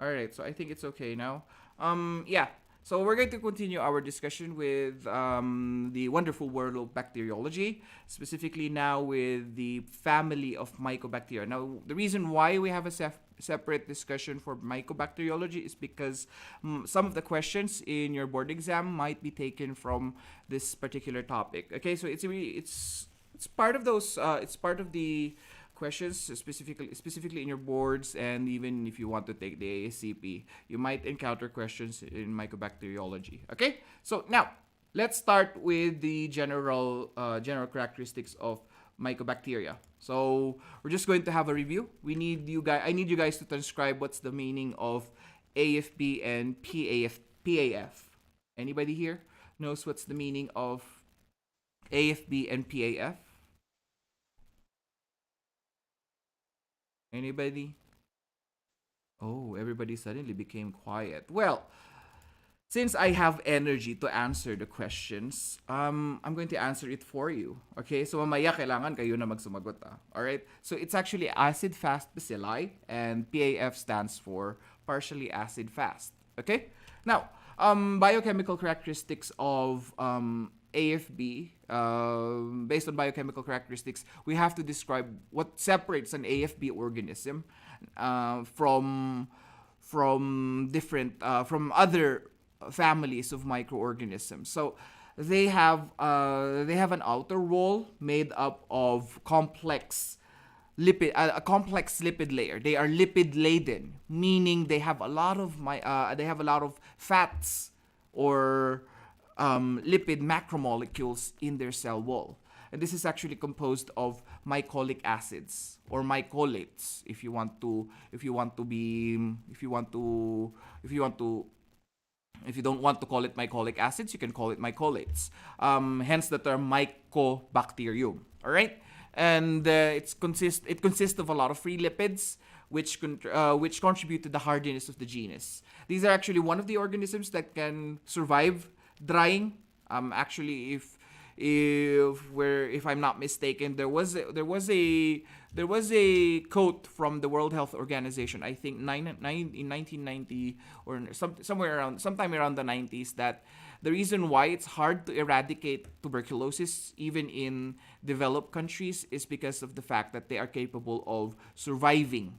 All right, so I think it's okay now. Yeah. So we're going to continue our discussion with the wonderful world of bacteriology, specifically now with the family of Mycobacteria. Now, the reason why we have a separate discussion for Mycobacteriology is because some of the questions in your board exam might be taken from this particular topic. Okay, so it's part of those. It's part of the questions specifically in your boards, and even if you want to take the ASCP, you might encounter questions in mycobacteriology. Okay, so now let's start with the general characteristics of mycobacteria. So we're just going to have a review. I need you guys to transcribe what's the meaning of AFB and PAF. Anybody here knows what's the meaning of AFB and PAF? Anybody? Oh, everybody suddenly became quiet. Well, since I have energy to answer the questions, I'm going to answer it for you. Okay? So mamaya kailangan kayo na magsumagot. All right? So it's actually acid-fast bacilli, and PAF stands for partially acid-fast. Okay? Now, biochemical characteristics of AFB. Based on biochemical characteristics, we have to describe what separates an AFB organism from other families of microorganisms. So they have an outer wall made up of a complex lipid layer. They are lipid laden, meaning they have a lot of fats or lipid macromolecules in their cell wall. And this is actually composed of mycolic acids or mycolates if you want to if you don't want to call it mycolic acids, you can call it mycolates. Hence the term Mycobacterium. All right, and it consists of a lot of free lipids, which contribute to the hardiness of the genus. These are actually one of the organisms that can survive drying. Actually, if I'm not mistaken, there was a quote from the World Health Organization, I think in 1990 or sometime around the 90s, that the reason why it's hard to eradicate tuberculosis even in developed countries is because of the fact that they are capable of surviving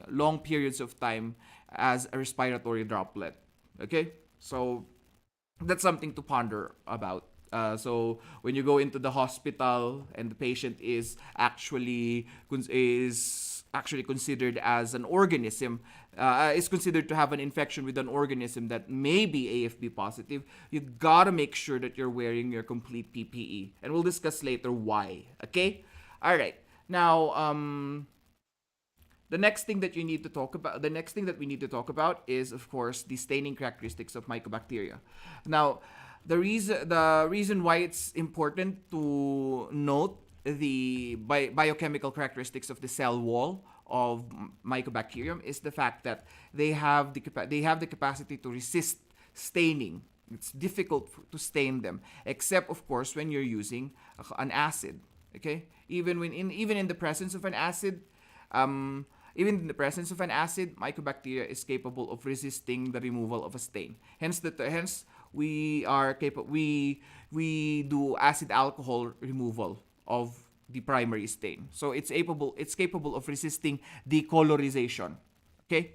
long periods of time as a respiratory droplet. Okay, so that's something to ponder about. So when you go into the hospital and the patient is actually considered as an organism, is considered to have an infection with an organism that may be AFB positive, you gotta make sure that you're wearing your complete PPE, and we'll discuss later why. Okay, all right. Now, the next thing that we need to talk about is, of course, the staining characteristics of mycobacteria. Now, the reason why it's important to note the biochemical characteristics of the cell wall of Mycobacterium is the fact that they have the capacity to resist staining. It's difficult to stain them, except of course when you're using an acid. Okay, even in the presence of an acid. Even in the presence of an acid, Mycobacteria is capable of resisting the removal of a stain. Hence, we do acid alcohol removal of the primary stain. So it's capable of resisting decolorization. Okay,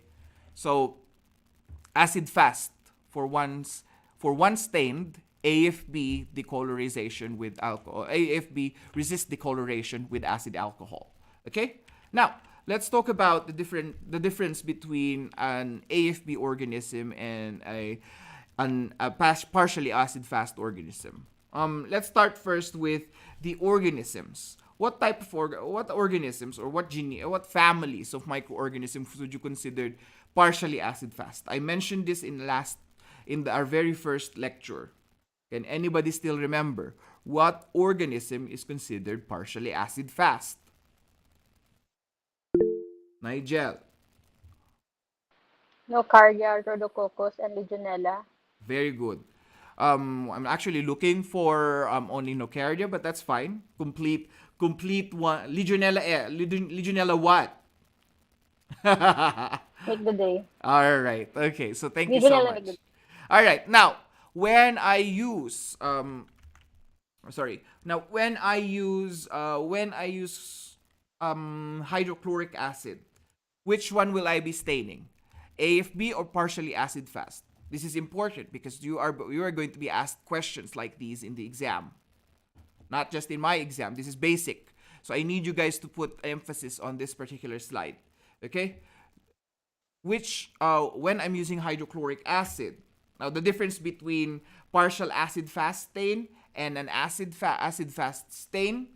so acid fast for one stained. AFB decolorization with alcohol. AFB resists decoloration with acid alcohol. Okay, now let's talk about the difference between an AFB organism and a partially acid-fast organism. Let's start first with the organisms. What organisms or what families of microorganisms would you consider partially acid-fast? I mentioned this in our very first lecture. Can anybody still remember what organism is considered partially acid-fast? Nigel. Nocardia, Rhodococcus, and Legionella. Very good. I'm actually looking for only Nocardia, but that's fine. Complete one. Legionella what? Make the day. All right. Okay. So thank you so Legionella make the much. All right. Now, when I use sorry. Now, when I use hydrochloric acid, which one will I be staining? AFB or partially acid fast? This is important because you are going to be asked questions like these in the exam. Not just in my exam. This is basic. So I need you guys to put emphasis on this particular slide. Okay? Which when I'm using hydrochloric acid. Now the difference between partial acid fast stain and an acid fast stain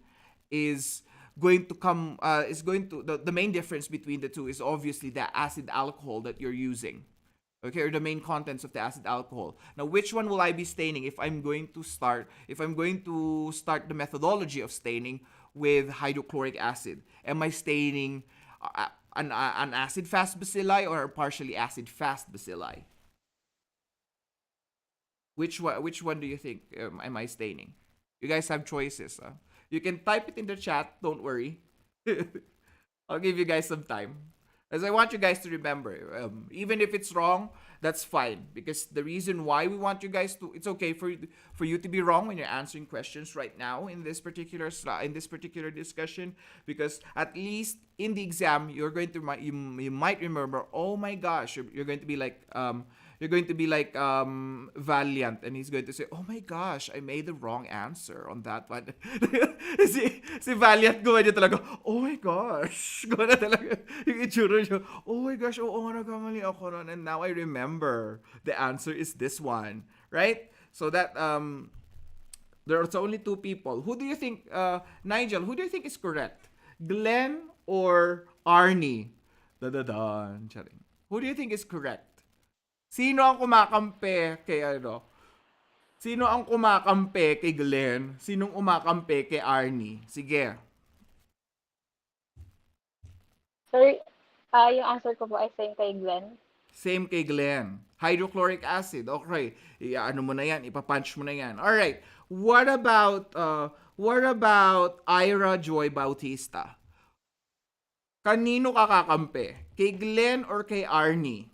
is going to come is going to the main difference between the two is obviously the acid alcohol that you're using. Okay, or the main contents of the acid alcohol. Now, which one will I be staining if I'm going to start the methodology of staining with hydrochloric acid? Am I staining an acid fast bacilli or a partially acid fast bacilli? Which one do you think am I staining? You guys have choices. You can type it in the chat. Don't worry. I'll give you guys some time. As I want you guys to remember, even if it's wrong, that's fine. Because the reason why we want you guys to, it's okay for you to be wrong when you're answering questions right now in this particular in this particular discussion. Because at least in the exam, you might remember. Oh my gosh, you're going to be like Valiant, and he's going to say, "Oh my gosh, I made the wrong answer on that one." si Valiant gumanya talaga. Oh my gosh, gumanya talaga yung itsura niya. Oh my gosh, oo nga nagkamali ako ron, and now I remember the answer is this one, right? So that there's only two people. Who do you think, Nigel? Who do you think is correct? Glenn or Arnie? Da da da. Who do you think is correct? Sino ang kumakampi kay ano? Sino ang kumakampi kay Glenn? Sinong umakampi kay Arnie? Sige. Sorry, yung answer ko po ay same kay Glenn. Same kay Glenn. Hydrochloric acid. Okay. Ano mo na yan. Ipapunch mo na yan. Alright. What about Ira Joy Bautista? Kanino ka kakampi? Kay Glenn or kay Arnie?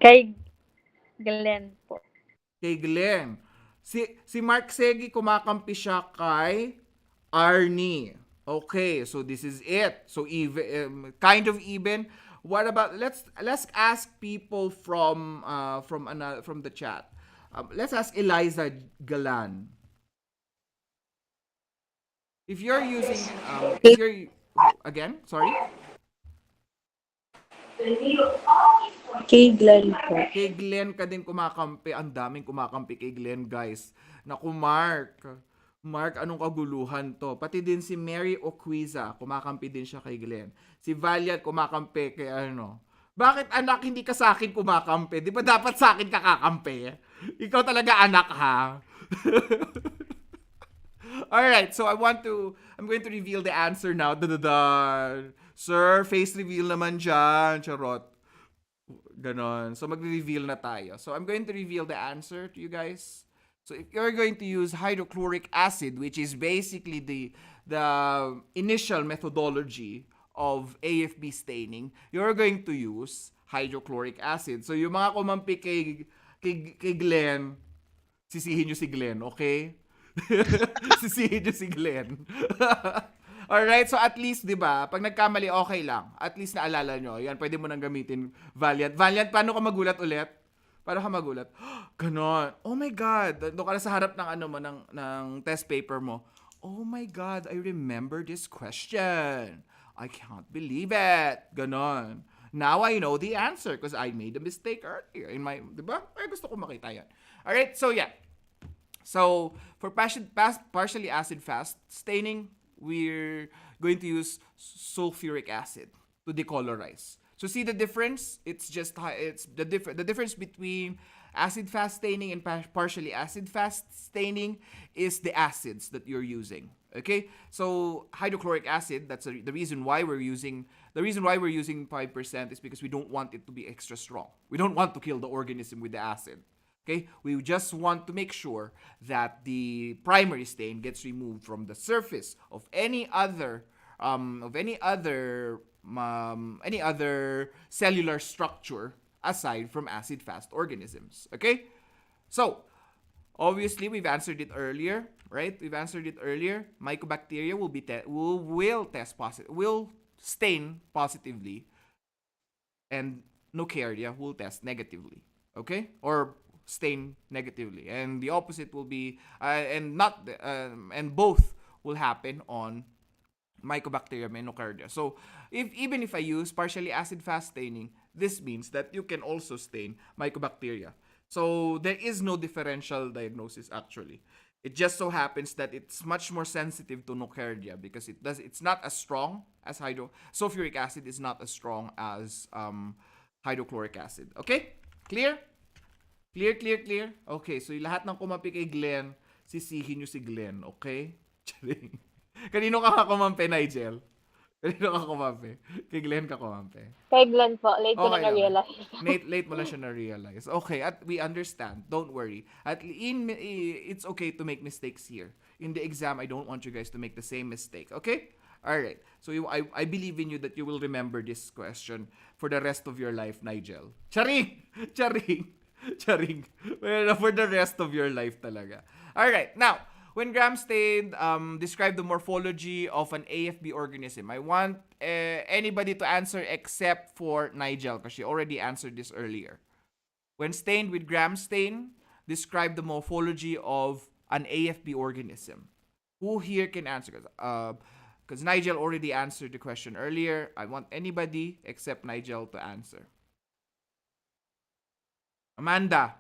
Kay Glenn po. Kay Glenn. Si Mark Segi kumakampi siya kay Arnie. Okay, so this is it. So even kind of even. What about let's ask people from the chat. Let's ask Eliza Galan. If you're using if you're again, sorry. Kay Glenn po. Kay Glenn ka din kumakampi. Ang daming kumakampi kay Glenn, guys. Naku, Mark. Mark, anong kaguluhan to? Pati din si Mary Oquiza, kumakampi din siya kay Glenn. Si Valiant, kumakampi kay ano. Bakit anak, hindi ka sa akin kumakampi? Di ba dapat sa akin ka kakampi? Ikaw talaga anak, ha? Alright, so I'm going to reveal the answer now. Da-da-da. Sir, face reveal naman dyan. Charot. Ganon. So, magre-reveal na tayo. So, I'm going to reveal the answer to you guys. So, if you're going to use hydrochloric acid, which is basically the initial methodology of AFB staining, you're going to use hydrochloric acid. So, yung mga kumampi kay Glenn, sisihin nyo si Glenn, okay? Sisihin nyo si Glenn. Alright, so at least, di ba, pag nagkamali, okay lang. At least naalala nyo. Yan, pwede mo nang gamitin Valiant. Valiant, paano ka magulat ulit? Paano ka magulat? Ganon. Oh my God. Doon ka na sa harap ng, ng test paper mo. Oh my God, I remember this question. I can't believe it. Ganon. Now I know the answer because I made a mistake earlier in my, di ba? Ay, gusto ko makita yan. Alright, so yeah. So, for partially acid fast staining, we're going to use sulfuric acid to decolorize. So see the difference? It's the difference between acid fast staining and partially acid fast staining is the acids that you're using. Okay? So hydrochloric acid, that's the reason why we're using 5% is because we don't want it to be extra strong. We don't want to kill the organism with the acid. Okay? We just want to make sure that the primary stain gets removed from the surface of any other of any other cellular structure aside from acid-fast organisms. Okay? So, obviously, we've answered it earlier, right? We've answered it earlier. Mycobacteria will test positive, will stain positively, and Nocardia will test negatively. Okay, or stain negatively, and the opposite will be, and both will happen on Mycobacterium and Nocardia. So, even if I use partially acid-fast staining, this means that you can also stain Mycobacteria. So, there is no differential diagnosis actually. It just so happens that it's much more sensitive to Nocardia because it's not as strong as sulfuric acid is not as strong as hydrochloric acid. Okay? Clear? Clear, clear, clear? Okay, so yung lahat ng kumapi kay Glenn, sisihin nyo si Glenn, okay? Charing. Kanino ka kumampi, Nigel? Kanino ka kumampi? Kay Glenn ka kumampi. Kay Glenn po, late ko Okay na lang. na-realize. Late mo lang siya na-realize. Okay, at we understand. Don't worry. It's okay to make mistakes here. In the exam, I don't want you guys to make the same mistake. Okay? Alright. So I believe in you that you will remember this question for the rest of your life, Nigel. Charing! Charing! Charing. Well, for the rest of your life talaga. Alright. Now, when Gram-Stain described the morphology of an AFB organism, I want anybody to answer except for Nigel because she already answered this earlier. When stained with Gram-Stain, describe the morphology of an AFB organism. Who here can answer? Because Nigel already answered the question earlier. I want anybody except Nigel to answer. Amanda.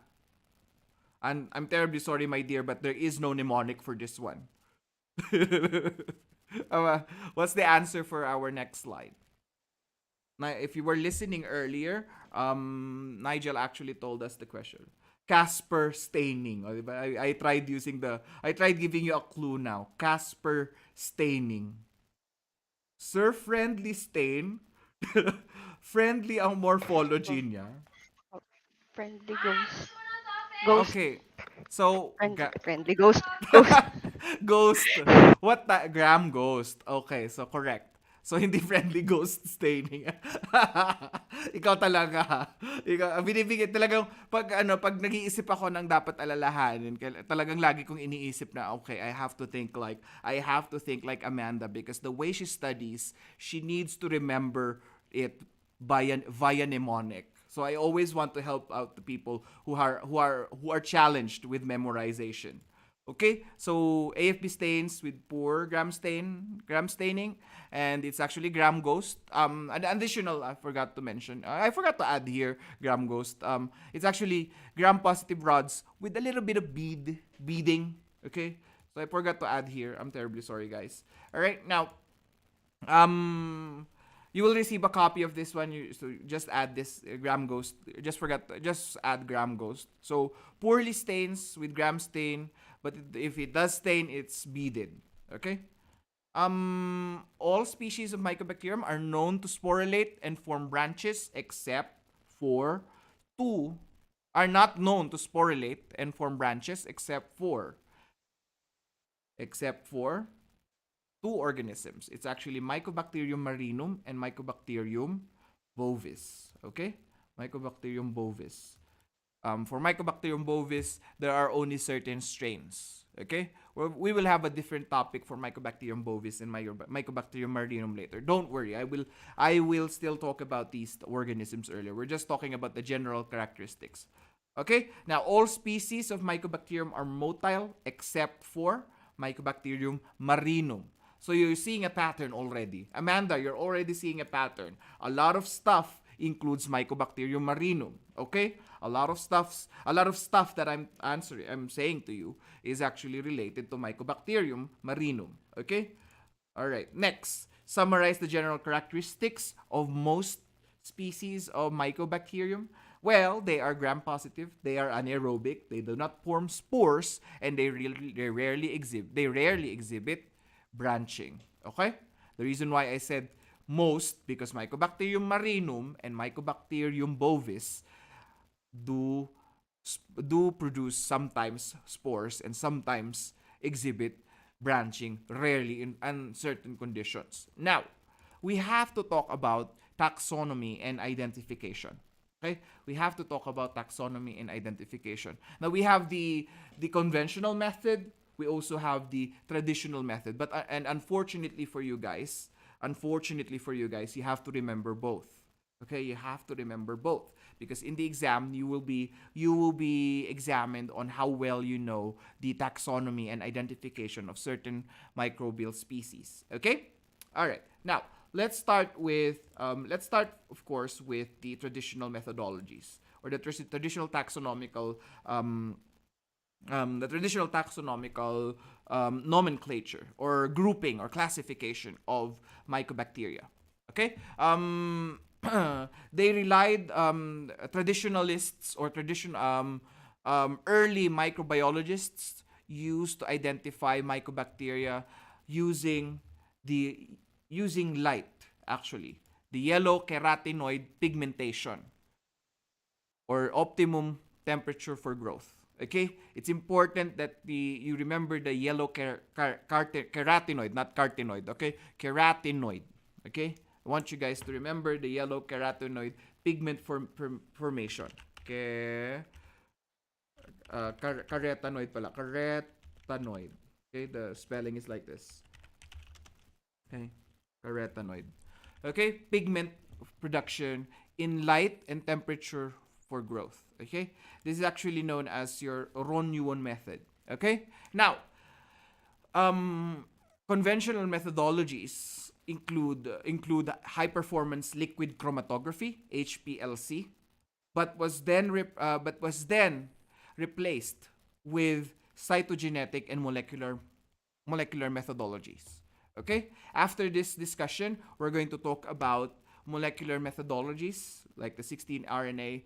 And I'm terribly sorry, my dear, but there is no mnemonic for this one. What's the answer for our next slide? Now, if you were listening earlier, Nigel actually told us the question. Casper staining. I tried giving you a clue now. Casper staining. Sir Friendly Stain. Friendly ang morphology niya. Friendly ghost. Ghost. Okay. So, Friendly ghost. Ghost. ghost. Gram ghost. Okay, so correct. So, hindi friendly ghost staining. Ikaw talaga. Binibigyan talagang pag nag-iisip ako ng dapat alalahanin, talagang lagi kong iniisip na, okay, I have to think like Amanda because the way she studies, she needs to remember it via mnemonic. So I always want to help out the people who are challenged with memorization. Okay, so AFB stains with poor gram staining, and it's actually gram ghost. An additional I forgot to mention. I forgot to add here gram ghost. It's actually gram positive rods with a little bit of beading. Okay, so I forgot to add here. I'm terribly sorry, guys. All right, now, you will receive a copy of this one. So just add this gram ghost. Just add gram ghost. So poorly stains with gram stain, but if it does stain, it's beaded. Okay. All species of Mycobacterium are known to sporulate and form branches, except for two are not known to sporulate and form branches, except for two organisms. It's actually Mycobacterium marinum and Mycobacterium bovis. Okay? Mycobacterium bovis. For Mycobacterium bovis, there are only certain strains. Okay? We will have a different topic for Mycobacterium bovis and Mycobacterium marinum later. Don't worry. I will still talk about these organisms earlier. We're just talking about the general characteristics. Okay? Now, all species of Mycobacterium are motile except for Mycobacterium marinum. So you're seeing a pattern already. Amanda, you're already seeing a pattern. A lot of stuff includes Mycobacterium marinum. Okay? A lot of stuff that I'm saying to you is actually related to Mycobacterium marinum. Okay? Alright, next. Summarize the general characteristics of most species of Mycobacterium. Well, they are gram-positive, they are anaerobic, they do not form spores, and they rarely exhibit branching. Okay? The reason why I said most, because Mycobacterium marinum and Mycobacterium bovis do produce sometimes spores and sometimes exhibit branching, rarely in uncertain conditions. Now, we have to talk about taxonomy and identification. Okay, we have to talk about taxonomy and identification. Now we have the conventional method. We also have the traditional method. But and unfortunately for you guys, you have to remember both. Okay, you have to remember both because in the exam you will be examined on how well you know the taxonomy and identification of certain microbial species. Okay, all right. Now let's start of course with the traditional methodologies or the traditional taxonomical nomenclature or grouping or classification of mycobacteria. Okay. They relied traditionalists or early microbiologists used to identify mycobacteria using the using light, actually, the yellow carotenoid pigmentation or optimum temperature for growth. Okay, it's important that you remember the yellow carotenoid, not carotenoid. Okay, carotenoid. Okay, I want you guys to remember the yellow carotenoid pigment formation. Okay, carotenoid pala, carotenoid. Okay, the spelling is like this. Okay, carotenoid. Okay, pigment production in light and temperature for growth. Okay, this is actually known as your Ronyuon method. Okay, now conventional methodologies include high performance liquid chromatography (HPLC), but was then replaced with cytogenetic and molecular methodologies. Okay? After this discussion, we're going to talk about molecular methodologies like the 16 sRNA,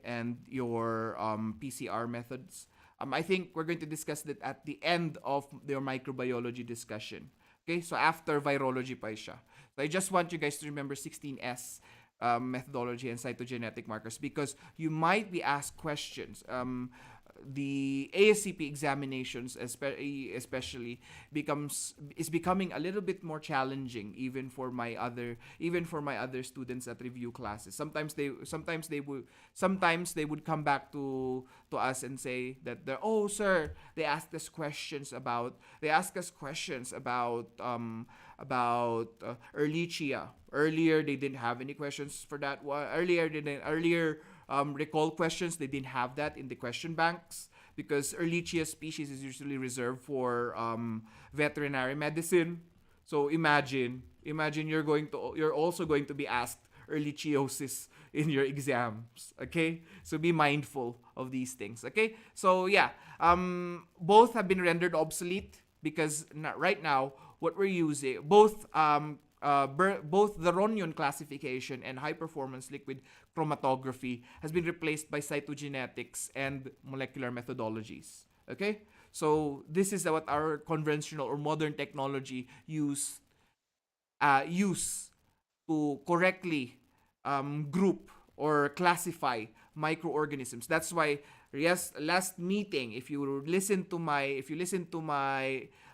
and your PCR methods. I think we're going to discuss that at the end of your microbiology discussion. Okay? So after virology pa siya. So I just want you guys to remember 16S methodology and cytogenetic markers because you might be asked questions. The ASCP examinations especially is becoming a little bit more challenging even for my other students at review classes. Sometimes they would come back to us and say that oh sir, they asked us questions about Ehrlichia. Earlier they didn't have any questions for that one. Earlier recall questions, they didn't have that in the question banks because Ehrlichia species is usually reserved for veterinary medicine. So imagine you're also going to be asked Ehrlichiosis in your exams. Okay, so be mindful of these things. Okay, so yeah, both have been rendered obsolete because right now what we're using both the Ronyon classification and high performance liquid chromatography has been replaced by cytogenetics and molecular methodologies. Okay? So this is what our conventional or modern technology use to correctly group or classify microorganisms. That's why last meeting, if you listen to my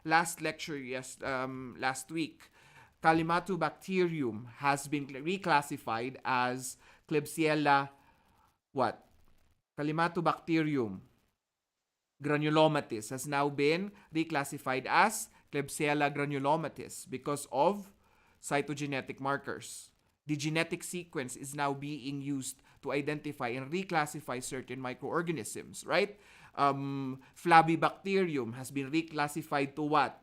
last lecture last week, Mycobacterium has been reclassified as Klebsiella Mycobacterium granulomatis has now been reclassified as Klebsiella granulomatis because of cytogenetic markers. The genetic sequence is now being used to identify and reclassify certain microorganisms, right? Flabibacterium has been reclassified to what?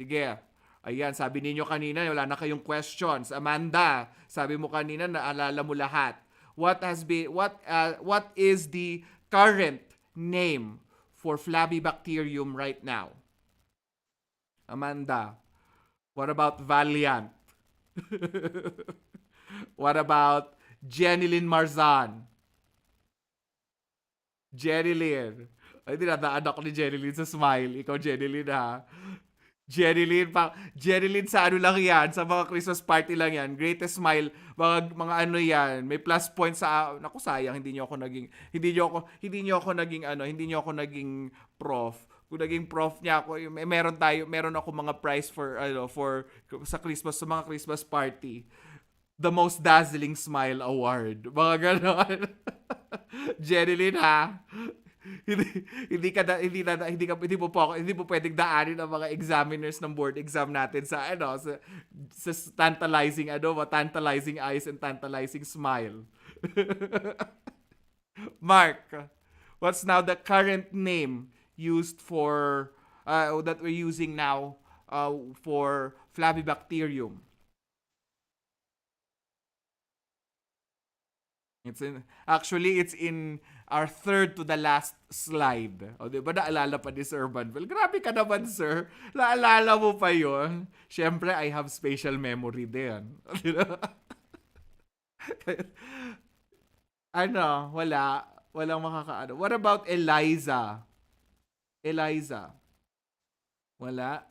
Sige. Ayan, sabi ninyo kanina, wala na kayong questions. Amanda, sabi mo kanina, naalala mo lahat. What is the current name for Flabibacterium right now? Amanda, what about Valiant? What about Jenilyn Marzan? Jenilyn. Ay, dinadaan ako ni Jenilyn sa smile. Ikaw, Jenilyn, ha? Jenilyn sa ano lang yan, sa mga Christmas party lang yan. Greatest smile, mga ano yan, may plus points sa naku sayang hindi niyo ako naging prof Kung naging prof niya ako, meron ako mga prize for sa Christmas, sa mga Christmas party. The most dazzling smile award. Mga ganon. Jeneline ha. Hindi po pwedeng daanin ang mga examiners ng board exam natin sa tantalizing eyes and tantalizing smile. Mark, what's now the current name used for that we're using now for Flavibacterium? It's in our third to the last slide. O, di ba naalala pa ni Sir Banvel? Grabe ka naman, sir. Naalala mo pa yon. Siyempre, I have spatial memory din. Wala. Walang makakaano. What about Eliza? Eliza. Wala.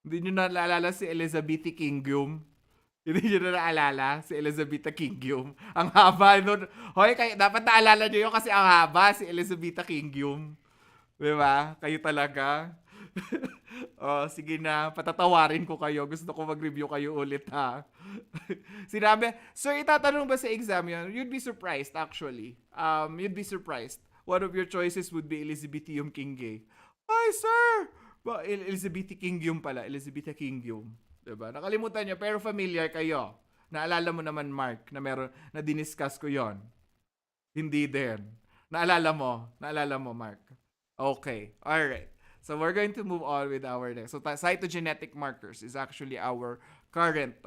Hindi nyo naalala si Elizabeth Kingium? Hindi nyo na naalala si Elizabeth Kingium. Ang haba nun. Hoy, dapat naalala nyo yun kasi ang haba si Elizabeth Kingium. Diba? Kayo talaga. Sige na. Patatawarin ko kayo. Gusto ko mag-review kayo ulit, ha? Sinabi, sir, itatanong ba sa exam yun? You'd be surprised, actually. You'd be surprised. One of your choices would be Elizabethium Kingae. Ay, sir! Elizabeth Kingium pala. Elizabeth Kingium. Diba? Nakalimutan niyo, pero familiar kayo. Naalala mo naman, Mark, na diniscuss ko yon. Hindi din. Naalala mo, Mark. Okay. Alright. So we're going to move on with our next. So cytogenetic markers is actually our current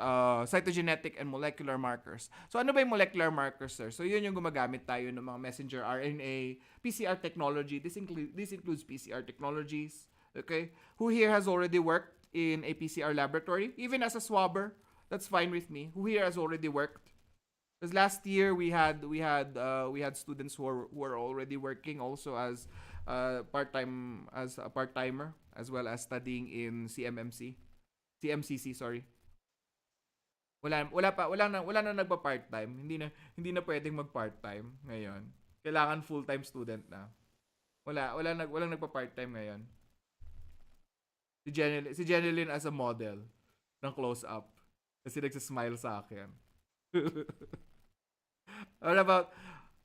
cytogenetic and molecular markers. So ano ba yung molecular markers, sir? So yun yung gumagamit tayo ng mga messenger RNA, PCR technology. This includes PCR technologies. Okay? Who here has already worked in a PCR laboratory, even as a swabber? That's fine with me. Who here has already worked? Because last year we had students who were already working also as a part-timer, as well as studying in CMCC, sorry. Wala na nagpa-part-time. Hindi na pwedeng mag-part-time ngayon. Kailangan full-time student na. Walang nagpa-part-time ngayon. Si Jeneline as a model ng close-up. Kasi nagsasmile sa akin. What about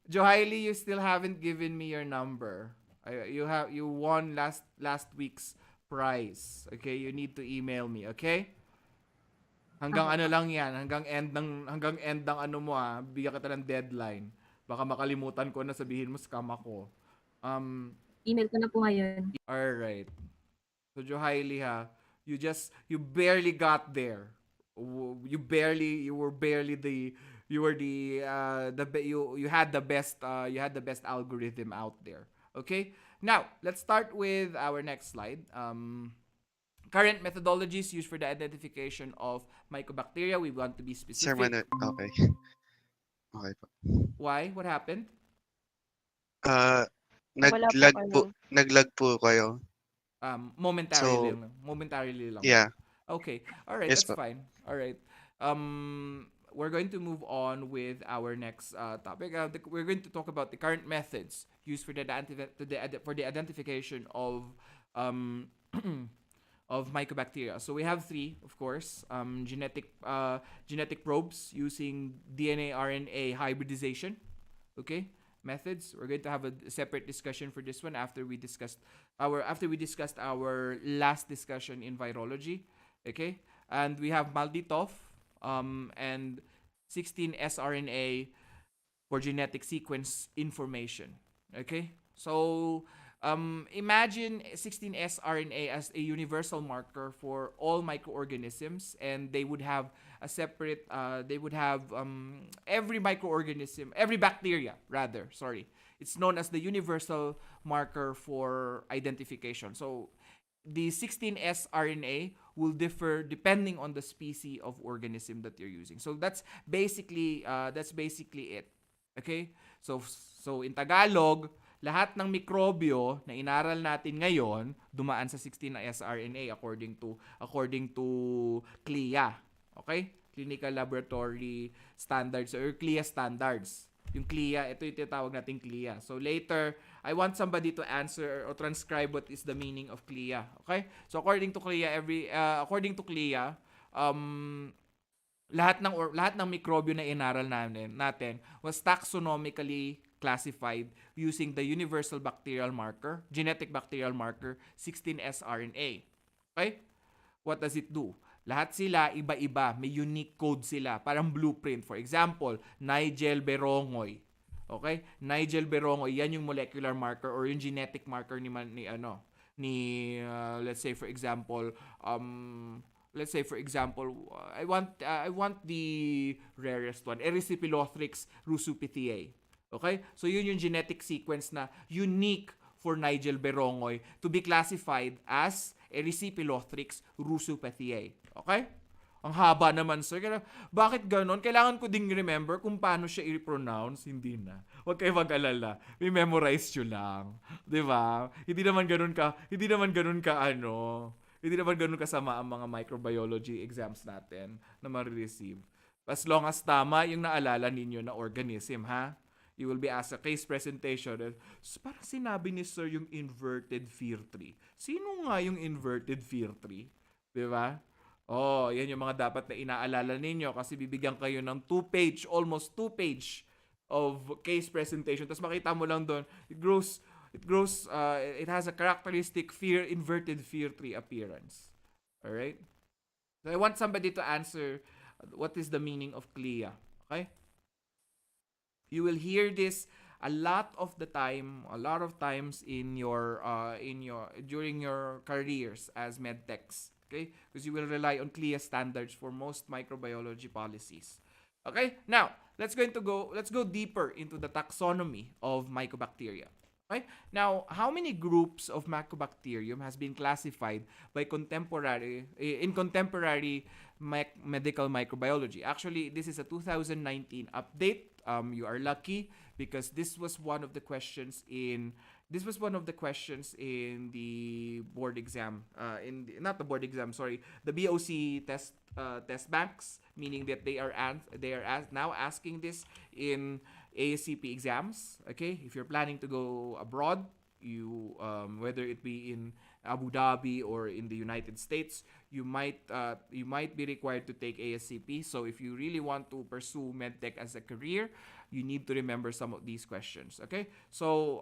Johaili? You still haven't given me your number. You won last week's prize. Okay, you need to email me. Okay? Hanggang ano lang yan, hanggang end ng ano mo bigyan kita ng deadline. Baka makalimutan ko na sabihin mo scam ako. Email ko na po ngayon. All right. So Johaili you barely got there. You had the best algorithm out there. Okay? Now, let's start with our next slide. Current methodologies used for the identification of Mycobacteria. We want to be Sir, specific. okay. Okay po. Why? What happened? Naglag po kayo. Momentarily lang. Yeah. Okay. All right, Yes, that's fine. All right. We're going to move on with our next topic. We're going to talk about the current methods used for the identification of of Mycobacteria. So we have three, of course. Genetic probes using DNA RNA hybridization. Okay, methods. We're going to have a separate discussion for this one after we discussed our last discussion in virology. Okay, and we have MALDI-TOF and 16 sRNA for genetic sequence information. Okay, so imagine 16 sRNA as a universal marker for all microorganisms, and they would have a separate. Every microorganism, every bacteria, rather. Sorry, it's known as the universal marker for identification. So the 16 sRNA will differ depending on the species of organism that you're using. So that's basically it. Okay? So in Tagalog, lahat ng mikrobyo na inaral natin ngayon dumaan sa 16 na sRNA according to CLIA. Okay? Clinical Laboratory Standards or CLIA standards. Yung CLIA, ito yung tinatawag nating CLIA. So later, I want somebody to answer or transcribe what is the meaning of CLIA. Okay? So according to CLIA, um lahat ng mikrobyo na inaral natin was taxonomically classified using the universal bacterial marker, genetic bacterial marker 16S RNA. Okay? What does it do? Lahat sila iba-iba, may unique code sila, parang blueprint. For example, Nigel berongoy. Okay? Nigel berongoy, yan yung molecular marker or yung genetic marker let's say for example, I want the rarest one, Erysipelotrix rusupithiae. Okay? So yun yung genetic sequence na unique for Nigel berongoy to be classified as Erysipelotrix rusupithiae. Okay? Ang haba naman, sir. Bakit ganon? Kailangan ko ding remember kung paano siya i-pronounce. Hindi na. Huwag kayo mag-alala. Memorize nyo lang. Diba? Hindi naman ganon kasama ang mga microbiology exams natin na ma-receive. As long as tama yung naalala ninyo na organism, ha? You will be asked a case presentation. Parang sinabi ni sir yung inverted fear tree. Sino nga yung inverted fear tree? Diba? Oh, yan yung mga dapat na inaalala ninyo kasi bibigyan kayo ng almost 2 page of case presentation. Tapos makita mo lang doon, it has a characteristic inverted fear tree appearance. Alright? So I want somebody to answer what is the meaning of CLIA. Okay? You will hear this a lot of times during your careers as medtechs. Okay? Because you will rely on CLIA standards for most microbiology policies. Okay? Now, let's go deeper into the taxonomy of Mycobacteria. Okay? Now, how many groups of Mycobacterium has been classified by contemporary medical microbiology? Actually, this is a 2019 update. You are lucky because this was one of the questions in the board exam, the BOC test banks, meaning that they are now asking this in ASCP exams. Okay, if you're planning to go abroad, you whether it be in Abu Dhabi or in the United States, you might be required to take ASCP. So if you really want to pursue medtech as a career, you need to remember some of these questions. Okay, so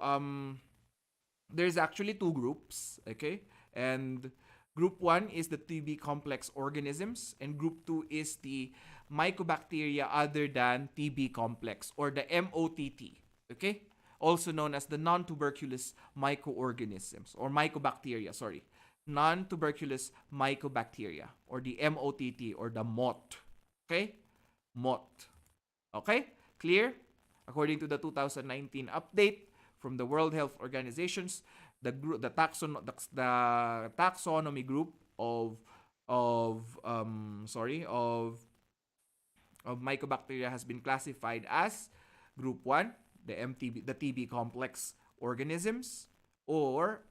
there's actually 2 groups, okay? And group 1 is the TB complex organisms, and group 2 is the Mycobacteria other than TB complex, or the MOTT, okay? Also known as the non-tuberculous microorganisms, or Mycobacteria, sorry. Non-tuberculous Mycobacteria, or the MOTT, or the MOT, okay? MOT. Okay? Clear? According to the 2019 update, from the World Health Organizations, the taxonomy group of Mycobacteria has been classified as group 1, the TB complex organisms, or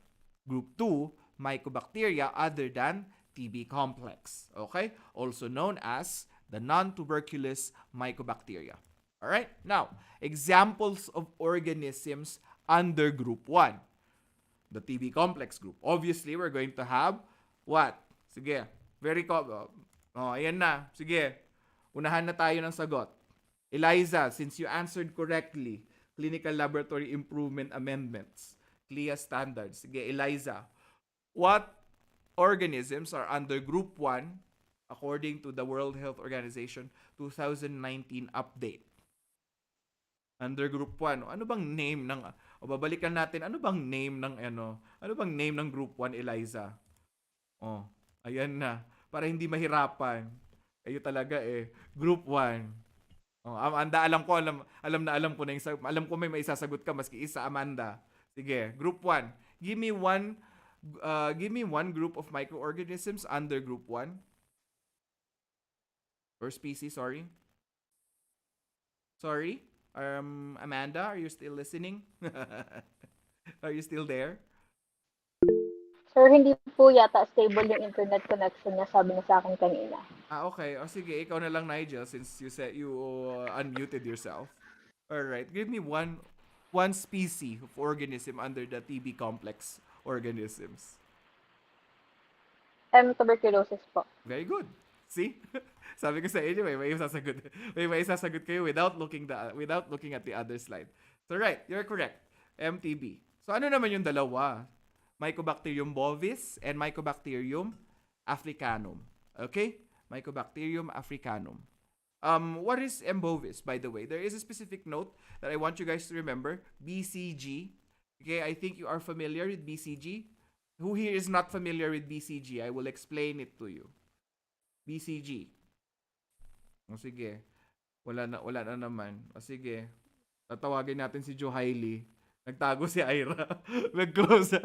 group 2, Mycobacteria other than TB complex. Okay? Also known as the non-tuberculous Mycobacteria. All right? Now, examples of organisms under group 1, the TB complex group. Obviously, we're going to have what? Sige, ayan na. Sige, unahan na tayo ng sagot. Eliza, since you answered correctly, clinical laboratory improvement amendments, CLIA standards. Sige, Eliza, what organisms are under group 1 according to the World Health Organization 2019 update? Under group 1, ano bang name ng babalikan natin, ano bang name ng group 1, Eliza? Oh, ayan na. Para hindi mahirapan. Kayo talaga group 1. Oh, Amanda, alam ko na alam ko may maisasagot ka maski isa, Amanda. Sige, group 1. Give me one group of microorganisms under group 1. Or species, sorry. Sorry? Amanda, are you still listening? Are you still there? Sir, hindi po yata stable yung internet connection niya, sabi niya sa akin kanina. Okay. O sige, ikaw na lang, Nigel, since you said you unmuted yourself. All right. Give me one one species of organism under the TB complex organisms? Tuberculosis po. Very good. See? Sabi ko sa inyo, may sasagot. May sasagot kayo without looking at the other slide. So right, you're correct. MTB. So ano naman yung dalawa? Mycobacterium bovis and Mycobacterium africanum. Okay? Mycobacterium africanum. What is M. bovis, by the way? There is a specific note that I want you guys to remember. BCG. Okay, I think you are familiar with BCG. Who here is not familiar with BCG? I will explain it to you. BCG. O sige. Wala na naman. O sige. Tatawagin natin si Johaili. Nagtago si Ira. Nag-close.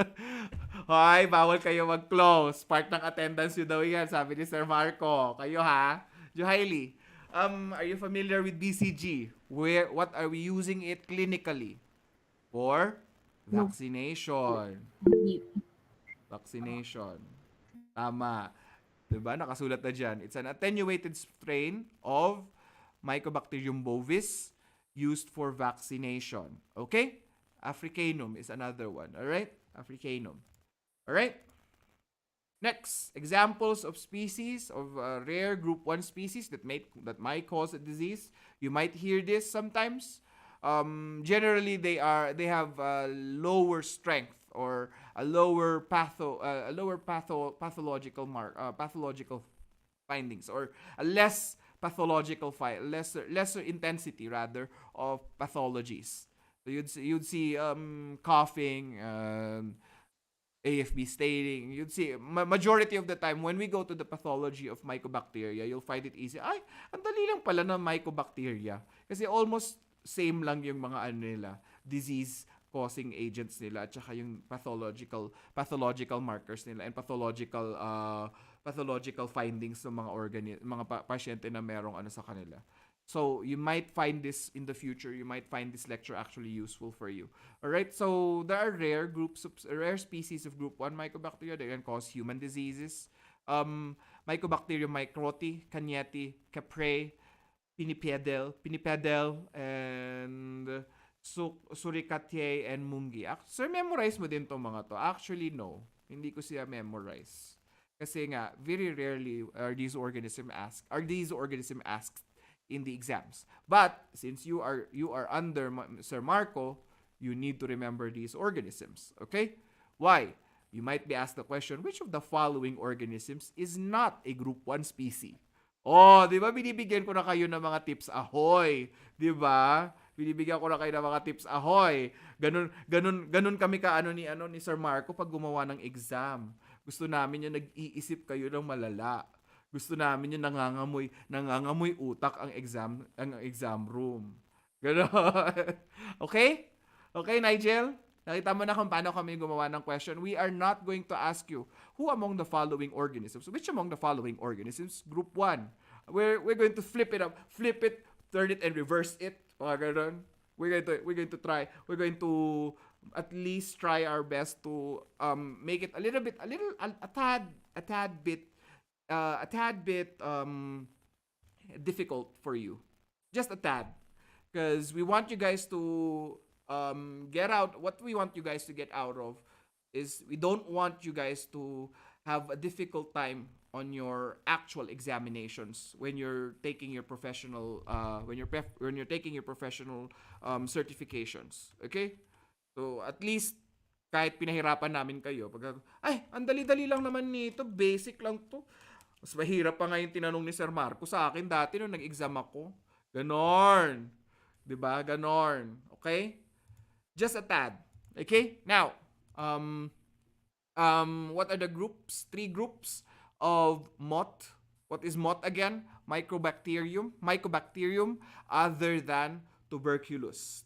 Hoy, bawal kayo mag-close. Part ng attendance yun daw yan. Sabi ni Sir Marco. Kayo ha? Johaili, are you familiar with BCG? What are we using it clinically? For No. vaccination. Vaccination. Tama. Diba? Nakasulat na dyan. It's an attenuated strain of Mycobacterium bovis used for vaccination. Okay? Africanum is another one. Alright? Africanum. Alright? Next, examples of species of rare group 1 species that might cause a disease. You might hear this sometimes. Generally, they have lower strength or a lower pathological findings, or a less pathological lesser intensity rather of pathologies. So you'd see coughing, AFB staining. You'd see majority of the time when we go to the pathology of mycobacteria, you'll find it easy. Ay, ang dali lang pala ng mycobacteria. Kasi almost same lang yung mga nila, disease causing agents nila, at saka yung pathological markers nila and pathological findings ng mga pasyente na merong sa kanila. So, you might find this in the future. You might find this lecture actually useful for you. Alright, so there are rare species of group 1 mycobacteria that can cause human diseases. Mycobacterium microti, Cagnetti, Capre, Pinipedel, and Suricatiae, and Mungi. Sir, memorize mo din tong mga to? Actually, no. Hindi ko siya memorize. Kasi nga, very rarely are these organisms asked in the exams. But since you are under Sir Marco, you need to remember these organisms. Okay? Why? You might be asked the question, which of the following organisms is not a group 1 species? Oh, di ba binibigyan ko na kayo ng mga tips ahoy? Di ba? Binibigyan ko na kayo ng mga tips ahoy. Ganun kami ni Sir Marco pag gumawa ng exam. Gusto namin yung nag-iisip kayo ng malala. Gusto namin yung nangangamoy utak ang exam room. Gano'n. Okay? Okay, Nigel? Nakita mo na kung paano kami gumawa ng question. We are not going to ask you, who among the following organisms? Which among the following organisms? Group 1. We're going to flip it, turn it, and reverse it. Mga gano'n. We're going to at least try our best to make it a tad bit difficult for you. Just a tad. Because we want you guys to what we want you guys to get out of is we don't want you guys to have a difficult time on your actual examinations when you're taking your professional certifications. Okay? So at least kahit pinahirapan namin kayo, ang dali-dali lang naman nito, basic lang to. Mas mahirap pa nga yung tinanong ni Sir Marco sa akin dati nung nag-exam ako. Ganon. Diba? Ganon. Okay? Just a tad. Okay? Now, what are the groups? 3 groups of moth. What is moth again? Mycobacterium other than tuberculosis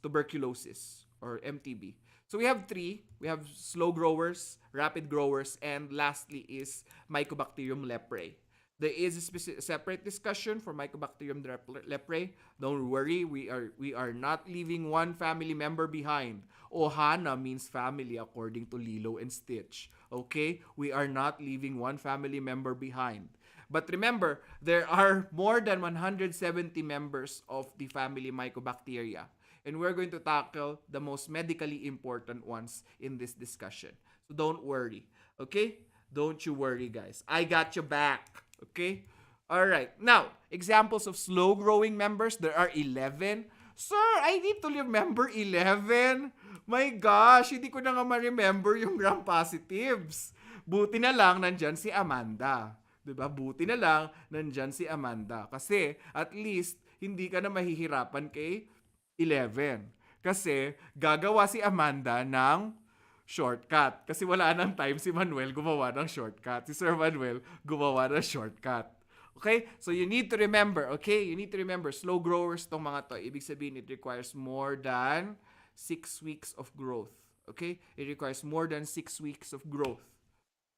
or MTB. So we have 3. We have slow growers, rapid growers, and lastly is Mycobacterium leprae. There is a separate discussion for Mycobacterium leprae. Don't worry, we are not leaving one family member behind. Ohana means family according to Lilo and Stitch. Okay? We are not leaving one family member behind. But remember, there are more than 170 members of the family Mycobacteria. And we're going to tackle the most medically important ones in this discussion. So don't worry, okay? Don't you worry, guys. I got you back, okay? All right. Now, examples of slow-growing members. There are 11. Sir, I need to remember 11. My gosh, hindi ko na nga ma-remember yung gram-positives. Buti na lang nandyan si Amanda. 'Di ba? Buti na lang nandyan si Amanda. Kasi at least hindi ka na mahihirapan kay 11. Kasi gagawa si Amanda ng shortcut. Kasi wala nang time si Manuel gumawa ng shortcut. Si Sir Manuel gumawa ng shortcut. Okay? So you need to remember, okay? You need to remember, slow growers tong mga to. Ibig sabihin, it requires more than 6 weeks of growth. Okay? It requires more than 6 weeks of growth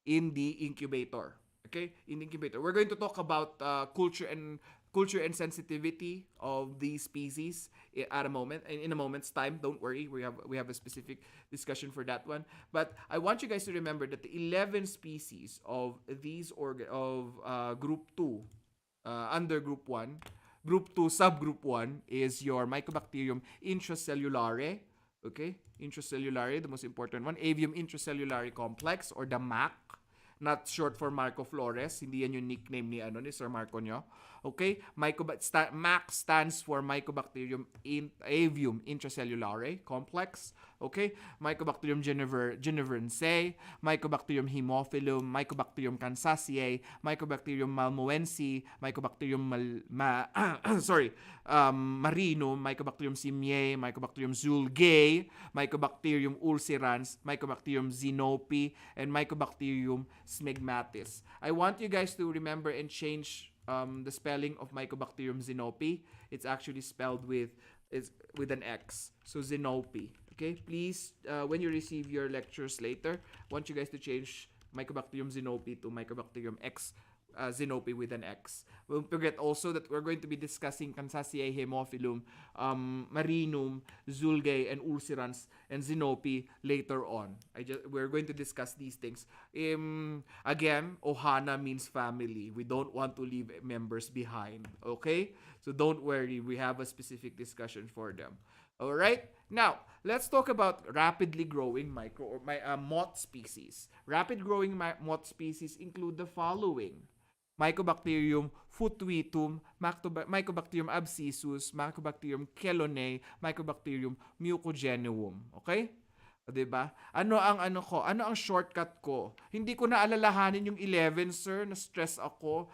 in the incubator. Okay? In the incubator. We're going to talk about culture and sensitivity of these species at a moment, in a moment's time. Don't worry, we have a specific discussion for that one. But I want you guys to remember that the 11 species of these group 2 under group 1, group 2 subgroup 1 is your Mycobacterium intracellulare. Okay, intracellulare, the most important one. Avium intracellulare complex, or the MAC. Not short for Marco Flores. Hindi yan yung nickname ni Sir Marco nyo. Okay? MAC stands for Mycobacterium avium intracellulare complex. Okay? Mycobacterium geneverense, Mycobacterium haemophilum, Mycobacterium kansasiae, Mycobacterium malmoense, Mycobacterium marinum, Mycobacterium simiae, Mycobacterium zulgae, Mycobacterium ulcerans, Mycobacterium zenopi, and Mycobacterium smegmatis. I want you guys to remember and change the spelling of Mycobacterium zenopi. It's actually spelled with an X. So zenopi. Okay, please, when you receive your lectures later, I want you guys to change Mycobacterium zenopi to Mycobacterium X zenopi with an X. Don't forget also that we're going to be discussing Kansasiae haemophilum, marinum, zulgae, and ulcerans, and zenopi later on. We're going to discuss these things. Again, Ohana means family. We don't want to leave members behind. Okay? So don't worry. We have a specific discussion for them. All right? Now, let's talk about rapidly growing moth species. Rapid growing moth species include the following: Mycobacterium futuitum, Mycobacterium abscissus, Mycobacterium chelonae, Mycobacterium mucogenuum. Okay? O, diba? Ano ang shortcut ko? Hindi ko na alalahanin yung 11, sir. Na-stress ako.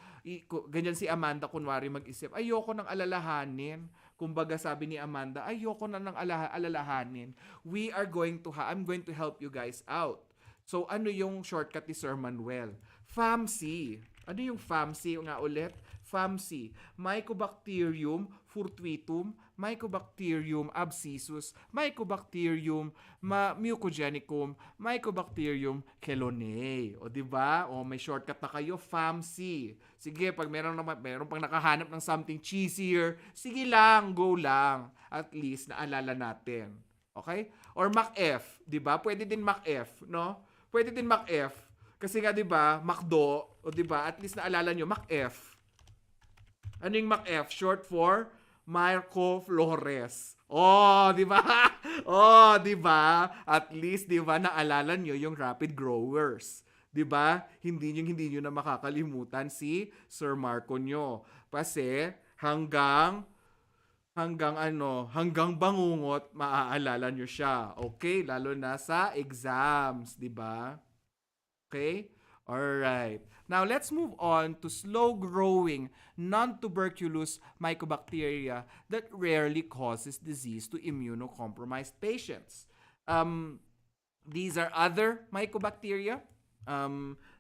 Ganyan si Amanda, kunwari mag-isip. Ayoko nang alalahanin. Kumbaga sabi ni Amanda, ayoko na nang alalahanin. I'm going to help you guys out. So, ano yung shortcut ni Sir Manuel? FAMC. Ano yung FAMC nga ulit? FAMC. Mycobacterium fortuitum, Mycobacterium abscissus, Mycobacterium mucogenicum, Mycobacterium chelonae. O, diba? O, may shortcut na kayo, FAMC. Sige, pag meron pang nakahanap ng something cheesier, sige lang, go lang. At least, naalala natin. Okay? Or MAC-F, diba? Pwede din MAC-F, no? Pwede din MAC-F. Kasi nga, diba, MACDO, o diba, at least naalala nyo, MAC-F. Ano yung MAC-F? Short for Marco Flores. Oh, di ba? Oh, di ba? At least, di ba, naalala nyo yung rapid growers. Di ba? Hindi nyo na makakalimutan si Sir Marco nyo. Kasi hanggang bangungot, maaalala nyo siya. Okay? Lalo na sa exams, di ba? Okay? Alright. Now, let's move on to slow-growing, non-tuberculous mycobacteria that rarely causes disease to immunocompromised patients. These are other mycobacteria.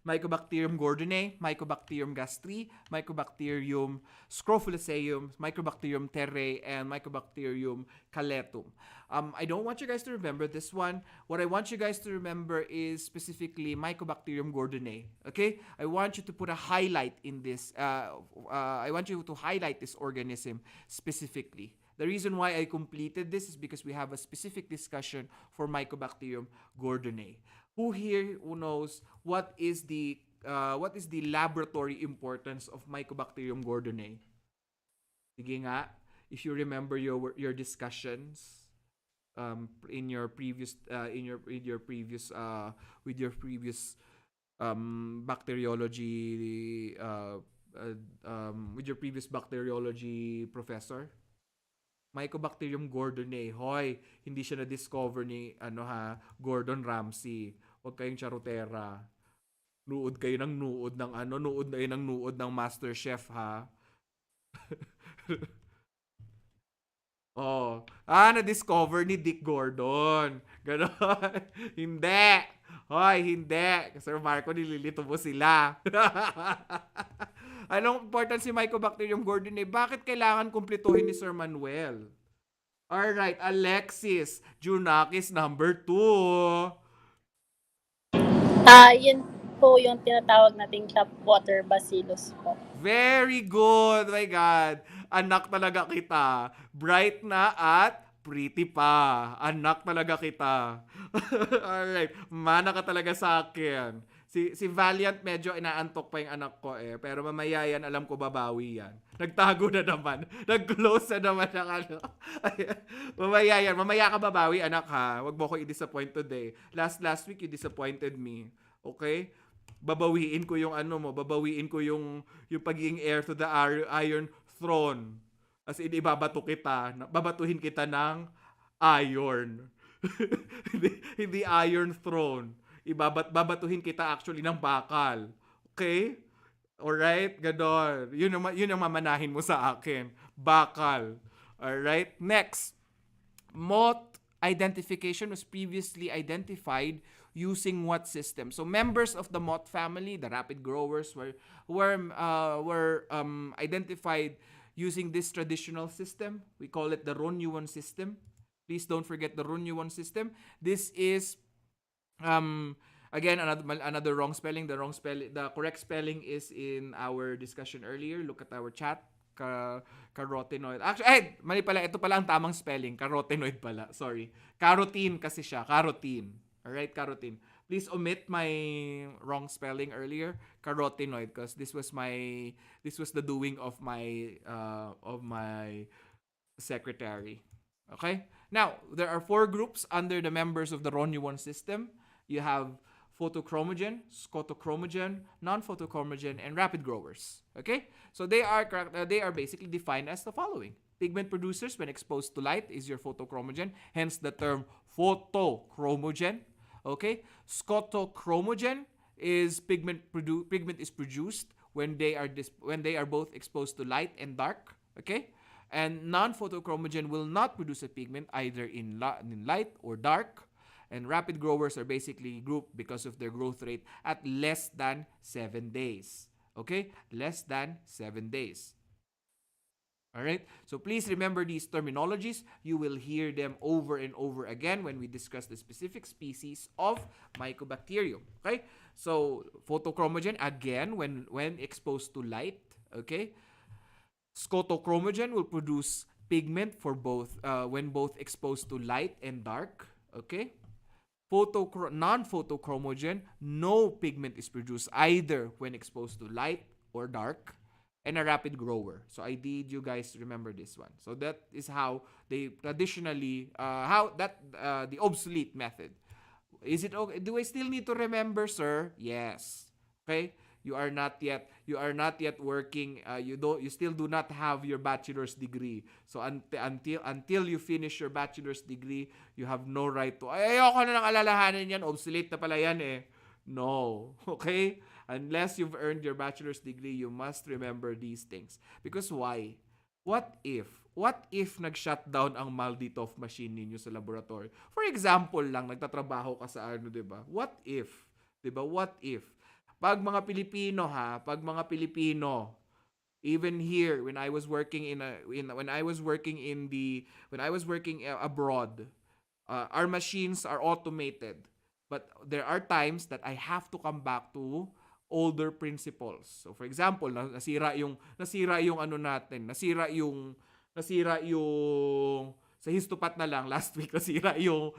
Mycobacterium gordonei, Mycobacterium gastri, Mycobacterium scrofulaceum, Mycobacterium terrae, and Mycobacterium caletum. I don't want you guys to remember this one. What I want you guys to remember is specifically Mycobacterium gordonei. Okay? I want you to put a highlight in this. I want you to highlight this organism specifically. The reason why I completed this is because we have a specific discussion for Mycobacterium gordonei. Who here knows what is the laboratory importance of Mycobacterium gordonei? Sige nga, if you remember your discussions. in your previous with your previous bacteriology with your previous bacteriology professor. Mycobacterium gordonei. Hoy, hindi siya na-discover ni Gordon Ramsay. Huwag kayong charotera. Nuod kayo ng nuod ng nuod kayo ng nuod ng Master Chef ha. Oh, na-discover ni Dick Gordon. Ganon. Hindi. Hoy, hindi. Sir Marco, nililito mo sila. Anong important si Mycobacterium gordon bakit kailangan kumpletuhin ni Sir Manuel? Alright, Alexis, Junakis number 2. Yun po yung tinatawag nating tap water bacillus po. Very good. My God. Anak talaga kita. Bright na at pretty pa. Anak talaga kita. Alright. Mana ka talaga sa akin. Si Valiant medyo inaantok pa yung anak ko eh. Pero mamaya yan, alam ko babawi yan. Nagtago na naman. Nag-close na naman ang ano. Mamaya yan. Mamaya ka babawi anak ha. Huwag mo ko i-disappoint today. Last week you disappointed me. Okay? Babawiin ko yung babawiin ko yung pagiging heir to the Iron Throne. As in, ibabato kita, babatuhin kita ng iron. hindi Iron Throne. Babatuhin kita actually ng bakal. Okay? Alright? Ganon. Yun ang mamanahin mo sa akin. Bakal. Alright? Next. Moth identification was previously identified using what system? So members of the moth family, the rapid growers, were identified using this traditional system. We call it the Ronyuan system. Please don't forget the Ronyuan system. This is again another wrong spelling. The correct spelling is in our discussion earlier. Look at our chat. Carotenoid. Actually, mali pala. Ito pala ang tamang spelling. Carotenoid pala. Sorry. Carotene kasi siya. Carotene. Alright, carotene. Please omit my wrong spelling earlier. Carotenoid, because this was the doing of my secretary. Okay? Now, there are 4 groups under the members of the Ronyuan system. You have photochromogen, scotochromogen, non-photochromogen, and rapid growers. Okay? So they are basically defined as the following. Pigment producers when exposed to light is your photochromogen, hence the term photochromogen. Okay? Scotochromogen is pigment is produced when they are both exposed to light and dark. Okay? And non-photochromogen will not produce a pigment either in light or dark. And rapid growers are basically grouped because of their growth rate at less than 7 days. Okay? Less than 7 days. Alright? So please remember these terminologies. You will hear them over and over again when we discuss the specific species of Mycobacterium. Okay? So photochromogen, again, when exposed to light. Okay? Scotochromogen will produce pigment for both when both exposed to light and dark. Okay? Non-photochromogen, no pigment is produced either when exposed to light or dark, and a rapid grower. So I need you guys to remember this one. So that is how they traditionally the obsolete method. Is it okay? Do I still need to remember, sir? Yes. Okay? You are not yet working. You still do not have your bachelor's degree. So until you finish your bachelor's degree, you have no right to ayoko na nang alalahanin yan, obsolete na pala yan eh. No. Okay? Unless you've earned your bachelor's degree, you must remember these things. Because why? What if nag-shutdown ang Malditov machine ninyo sa laboratory? For example lang, nagtatrabaho ka sa di ba? What if? Di ba? What if? Pag mga Pilipino, even here when I was working abroad, our machines are automated, but there are times that I have to come back to older principles. So for example, nasira yung sa histopat na lang last week nasira yung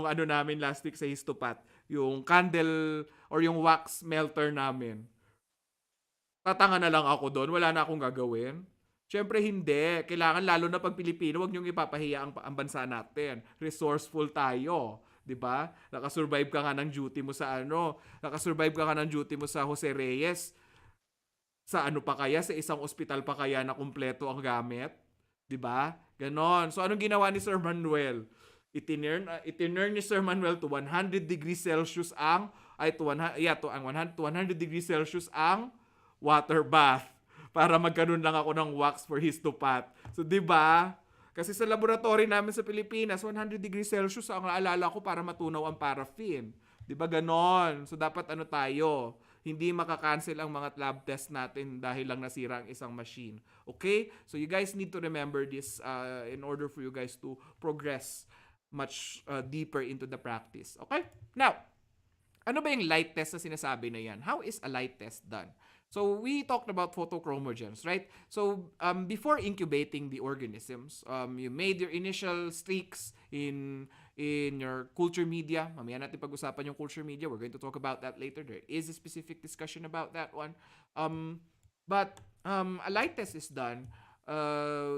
namin last week sa histopat, yung candle or yung wax melter namin. Tatanga na lang ako doon, wala na akong gagawin. Siyempre hindi. Kailangan lalo na pag Pilipino, wag niyong ipapahiya ang bansa natin. Resourceful tayo. 'Di ba? Nakasurvive ka nga ng duty mo sa ano, nakasurvive ka nga ng duty mo sa Jose Reyes. Sa ano pa kaya, sa isang ospital pa kaya na kumpleto ang gamit? 'Di ba? Ganon. So anong ginawa ni Sir Manuel? Itinurn ni Sir Manuel to 100 degrees Celsius ang ang 100 degrees Celsius ang water bath para magkaroon lang ako ng wax for his tupat. So 'di ba? Kasi sa laboratory namin sa Pilipinas, 100 degrees Celsius ang naalala ko para matunaw ang paraffin. 'Di ba ganon? So dapat ano tayo? Hindi makakancel ang mga lab test natin dahil lang nasira ang isang machine. Okay? So you guys need to remember this in order for you guys to progress much deeper into the practice. Okay? Now, ano ba yung light test na sinasabi na yan? How is a light test done? So we talked about photochromogens, right? So before incubating the organisms, you made your initial streaks in your culture media. Mamaya natin pag-usapan yung culture media. We're going to talk about that later. There is a specific discussion about that one. But a light test is done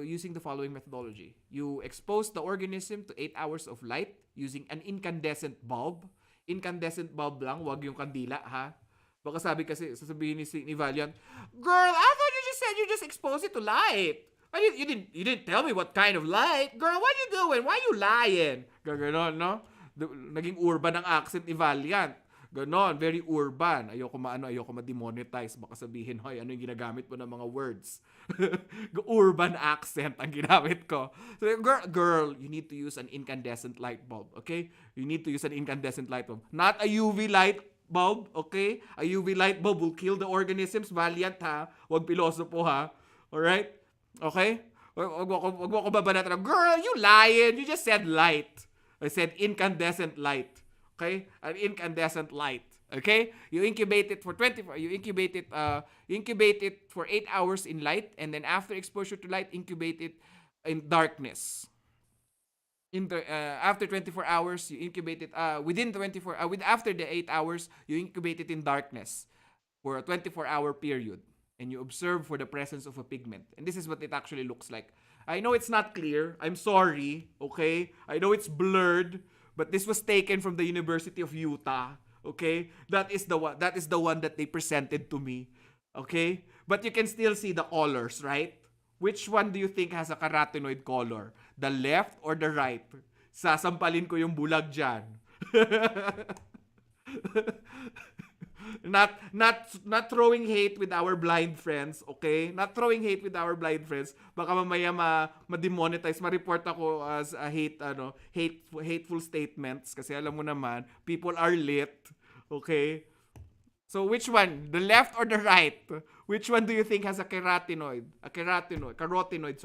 using the following methodology. You expose the organism to 8 hours of light using an incandescent bulb. Incandescent bulb lang, wag yung kandila, ha? Baka sasabihin ni Valiant, "Girl, I thought you just said you just exposed it to light. You didn't tell me what kind of light. Girl, what you doing? Why you lying?" Gaganon, no? Naging urban ang accent ni Valiant. Ganon, very urban. Ayoko ma-demonetize. Baka sabihin, hoy, ano yung ginagamit mo ng mga words? Urban accent ang ginamit ko. So, girl, you need to use an incandescent light bulb, okay? You need to use an incandescent light bulb. Not a UV light bulb, okay? A UV light bulb will kill the organisms. Valiant, ha? Huwag pilosopo, ha? Alright? Okay? Huwag mo ako babanatan. Girl, you lying. You just said light. I said incandescent light. Okay? An incandescent light. Okay? You incubate it for 24. You incubate it for 8 hours in light, and then after exposure to light, incubate it in darkness. After 24 hours, you incubate it after the 8 hours, you incubate it in darkness for a 24-hour period, and you observe for the presence of a pigment. And this is what it actually looks like. I know it's not clear. I'm sorry. Okay? I know it's blurred, but this was taken from the University of Utah. Okay? That is the one that they presented to me. Okay? But you can still see the colors, right? Which one do you think has a carotenoid color? The left or the right? Sasampalin ko yung bulag dyan. Not throwing hate with our blind friends, okay? Not throwing hate with our blind friends. Baka mamaya ma-demonetize, ma-report ako as a hateful statements kasi alam mo naman, people are lit, okay? So which one? The left or the right? Which one do you think has a carotenoid? Carotenoid.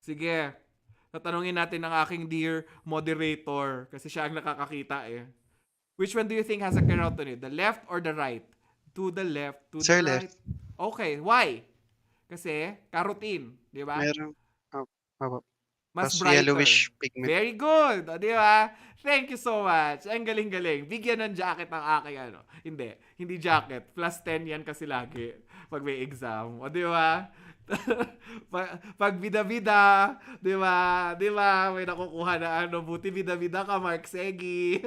Sige. Tatanungin natin ang aking dear moderator kasi siya ang nakakakita eh. Which one do you think has a carotenoid? The left or the right? To the left, to Sir, the right. left. Okay, why? Kasi carotene, di ba? Meron. Mas Mas brighter. yellowish pigment. Very good. O, di ba? Thank you so much. Ang galing-galing. Bigyan ng jacket ang aking ano. Hindi jacket. Plus 10 yan kasi lagi pag may exam. O, di ba? Pag bida-bida, di ba? Di ba? May nakukuha na ano. Buti bida-bida ka, Mark Segi.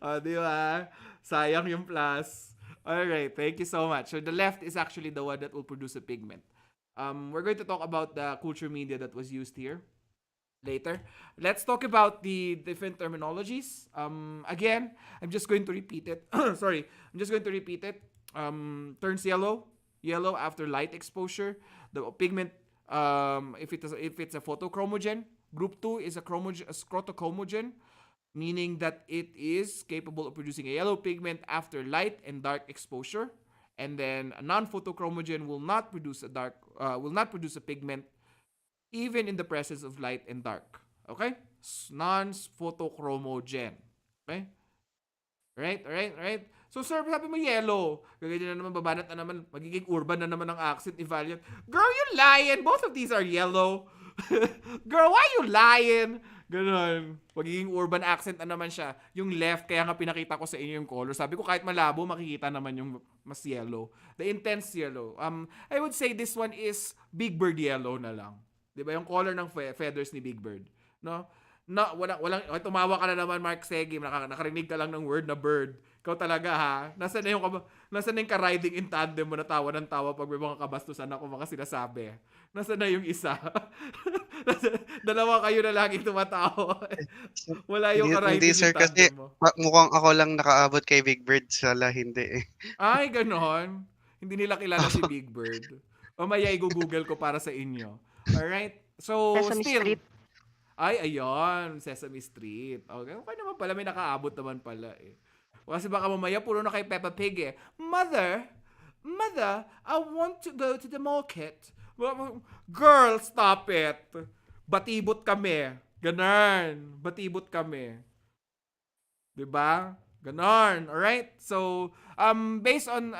O, di ba? Sayang yung plus. Alright, thank you so much. So, the left is actually the one that will produce a pigment. We're going to talk about the culture media that was used here later. Let's talk about the different terminologies. Again, I'm just going to repeat it. Sorry, I'm just going to repeat it. Turns yellow after light exposure. The pigment, if it's a photochromogen. Group 2 is a scrotochromogen, meaning that it is capable of producing a yellow pigment after light and dark exposure. And then a non-photochromogen will not produce a pigment even in the presence of light and dark. Okay? Non-photochromogen. Okay? Right? So, sir, sabi mo yellow. Ganyan na naman, babanat na naman, magiging urban na naman ang accent ni Valiant. Girl, you lying! Both of these are yellow. Girl, why you lying? Ganon. Pagiging urban accent na naman siya. Yung left, kaya nga pinakita ko sa inyo yung color. Sabi ko kahit malabo, makikita naman yung mas yellow. The intense yellow. I would say this one is Big Bird yellow na lang. 'Di ba yung color ng feathers ni Big Bird? No? No, walang tumawa ka na naman, Mark Segi. Nakarinig ka lang ng word na bird. Ikaw talaga ha. Nasaan na yung ka-riding in tandem mo na tawa ng tawa pag may mga kabastusan ako mga sinasabi. Nasaan na yung isa? Dalawa kayo na laging tumatawa. Wala yung ka-riding Hindi, in sir, kasi tandem mo. mukhang ako lang nakaabot kay Big Bird. Sala, hindi eh. Ay, ganon. Hindi nila kilala si Big Bird. Mamaya i-google ko para sa inyo. Alright? So, Sesame still. Street. Ay, ayun. Sesame Street. Okay naman pala. May nakaabot naman pala eh. Kasi baka mamaya puro na kay Peppa Pig eh. Mother, I want to go to the market. Girl, stop it. Batibot kami. Ganon. Batibot kami. Diba? Ganon. Alright? So, based on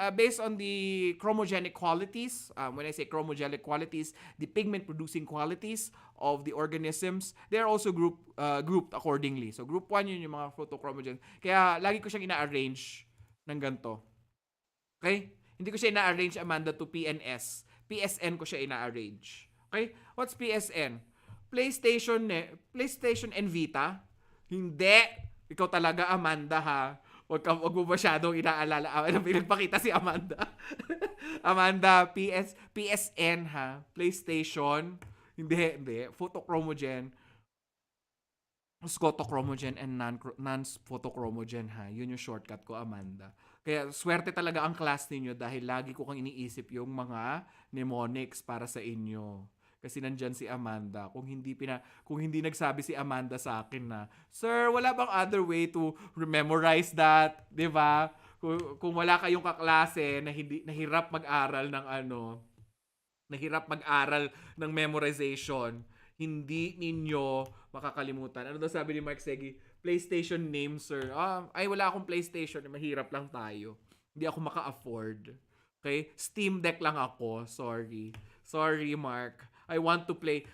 the chromogenic qualities, when I say chromogenic qualities, the pigment producing qualities of the organisms, they are also grouped accordingly. So, group 1 yun yung mga photochromogen. Kaya, lagi ko siyang ina-arrange ng ganito. Okay? Hindi ko siya ina-arrange, Amanda, to PNS. PSN ko siya ina-arrange. Okay? What's PSN? PlayStation and Vita? Hindi. Ikaw talaga, Amanda, ha? Huwag mo masyadong inaalala. Pinagpakita si Amanda. Amanda, PSN, ha? PlayStation. Hindi. Photochromogen. Scotochromogen and non-photochromogen, ha? Yun yung shortcut ko, Amanda. Kaya swerte talaga ang class ninyo dahil lagi ko kang iniisip yung mga mnemonics para sa inyo. Kasi nandyan si Amanda. Kung hindi nagsabi si Amanda sa akin na, "Sir, wala bang other way to memorize that?" 'Di ba? Kung wala kayong kaklase na nahirap mag-aral ng memorization, hindi ninyo makakalimutan. Ano daw sabi ni Mark Segi? PlayStation name, sir. Ay, wala akong PlayStation. Mahirap lang tayo. Hindi ako maka-afford. Okay? Steam Deck lang ako. Sorry, Mark. I want to play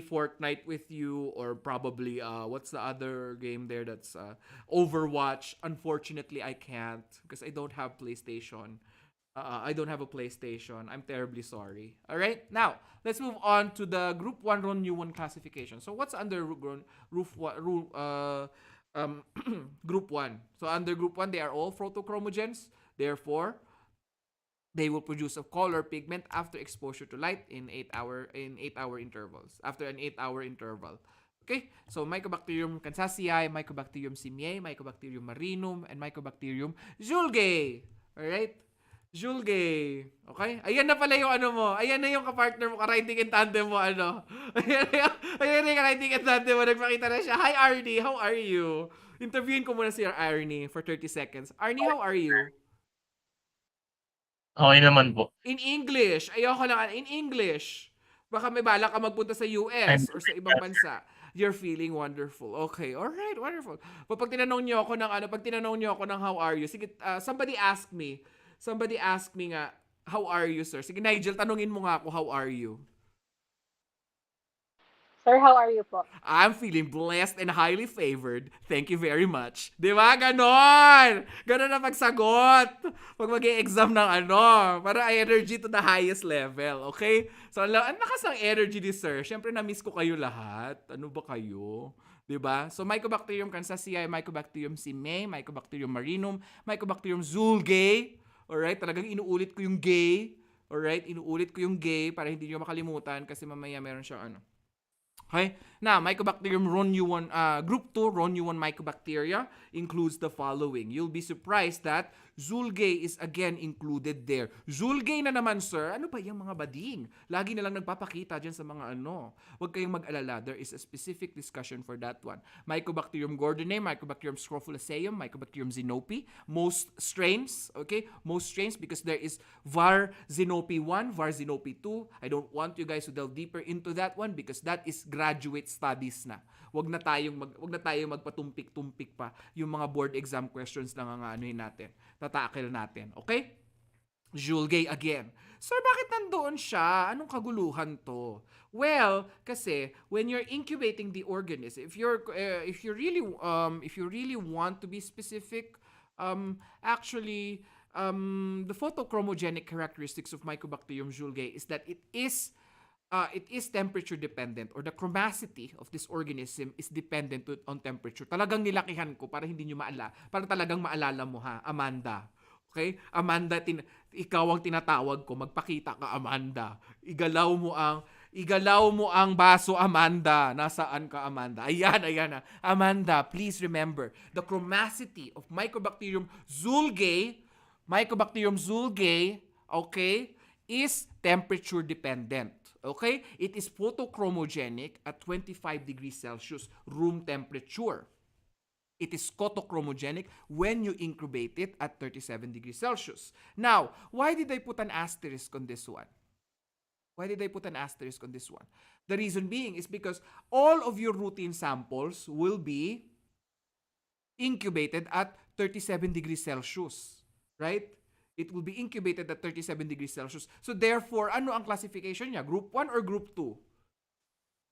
Fortnite with you, or probably what's the other game there that's Overwatch. Unfortunately, I can't because I don't have PlayStation. I don't have a PlayStation. I'm terribly sorry. All right? Now, let's move on to the Group 1 Ron-U1 classification. So, what's under Group 1? So, under Group 1, they are all photochromogens. Therefore, they will produce a color pigment after exposure to light in 8-hour intervals. After an 8-hour interval. Okay? So, Mycobacterium kansasii, Mycobacterium simiae, Mycobacterium marinum, and Mycobacterium zulgae. Alright? Zulgae. Okay? Ayan na pala yung mo. Ayan na yung kapartner mo, ka-riding in tandem mo, Ayan na yung ka-riding in tandem mo. Nagpakita na siya. Hi, Arnie. How are you? Interviewin ko muna si Arnie for 30 seconds. Arnie, how are you? Okay naman po. In English. Ayoko lang. In English. Baka may balak ka magpunta sa US or sa ibang bansa. You're feeling wonderful. Okay. Alright. Wonderful. Pag tinanong niyo ako ng how are you, sige, somebody ask me nga, how are you, sir? Sige, Nigel, tanungin mo nga ako, how are you? Sir, how are you po? I'm feeling blessed and highly favored. Thank you very much. Di ba? Ganon! Ganon na pagsagot. Pag mag-e-exam ng para energy to the highest level. Okay? So, ang lakas ng energy ni sir. Siyempre, na-miss ko kayo lahat. Ano ba kayo? Diba? So, Mycobacterium kansasii, Mycobacterium simiae, Mycobacterium marinum, Mycobacterium zulgae. Alright? Talagang inuulit ko yung gay. Alright? Inuulit ko yung gay para hindi nyo makalimutan kasi mamaya meron siyang Okay? Now, Mycobacterium Ron-U1, Group 2 Ron-U1 Mycobacteria includes the following. You'll be surprised that Zulgae is again included there. Zulgae na naman, sir. Ano ba yung mga bading? Lagi na lang nagpapakita dyan sa mga Huwag kayong mag-alala. There is a specific discussion for that one. Mycobacterium gordonei, Mycobacterium scrofulaceum, Mycobacterium zinopi. Most strains, okay? Most strains because there is var zinopi 1, var zinopi 2. I don't want you guys to delve deeper into that one because that is graduate studies na. Wag na tayong magpatumpik-tumpik pa. Yung mga board exam questions lang ang natin. Tatakil natin. Okay? Zulgae again. Sir, bakit nandoon siya? Anong kaguluhan to? Well, kasi when you're incubating the organism, if you really want to be specific, actually the photochromogenic characteristics of Mycobacterium julgae is that it is temperature dependent, or the chromacity of this organism is dependent on temperature. Talagang nilakihan ko para hindi nyo para talagang maalala mo ha, Amanda. Okay? Amanda, ikaw ang tinatawag ko, magpakita ka, Amanda. Igalaw mo ang baso, Amanda. Nasaan ka, Amanda? Ayan na. Amanda, please remember, the chromacity of Mycobacterium julgae, okay, is temperature dependent. Okay? It is photochromogenic at 25 degrees Celsius room temperature. It is photochromogenic when you incubate it at 37 degrees Celsius. Now, why did I put an asterisk on this one? The reason being is because all of your routine samples will be incubated at 37 degrees Celsius. Right? It will be incubated at 37 degrees Celsius. So therefore, ano ang classification niya? Group 1 or Group 2?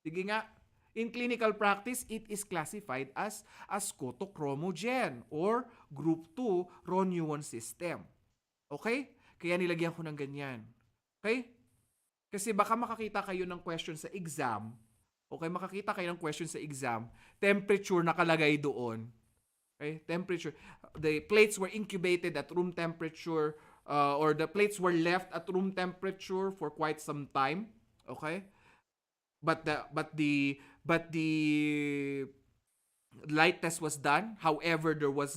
Sige nga. In clinical practice, it is classified as scotochromogen or Group 2 Ron-Yuan system. Okay? Kaya nilagyan ko ng ganyan. Okay? Kasi baka makakita kayo ng question sa exam. Okay? Makakita kayo ng question sa exam. Temperature nakalagay doon. Okay? Temperature. The plates were incubated at room temperature, or the plates were left at room temperature for quite some time. Okay? But the light test was done. However, there was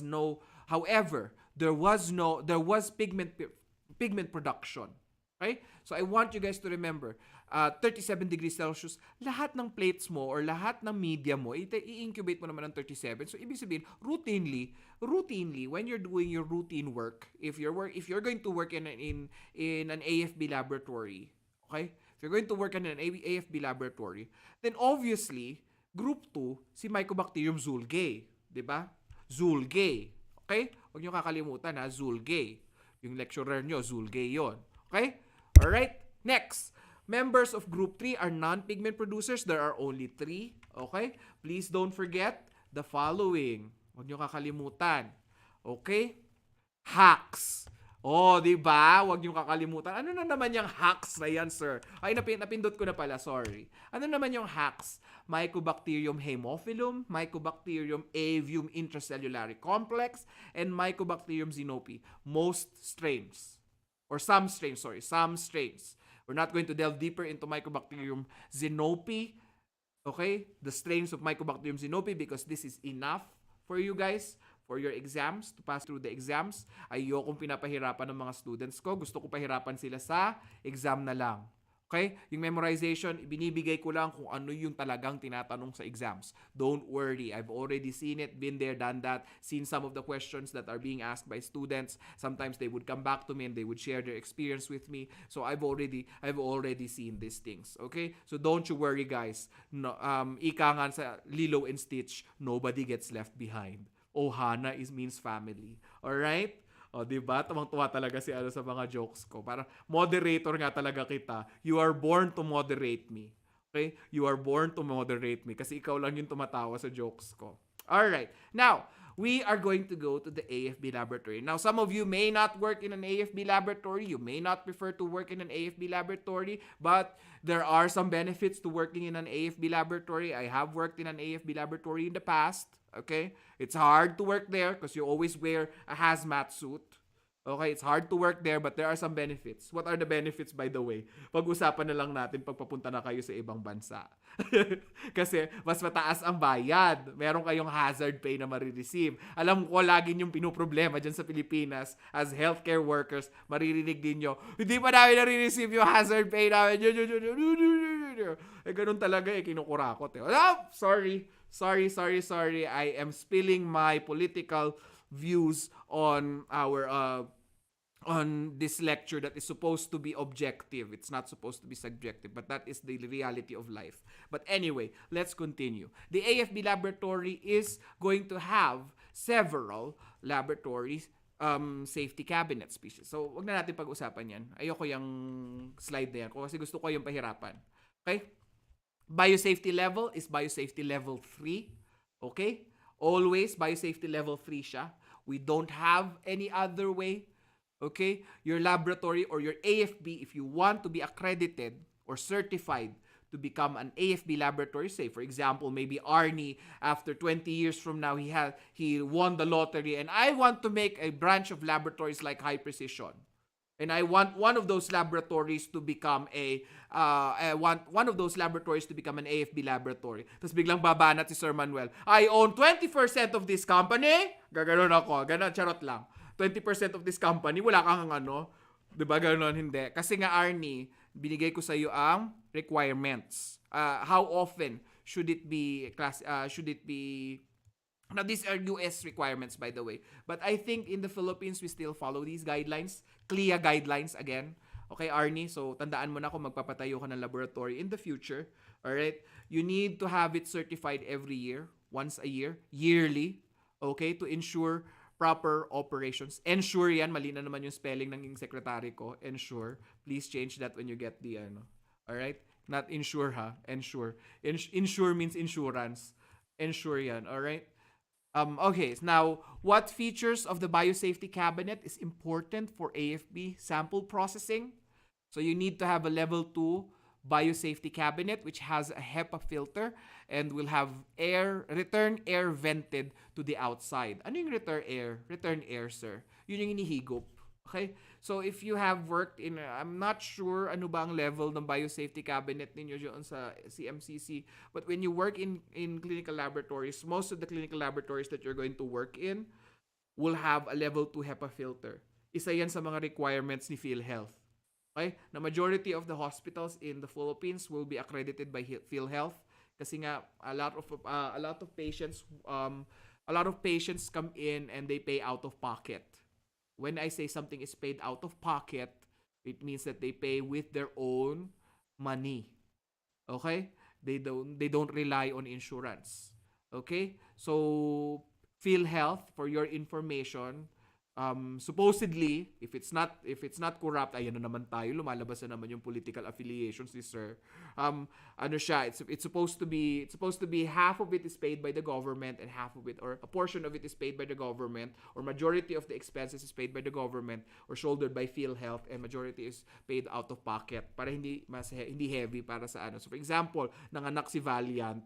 pigment production. Okay? So I want you guys to remember, 37 degrees Celsius, lahat ng plates mo or lahat ng media mo, i-incubate mo naman ng 37. So ibig sabihin, routinely, when you're doing your routine work, if you're going to work in an AFB laboratory, okay? If you're going to work in an AFB laboratory, then obviously, Group 2, si Mycobacterium julgae. Diba? Julgae. Okay? Huwag nyo kakalimutan ha, julgae. Yung lecturer nyo, julgae yon. Okay? Alright? Next. Members of Group 3 are non-pigment producers. There are only 3. Okay? Please don't forget the following. Huwag nyo kakalimutan. Okay? Hacks. Oh, di ba? Huwag niyo kakalimutan. Ano na naman yung hacks na yan, sir? Ay, napindot ko na pala, sorry. Ano naman yung hacks? Mycobacterium haemophilum, Mycobacterium avium intracellulare complex, and Mycobacterium xenopi. Most strains. Or some strains. We're not going to delve deeper into Mycobacterium xenopi. Okay? The strains of Mycobacterium xenopi, because this is enough for you guys, for your exams, to pass through the exams. Ayokong pinapahirapan ng mga students ko. Gusto ko pahirapan sila sa exam na lang. Okay? Yung memorization, binibigay ko lang kung ano yung talagang tinatanong sa exams. Don't worry. I've already seen it, been there, done that, seen some of the questions that are being asked by students. Sometimes they would come back to me and they would share their experience with me. So I've already seen these things. Okay? So don't you worry, guys. No, ika nga sa Lilo and Stitch, nobody gets left behind. Ohana means family. Alright? O, diba? Tumang-tuwa talaga si sa mga jokes ko. Para moderator nga talaga kita. You are born to moderate me. Okay? You are born to moderate me. Kasi ikaw lang yung tumatawa sa jokes ko. Alright. Now, we are going to go to the AFB laboratory. Now, some of you may not work in an AFB laboratory. You may not prefer to work in an AFB laboratory. But there are some benefits to working in an AFB laboratory. I have worked in an AFB laboratory in the past. Okay? It's hard to work there because you always wear a hazmat suit. Okay? It's hard to work there, but there are some benefits. What are the benefits, by the way? Pag-usapan na lang natin pag papunta na kayo sa ibang bansa. Kasi mas mataas ang bayad. Meron kayong hazard pay na marireceive. Alam ko lagi yung pinoproblema dyan sa Pilipinas as healthcare workers. Maririnig din nyo, hindi pa namin nare-receive yung hazard pay namin. Ganun talaga kinukurakot. Oh, sorry. I am spilling my political views on on this lecture that is supposed to be objective. It's not supposed to be subjective, but that is the reality of life. But anyway, let's continue. The AFB laboratory is going to have several laboratories safety cabinet species. So, wag na natin pag-usapan yan. Ayoko yung slide na yan kasi gusto ko yung pahirapan. Okay? Biosafety level is biosafety level 3. Okay? Always biosafety level 3 siya. We don't have any other way. Okay? Your laboratory or your AFB, if you want to be accredited or certified to become an AFB laboratory, say for example, maybe Arnie, after 20 years from now, he won the lottery, and I want to make a branch of laboratories like High Precision. And I want one of those laboratories to become I want one of those laboratories to become an AFB laboratory. Tapos biglang babanat si Sir Manuel, I own 20% of this company. Gaganon ako. Ganon, charot lang. 20% of this company, wala kang ano. Diba ganon, hindi. Kasi nga Arnie, binigay ko sa iyo ang requirements. How often should it be now, these are US requirements, by the way. But I think in the Philippines, we still follow these guidelines. CLIA guidelines again. Okay, Arnie? So, tandaan mo na kung magpapatayo ka ng laboratory in the future. Alright? You need to have it certified every year. Once a year. Yearly. Okay? To ensure proper operations. Ensure yan. Mali na naman yung spelling ng secretary ko. Ensure. Please change that when you get the ano. Alright? Not insure ha. Ensure. Insure means insurance. Ensure yan. Alright? Okay, now, what features of the biosafety cabinet is important for AFB sample processing? So you need to have a level 2 biosafety cabinet which has a HEPA filter and will have return air vented to the outside. Ano yung return air? Return air, sir. Yun yung inihigop. Okay? So if you have worked in, I'm not sure ano ba ang level ng biosafety cabinet ninyo dyan sa CMCC, but when you work in clinical laboratories, most of the clinical laboratories that you're going to work in will have a level 2 HEPA filter. Isa yan sa mga requirements ni PhilHealth. Okay? The majority of the hospitals in the Philippines will be accredited by PhilHealth kasi nga a lot of patients come in and they pay out of pocket. When I say something is paid out of pocket, it means that they pay with their own money. Okay? They don't rely on insurance. Okay? So PhilHealth, for your information, supposedly, if it's not corrupt, ayan na naman tayo, lumalabas na naman yung political affiliations ni sir. Ano siya, it's supposed to be half of it is paid by the government and half of it, or a portion of it is paid by the government, or majority of the expenses is paid by the government or shouldered by PhilHealth, and majority is paid out of pocket para hindi heavy para sa ano. So for example, nanganak si Valiant,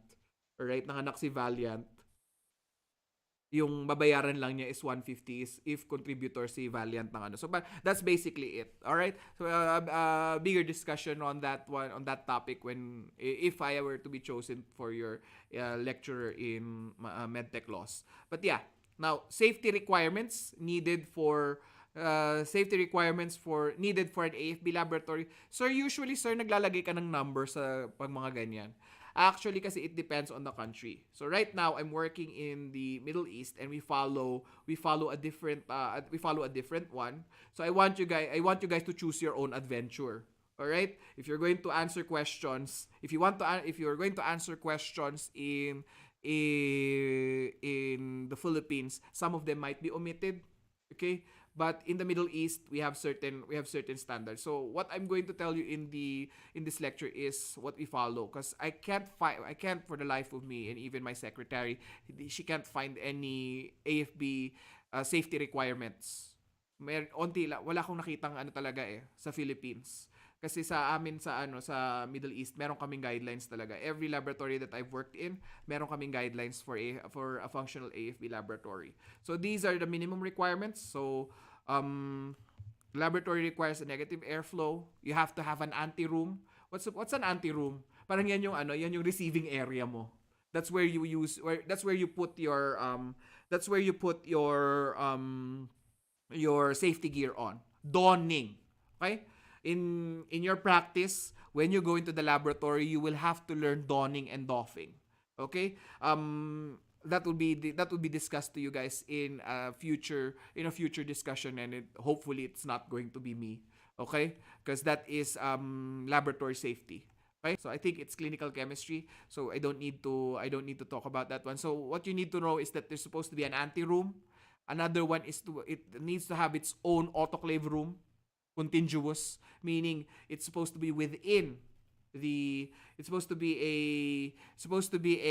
alright, yung babayaran lang niya is 150 if contributor si Valiant ng ano. So but that's basically it. All right? So bigger discussion on that topic if I were to be chosen for your lecturer in medtech laws. But yeah, now safety requirements needed for an AFB laboratory. Sir, usually sir naglalagay ka ng number sa pag mga ganyan. Actually, kasi it depends on the country. So right now, I'm working in the Middle East, and we follow a different one. So I want you guys to choose your own adventure. All right? If you're going to answer questions, if you're going to answer questions in the Philippines, some of them might be omitted. Okay? But in the Middle East, we have certain standards. So what I'm going to tell you in this lecture is what we follow, because I can't for the life of me, and even my secretary, she can't find any AFB safety requirements. Wala akong nakitang ano talaga sa Philippines. Kasi sa amin sa Middle East, meron kaming guidelines talaga. Every laboratory that I've worked in, meron kaming guidelines for a functional AFB laboratory. So these are the minimum requirements. So laboratory requires a negative airflow. You have to have an anti-room. What's an anti-room? Parang yan yung receiving area mo. That's where you put your safety gear on. Donning. Okay? In your practice, when you go into the laboratory, you will have to learn donning and doffing. Okay? That will be discussed to you guys in a future discussion, and hopefully it's not going to be me. Okay? Because that is laboratory safety. Okay? So I think it's clinical chemistry. So I don't need to talk about that one. So what you need to know is that there's supposed to be an anti-room. Another one is it needs to have its own autoclave room, contiguous, meaning it's supposed to be within the it's supposed to be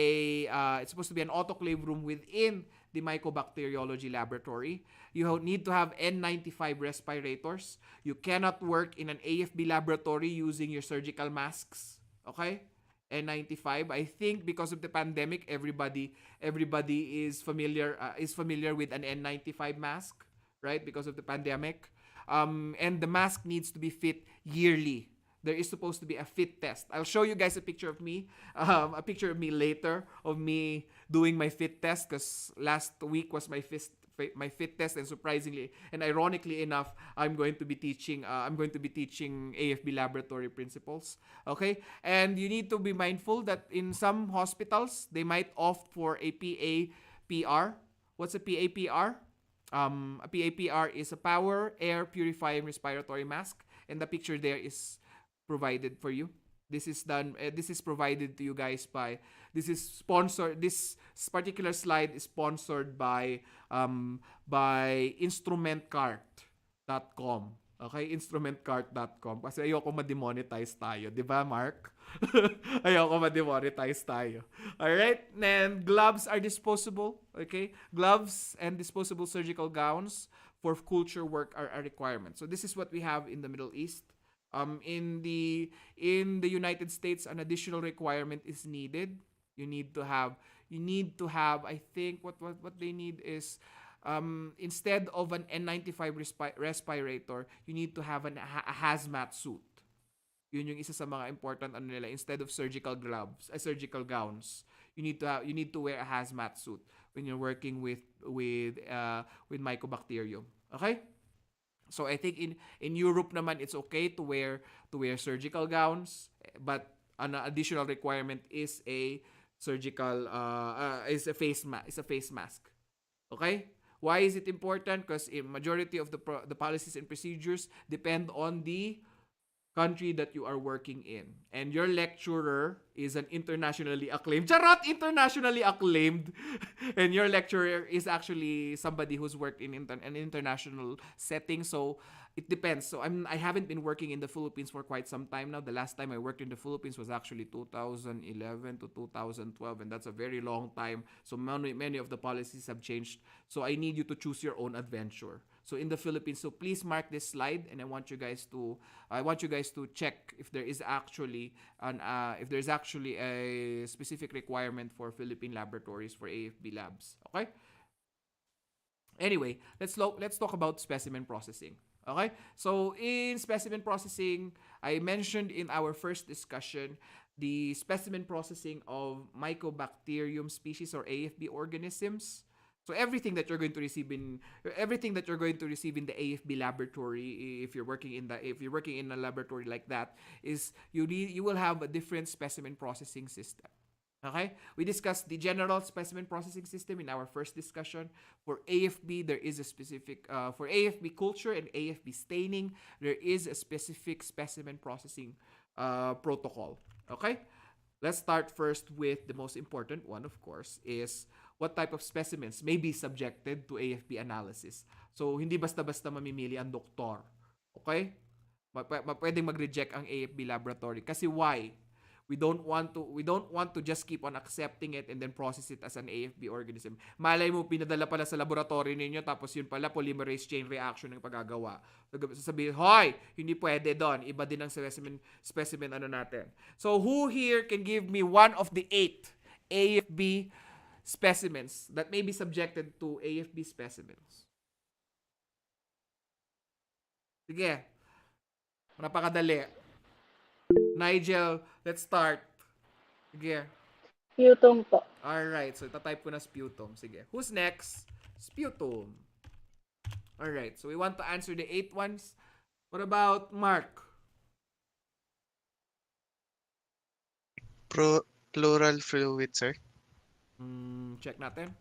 an autoclave room within the mycobacteriology laboratory. You need to have N95 respirators. You cannot work in an AFB laboratory using your surgical masks. Okay? N95. I think because of the pandemic, everybody is familiar with an N95 mask, right? Because of the pandemic. And the mask needs to be fit yearly. There is supposed to be a fit test. I'll show you guys a picture of me later of me doing my fit test, because last week was my fit test, and surprisingly and ironically enough, I'm going to be teaching AFB laboratory principles. Okay, and you need to be mindful that in some hospitals they might opt for a PAPR. What's a PAPR? A PAPR is a power air purifying respiratory mask, and the picture there is provided for you. This is provided to you guys by, this is sponsored, this particular slide is sponsored by instrumentcart.com. Okay, instrumentcart.com. Kasi ayoko ma-demonetize tayo, 'di ba, Mark? Ayoko ma-demonetize tayo. All right? And gloves are disposable, okay? Gloves and disposable surgical gowns for culture work are a requirement. So this is what we have in the Middle East. In the United States, an additional requirement is needed. You need to have I think what they need is instead of an N95 respirator, you need to have a hazmat suit. Yun yung isa sa mga important nila, instead of surgical gowns. You need to wear a hazmat suit when you're working with Mycobacterium. Okay? So I think in Europe naman it's okay to wear surgical gowns, but an additional requirement is a face mask. Okay? Why is it important? Because a majority of the policies and procedures depend on the country that you are working in. And your lecturer is an internationally acclaimed, internationally acclaimed. And your lecturer is actually somebody who's worked in an international setting. So it depends. So I haven't been working in the Philippines for quite some time now. The last time I worked in the Philippines was actually 2011 to 2012, and that's a very long time. So many of the policies have changed. So I need you to choose your own adventure. So in the Philippines, so please mark this slide, and I want you guys to check if there is actually a specific requirement for Philippine laboratories for AFB labs. Okay? Anyway, let's talk about specimen processing. Okay? So in specimen processing, I mentioned in our first discussion the specimen processing of Mycobacterium species or AFB organisms. So everything that you're going to receive in the AFB laboratory, if you're working in a laboratory like that, is you will have a different specimen processing system. Okay? We discussed the general specimen processing system in our first discussion. For AFB, there is a specific for AFB culture and AFB staining, there is a specific specimen processing protocol. Okay? Let's start first with the most important one, of course, is what type of specimens may be subjected to AFB analysis. So, hindi basta-basta mamimili ang doktor. Okay? Pwedeng mag-reject ang AFB laboratory. Kasi why? We don't want to just keep on accepting it and then process it as an AFB organism. Malay mo, pinadala pala sa laboratory ninyo, tapos yun pala, polymerase chain reaction ng paggagawa. Sasabihin, hoy, hindi pwede doon. Iba din ang specimen natin. So, who here can give me one of the 8 AFB specimens that may be subjected to AFB specimens? Sige. Napakadali. Nigel, let's start. Sige. Sputum po. Alright, so itatype ko na sputum. Sige. Who's next? Sputum. Alright, so we want to answer the 8 ones. What about Mark? Pleural fluid, sir. Check natin.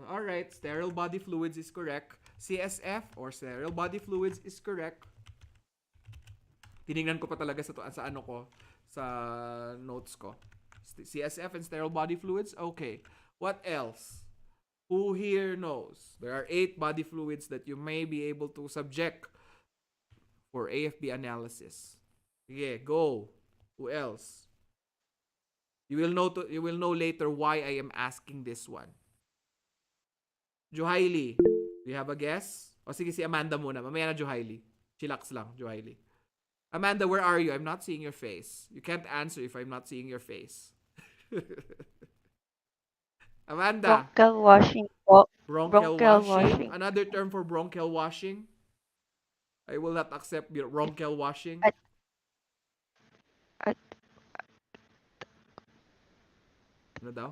Alright, sterile body fluids is correct. CSF or sterile body fluids is correct. Tinignan ko pa talaga sa notes ko. CSF and sterile body fluids. Okay. What else? Who here knows? There are 8 body fluids that you may be able to subject for AFB analysis. Sige, go. Who else? You will know later why I am asking this one. Johaili, do you have a guess? O sige, si Amanda muna. Mamaya na Johaili. Chillax lang, Johaili. Amanda, where are you? I'm not seeing your face. You can't answer if I'm not seeing your face. Amanda. Bronchial washing po. Bronchial Bronchial washing. washing. Another term for bronchial washing. I will not accept your bronchial washing. At Ano daw?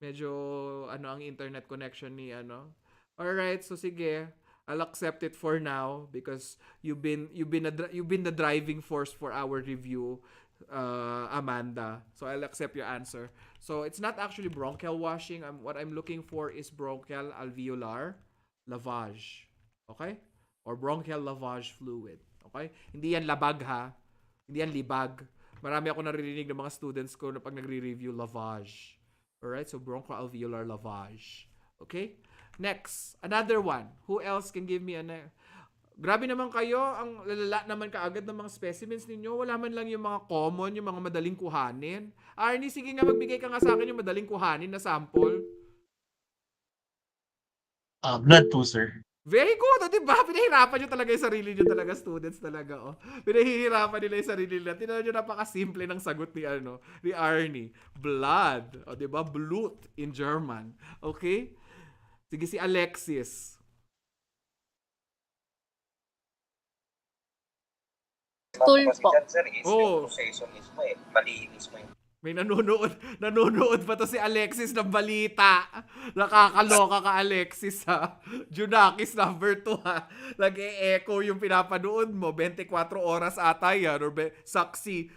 Medyo ano ang internet connection ni ano. Alright, so sige. I'll accept it for now because you've been the driving force for our review, Amanda. So I'll accept your answer. So it's not actually bronchial washing. What I'm looking for is bronchial alveolar lavage. Okay? Or bronchial lavage fluid. Okay? Hindi yan labag ha. Hindi yan libag. Marami ako naririnig ng mga students ko na pag nagre-review lavage. Alright? So bronchial alveolar lavage. Okay? Next, another one. Who else can give me Grabe naman kayo, ang lalala naman kaagad ng mga specimens ninyo. Wala man lang yung mga common, yung mga madaling kuhanin. Arnie, sige nga, magbigay ka nga sa akin yung madaling kuhanin na sample. Blood po, sir. Very good, o diba? Pinahirapan nyo talaga yung sarili nyo talaga, students talaga, oh. Pinahihirapan nila yung sarili nila. Tingnan nyo, napakasimple ng sagot ni Arnie. Blood, o diba? Blut in German. Okay? Sige, si Alexis. Stool po. Oh. May nanonood pa to si Alexis ng balita. Nakakaloka ka, Alexis, ha. Junakis number 2, ha. Nag-e-echo yung pinapanood mo. 24 oras ata yan. Or saksi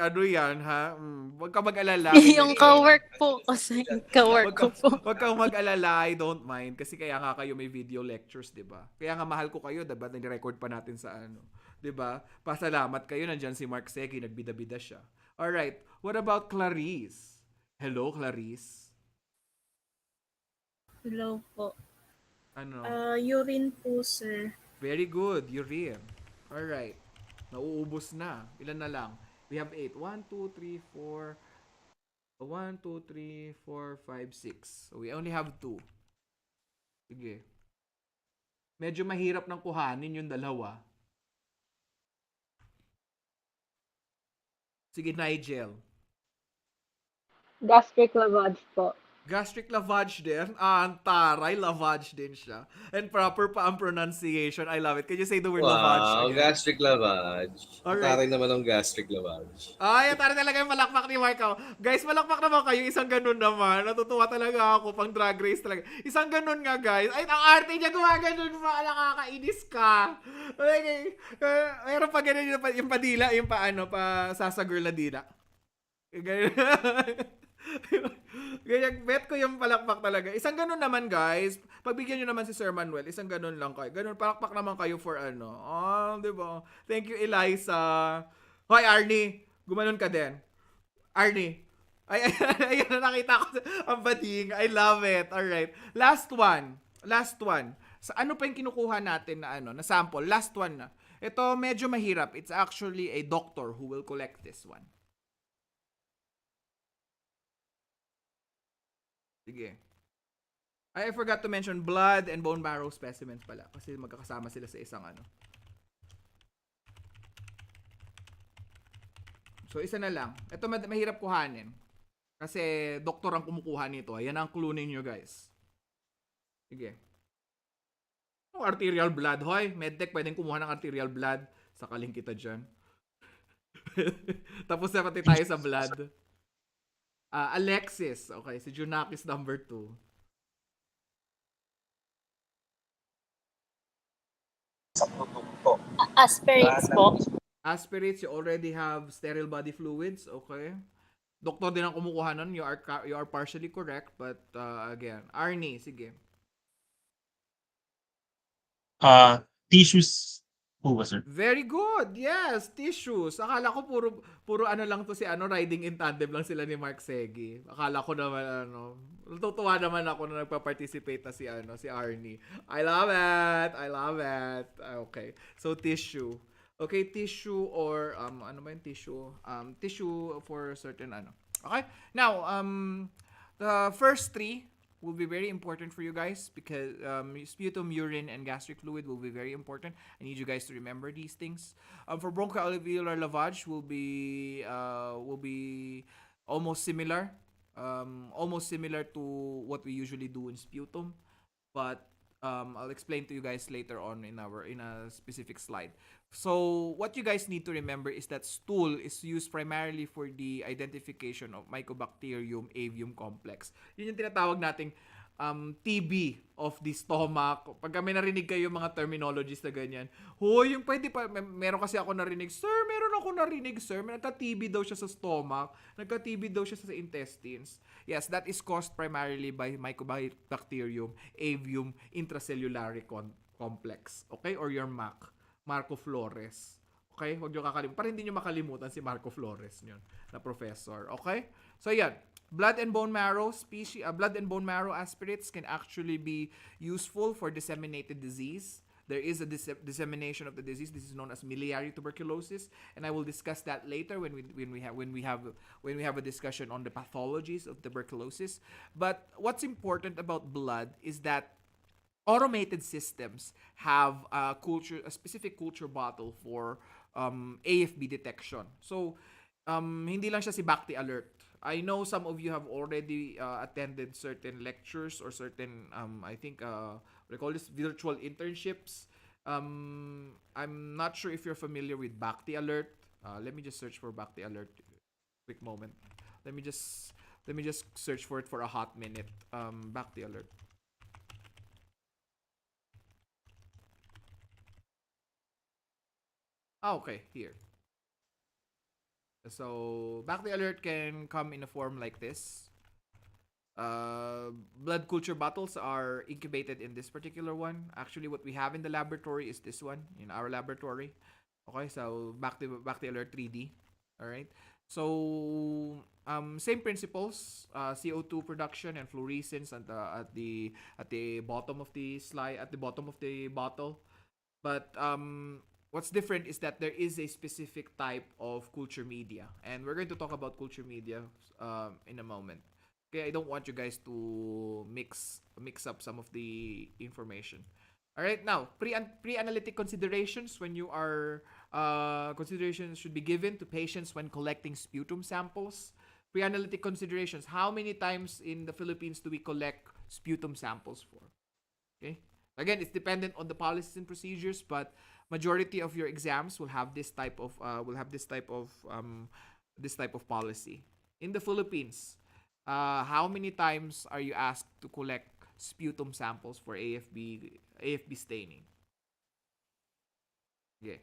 ano yan, ha. Huwag kang mag-alala. Yung ka-work po kasi. Ka-work ko po. Huwag kang mag-alala. I don't mind. Kasi kaya nga kayo may video lectures, di ba? Kaya nga mahal ko kayo, diba? Nag-record pa natin sa ano. Di ba? Pasalamat kayo. Nandyan si Mark Segi. Nagbida-bida siya. Alright. What about Clarice? Hello, Clarice. Hello po. Ano? Urine po, sir. Very good. Urine. Alright. Nauubos na. Ilan na lang? We have 8. 1, 2, 3, 4. 1, 2, 3, 4, 5, 6. So we only have 2. Sige. Medyo mahirap ng kuhanin yung dalawa. Sige, Nigel. Gastric lavage po. Gastric lavage din. Ang taray, lavage din siya. And proper pa ang pronunciation. I love it. Can you say the word lavage Wow, again? gastric lavage. Alright. Taray naman ang gastric lavage. Ay, taray talaga yung malakpak ni Marco. Guys, malakpak naman kayo. Isang ganun naman. Natutuwa talaga ako. Pang drag race talaga. Isang ganun nga, guys. Ay, ang arte niya gumaganon pa. Nakakainis ka. Okay. Meron pa ganun yung padila. Yung pa sasagirl na dila. Ganyan. Ganyan, bet ko yung palakpak talaga. Isang ganun naman, guys. Pagbigyan nyo naman si Sir Manuel, isang ganun lang kayo. Ganun, palakpak naman kayo for ano. Oh, di ba? Thank you, Eliza. Hoy, Arnie. Gumanon ka din. Arnie. Ayan, nakita ko ang bading. I love it. Alright. Last one. Sa ano pa yung kinukuha natin na sample? Last one na. Ito, medyo mahirap. It's actually a doctor who will collect this one. Sige. I forgot to mention blood and bone marrow specimens pala. Kasi magkakasama sila sa isang ano. So, isa na lang. Ito mahirap kuhanin. Kasi doktor ang kumukuha nito. Yan ang clue ninyo, guys. Sige. Arterial blood. Hoy, medtech, pwedeng kumuha ng arterial blood. Sakaling kita dyan. Tapos na pati tayo sa blood. Alexis. Okay, si Junakis number 2. Aspirates po. Aspirates, you already have sterile body fluids. Okay. Doktor din ang kumukuha nun. You are partially correct. But again, Arnie, sige. Tissues Po ba, sir? Very good. Yes, tissues. Akala ko puro ano lang to si ano, riding in tandem lang sila ni Mark Segi. Akala ko naman ano, natutuwa naman ako na nagpa-participate na si ano, si Arnie. I love it. I love it. Okay. So tissue. Okay, tissue or ano ba yung tissue? Tissue for certain ano. Okay? Now, the first three will be very important for you guys because sputum, urine, and gastric fluid will be very important. I need you guys to remember these things. For bronchoalveolar lavage will be almost similar, to what we usually do in sputum, but I'll explain to you guys later on in a specific slide. So what you guys need to remember is that stool is used primarily for the identification of Mycobacterium avium complex. Yun yung tinatawag nating TB of the stomach. Pag may narinig kayo mga terminologies na ganyan, hoy, yung pwede pa, meron kasi ako narinig, meron ako narinig, sir, may nagka-TB daw siya sa stomach, nagka-TB daw siya sa intestines. Yes, that is caused primarily by Mycobacterium avium intracellulare complex. Okay? Or your MAC, Marco Flores. Okay? Huwag nyo kakalimutan. Para hindi nyo makalimutan si Marco Flores yun, na professor. Okay? So, yan. Blood and bone marrow aspirates can actually be useful for disseminated disease. There is a dissemination of the disease. This is known as miliary tuberculosis, and I will discuss that later when we have a discussion on the pathologies of tuberculosis. But what's important about blood is that automated systems have a specific culture bottle for AFB detection. So hindi lang siya si Bacti Alert. I know some of you have already attended certain lectures or certain I think what they call this, virtual internships. I'm not sure if you're familiar with Bacti Alert. Let me just search for Bacti Alert. Quick moment. Let me just search for it for a hot minute. Bacti Alert. Okay, here. So, Bacti Alert can come in a form like this. Blood culture bottles are incubated in this particular one. Actually, what we have in the laboratory is this one, in our laboratory. Okay, so Bacti Alert 3D. Alright. So, same principles, CO2 production and fluorescence at the bottom of the slide, at the bottom of the bottle. But what's different is that there is a specific type of culture media, and we're going to talk about culture media in a moment. Okay, I don't want you guys to mix up some of the information. All right, now pre-analytic considerations when you are considerations should be given to patients when collecting sputum samples. Pre-analytic considerations: how many times in the Philippines do we collect sputum samples for? Okay. Again, it's dependent on the policies and procedures, but majority of your exams will have this type of policy. In the Philippines, how many times are you asked to collect sputum samples for AFB staining? Okay.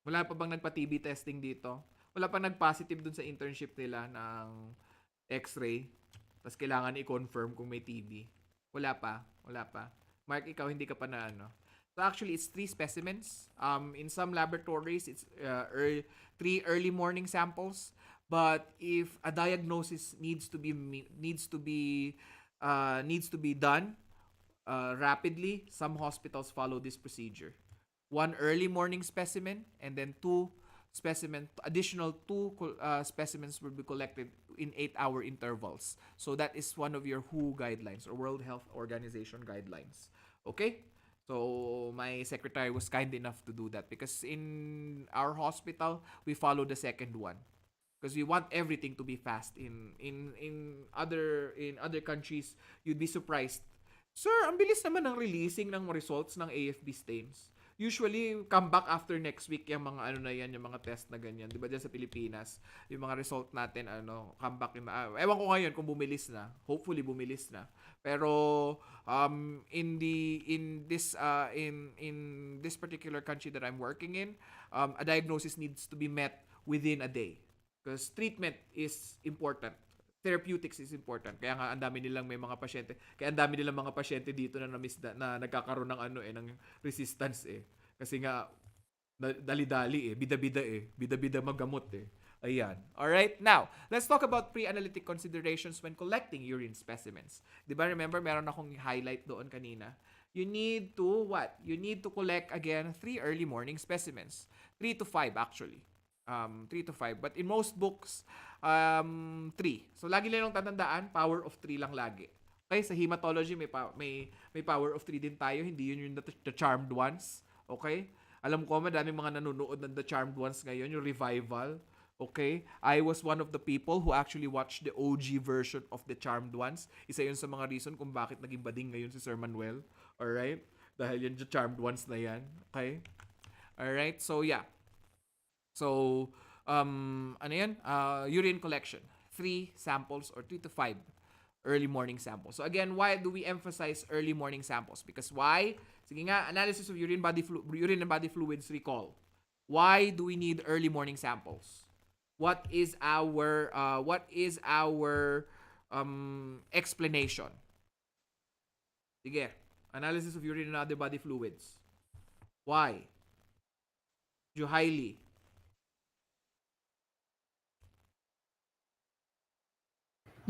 Wala pa bang nagpa-TB testing dito? Wala pa nag-positive dun sa internship nila ng X-ray? Tapos kailangan i-confirm kung may TB. Wala pa. Mark, ikaw hindi ka pa na ano. So actually, it's 3 specimens. In some laboratories, it's 3 early morning samples. But if a diagnosis needs to be done rapidly, some hospitals follow this procedure. 1 early morning specimen, and then 2 additional 2 specimens will be collected in 8-hour intervals. So that is one of your WHO guidelines or World Health Organization guidelines. Okay? So my secretary was kind enough to do that because in our hospital, we follow the second one. Because we want everything to be fast. In other countries, you'd be surprised. Sir, ang bilis naman ng releasing ng results ng AFB stains. Usually, come back after next week yung mga yung mga test na ganyan. Di ba dyan sa Pilipinas, yung mga result natin, come back. Ewan ko ngayon kung bumilis na. Hopefully, bumilis na. Pero, in this particular country that I'm working in, a diagnosis needs to be met within a day. Because treatment is important. therapeutics is important. Kaya nga ang dami nilang may mga pasyente. Kaya ang dami nilang mga pasyente dito na nagkakaroon ng ng resistance eh. Kasi nga dali-dali eh, bida-bida eh. Bida-bida magamot eh. Ayan. Alright, now, let's talk about pre-analytic considerations when collecting urine specimens. Di ba, remember, meron akong highlight doon kanina. You need to, what? You need to collect, again, 3 early morning specimens. 3 to 5, actually. 3 to 5. But in most books, 3. So, lagi lang tatandaan, power of 3 lang lagi. Okay, sa hematology, may power of 3 din tayo. Hindi yun yung the charmed ones. Okay? Alam ko, madaming mga nanonood ng The Charmed Ones ngayon, yung revival. Okay? I was one of the people who actually watched the OG version of The Charmed Ones. Isa yun sa mga reason kung bakit naging bading ngayon si Sir Manuel. Alright? Dahil yung The Charmed Ones na yan. Okay? Alright? So, yeah. So, ano yan? Urine collection. 3 samples or 3 to 5 early morning samples. So again, why do we emphasize early morning samples? Because why? Sige nga, analysis of urine and body fluids recall. Why do we need early morning samples? What is our explanation? Sige, analysis of urine and other body fluids. Why? Juhaili.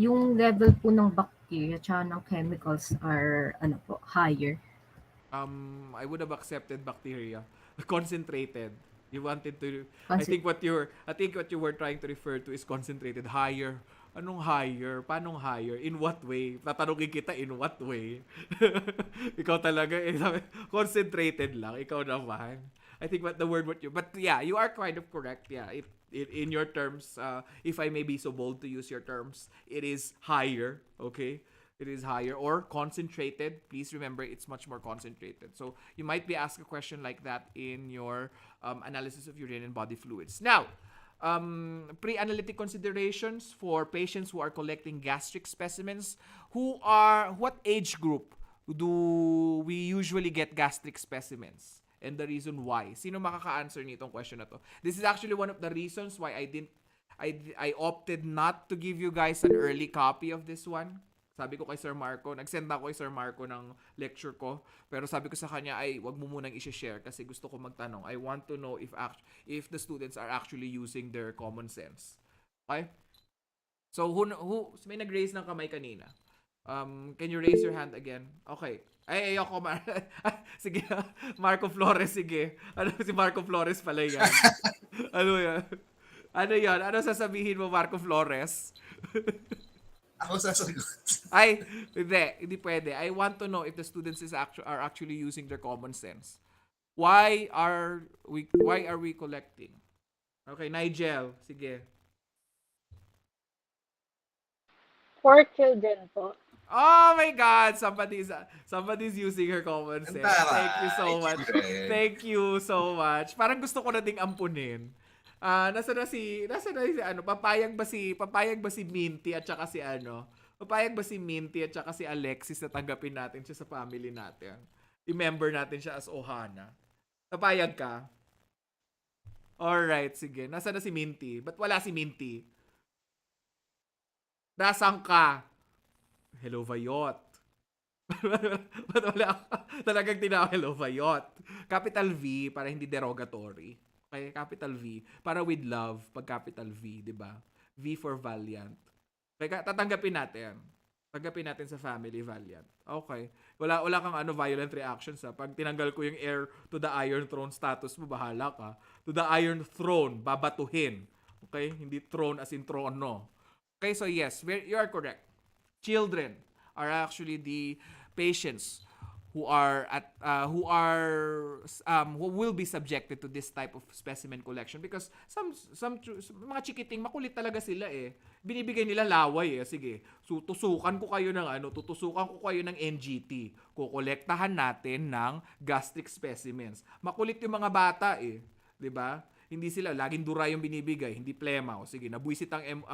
Yung level po ng bacteria at ng chemicals are higher. I would have accepted bacteria. Concentrated. You wanted to I Conce- think what you were trying to refer to is concentrated. Higher. Anong higher? Paanong higher? In what way? Tatanungin kita, in what way? Ikaw talaga, concentrated lang. Ikaw naman. I think but yeah, you are kind of correct. Yeah, in your terms, if I may be so bold to use your terms, it is higher. Okay, it is higher or concentrated. Please remember, it's much more concentrated. So you might be asked a question like that in your analysis of urine and body fluids. Now, pre-analytic considerations for patients who are collecting gastric specimens. What age group do we usually get gastric specimens? And the reason why. Sino makaka-answer nitong question na to? This is actually one of the reasons why I opted not to give you guys an early copy of this one. Sabi ko kay Sir Marco, nag-send ako kay Sir Marco ng lecture ko, pero sabi ko sa kanya ay wag mo munang i-share kasi gusto ko magtanong. I want to know if the students are actually using their common sense. Okay? So who may nag-raise ng kamay kanina? Can you raise your hand again? Okay. Ay, ayoko. Sige, Marco Flores, sige. Ano si Marco Flores pala yan? Ano yan? Ano yan? Ano sasabihin mo, Marco Flores? Ako sasagot. Ay, hindi pwede. I want to know if the students are actually using their common sense. Why are we collecting? Okay, Nigel, sige. For children po. Oh my God! Somebody's using her common sense. Thank you so much. Thank you so much. Parang gusto ko na ding ampunin. Nasa na si papayag ba si Minty at saka si Papayag ba si Minty at saka si Alexis na tanggapin natin siya sa family natin? I-member natin siya as Ohana. Papayag ka? Alright, sige. Nasa na si Minty? Ba't wala si Minty? Nasaan ka? Hello, Vayot. Ba't wala talagang tinawag Hello, Vayot? Capital V para hindi derogatory. Okay, capital V. Para with love, pag capital V, di ba? V for Valiant. Okay, tatanggapin natin. Tanggapin natin sa family, Valiant. Okay. Wala kang violent reactions ha. Pag tinanggal ko yung heir to the Iron Throne status mo, bahala ka. To the Iron Throne, babatuhin. Okay? Hindi throne as in trono. Okay, so yes, you are correct. Children are actually the patients who will be subjected to this type of specimen collection because some mga chikiting makulit talaga sila eh. Binibigay nila laway eh. Sige, so tutusukan ko kayo ng NGT. Kukolektahan natin ng gastric specimens. Makulit yung mga bata eh, 'di ba? Hindi sila laging dura yung binibigay, hindi plema. O sige, nabuisit ang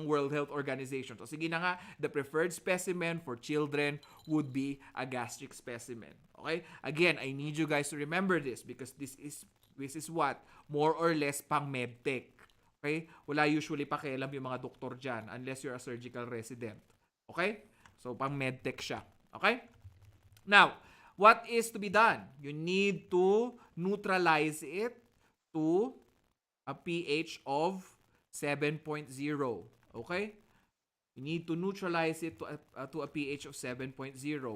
World Health Organization. So sige na nga, the preferred specimen for children would be a gastric specimen. Okay? Again, I need you guys to remember this because this is what more or less pang medtech. Okay? Wala usually pakialam yung mga doktor dyan unless you're a surgical resident. Okay? So, pang medtech siya. Okay? Now, what is to be done? You need to neutralize it to a pH of 7.0. Okay? You need to neutralize it to a pH of 7.0.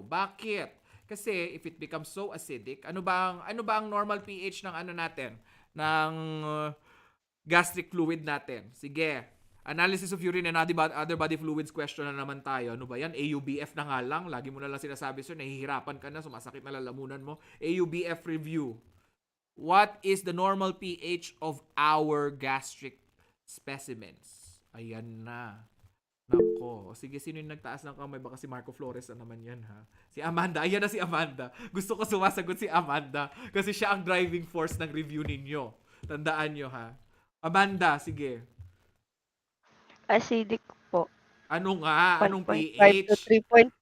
Bakit? Kasi if it becomes so acidic, ano ba ang normal pH ng ano natin? Ng gastric fluid natin. Sige. Analysis of urine and other body fluids question na naman tayo. Ano ba yan? AUBF na nga lang. Lagi mo na lang sinasabi, sir, nahihirapan ka na, sumasakit na lalamunan mo. AUBF review. What is the normal pH of our gastric specimens? Ayan na. Nako. Sige, sino yung nagtaas ng kamay? Baka si Marco Flores na naman yan, ha? Si Amanda. Ayan na si Amanda. Gusto ko sumasagot si Amanda kasi siya ang driving force ng review ninyo. Tandaan nyo, ha? Amanda, sige. Acidic po. Ano nga? Anong 1.5 to pH?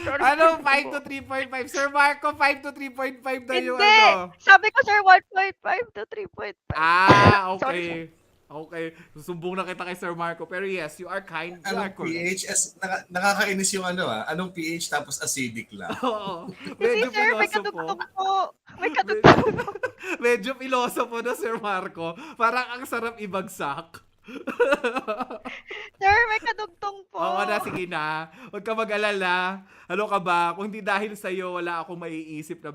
3.5. Ano? 5 to 3.5? Sir Marco, 5 to 3.5 na yung Hindi! ano. Sabi ko, sir, 1.5 to 3.5. Ah, Sorry, okay. Okay. Susumbong na kita kay Sir Marco. Pero yes, you are kind. You are Anong correct. pH? Nakakainis yung anong pH tapos acidic lang. Oo. Hindi, Medyo sir, may piloso po. kadugtong po. May kadugtong po. Medyo piloso po na Sir Marco. Parang ang sarap ibagsak. Sir, may kadugtong po. Oo na, sige na. Huwag ka mag-alala. Ano ka ba? Kung hindi dahil sa'yo, wala akong maiisip na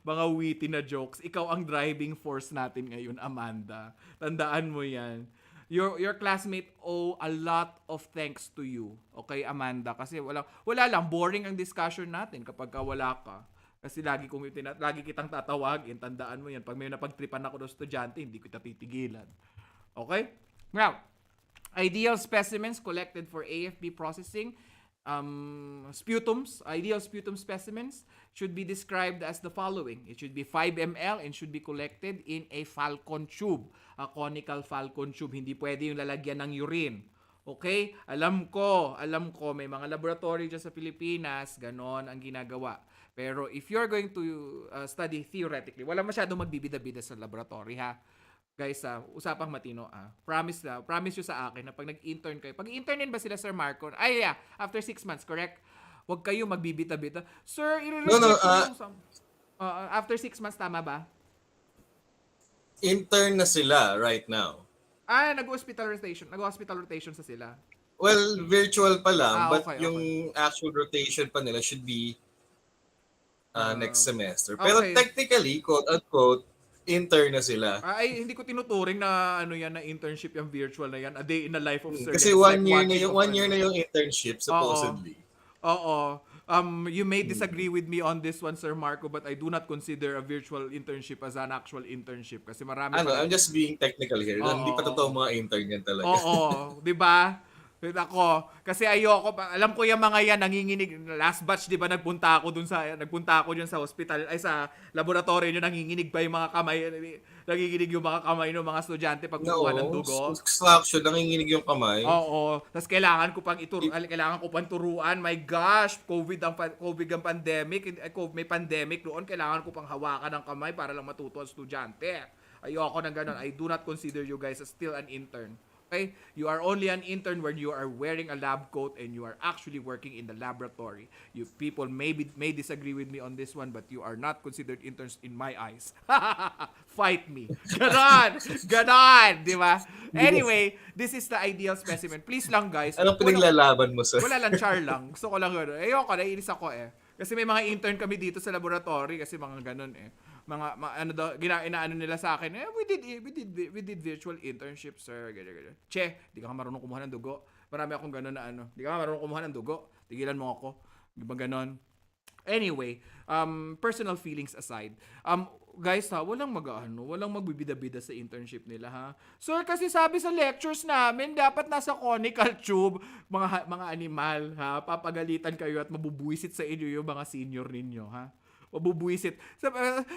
mga witty na jokes. Ikaw ang driving force natin ngayon, Amanda. Tandaan mo yan. Your classmate owe a lot of thanks to you. Okay, Amanda? Kasi wala lang. Boring ang discussion natin kapag wala ka. Kasi lagi kitang tatawagin. Tandaan mo yan. Pag may napagtripan ako ng estudyante, hindi ko titigilan. Okay? Now, ideal specimens collected for AFB processing. Ideal sputum specimens should be described as the following. It should be 5 ml and should be collected in a falcon tube. A conical falcon tube. Hindi pwede yung lalagyan ng urine. Okay? Alam ko, may mga laboratory dyan sa Pilipinas, ganon ang ginagawa. Pero if you're going to study theoretically, wala masyadong magbibida-bida sa laboratory, ha? Guys, usapang matino, Promise nyo sa akin na pag nag-intern kayo. Pag-internin ba sila, Sir Marco? Ay, yeah. After 6 months, correct? Huwag kayo magbibita-bita. Sir, after 6 months, tama ba? Intern na sila right now. Nag-hospital rotation sa sila. Well, virtual pa lang, but okay. yung actual rotation pa nila should be next semester. Pero okay. technically, quote-unquote, intern na sila. Ay, hindi ko tinuturing na na internship yung virtual na yan. A day in the life of students. Kasi one year na yung internship, supposedly. Oo. You may disagree with me on this one, Sir Marco, but I do not consider a virtual internship as an actual internship kasi marami I'm just being technical here. Hindi pa totoo mga intern yan talaga. Oo, 'di ba? Ako, kasi ayoko pa. Alam ko yung mga yan nanginginig. Last batch, 'di ba, nagpunta ako diyan sa hospital ay sa laboratory niyo, nanginginig pa yung mga kamay. Nanginginig yung mga kamay ng mga estudyante pag kukuha ng dugo. Suction, nanginginig yung kamay. Oo. Tapos kailangan ko pang turuan. My gosh, COVID ang pandemic. May pandemic doon. Kailangan ko pang hawakan ng kamay para lang matuto ang estudyante. Ayoko ng ganun. I do not consider you guys as still an intern. Okay? You are only an intern when you are wearing a lab coat and you are actually working in the laboratory. You people may disagree with me on this one, but you are not considered interns in my eyes. Fight me. Ganon! Di ba? Anyway, this is the ideal specimen. Please lang, guys. Anong pinaglalaban mo, sir? Wala lang, char lang. Gusto ko lang gano'n. Ayoko, naiinis ako Kasi may mga intern kami dito sa laboratory kasi mga ganun inaano nila sa akin, we did virtual internship, sir. Ganyan. Che, di ka marunong kumuha ng dugo. Marami akong ganun na di ka marunong kumuha ng dugo. Tigilan mo ako. Di ba ganun? Anyway, personal feelings aside, guys walang magbibida-bida sa internship nila, ha? Sir, kasi sabi sa lectures namin, dapat nasa conical tube, mga animal, ha? Papagalitan kayo at mabubuwisit sa inyo yung mga senior ninyo, ha? Mabubuwisit.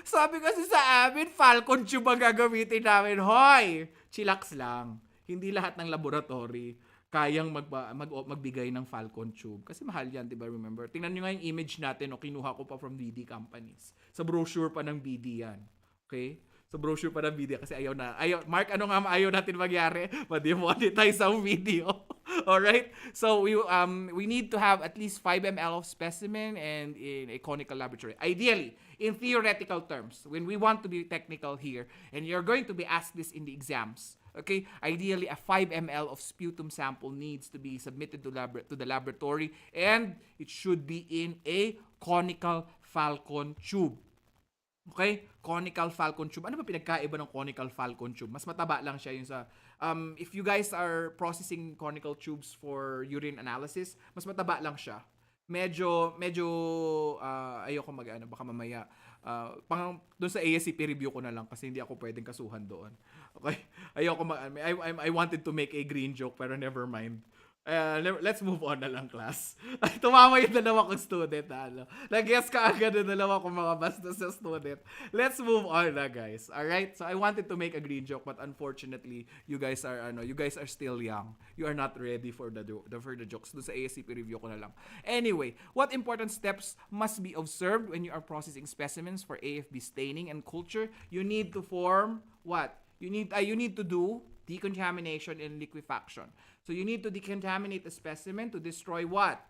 Sabi kasi sa amin, Falcon tube ang gagamitin namin. Hoy! Chillax lang. Hindi lahat ng laboratory kayang magbigay ng Falcon tube. Kasi mahal yan, di ba? Remember? Tingnan nyo nga yung image natin, kinuha ko pa from BD companies. Sa brochure pa ng BD yan. Okay? So brochure pa ng video kasi Mark, ano nga ayaw natin mangyari? Ma-demonetize ang video. Alright? So we need to have at least 5 ml of specimen and in a conical laboratory. Ideally, in theoretical terms, when we want to be technical here, and you're going to be asked this in the exams, okay? Ideally, a 5 ml of sputum sample needs to be submitted to the laboratory, and it should be in a conical falcon tube. Okay? Conical falcon tube. Ano ba pinagkaiba ng conical falcon tube? Mas mataba lang siya yung sa... if you guys are processing conical tubes for urine analysis, mas mataba lang siya. Medyo ayoko baka mamaya doon sa ASCP review ko na lang kasi hindi ako pwedeng kasuhan doon. Okay? Ayoko I wanted to make a green joke pero never mind. Let's move on na lang, class. Ay, tumama yung dalawa kong student. Nag-guess ka agad yung dalawa kong mga bastos sa student. Let's move on na, guys. Alright? So, I wanted to make a green joke, but unfortunately, you guys are still young. You are not ready for the jokes. Doon sa ASCP review ko na lang. Anyway, what important steps must be observed when you are processing specimens for AFB staining and culture? You need to form what? You need to do decontamination and liquefaction. So you need to decontaminate a specimen to destroy what?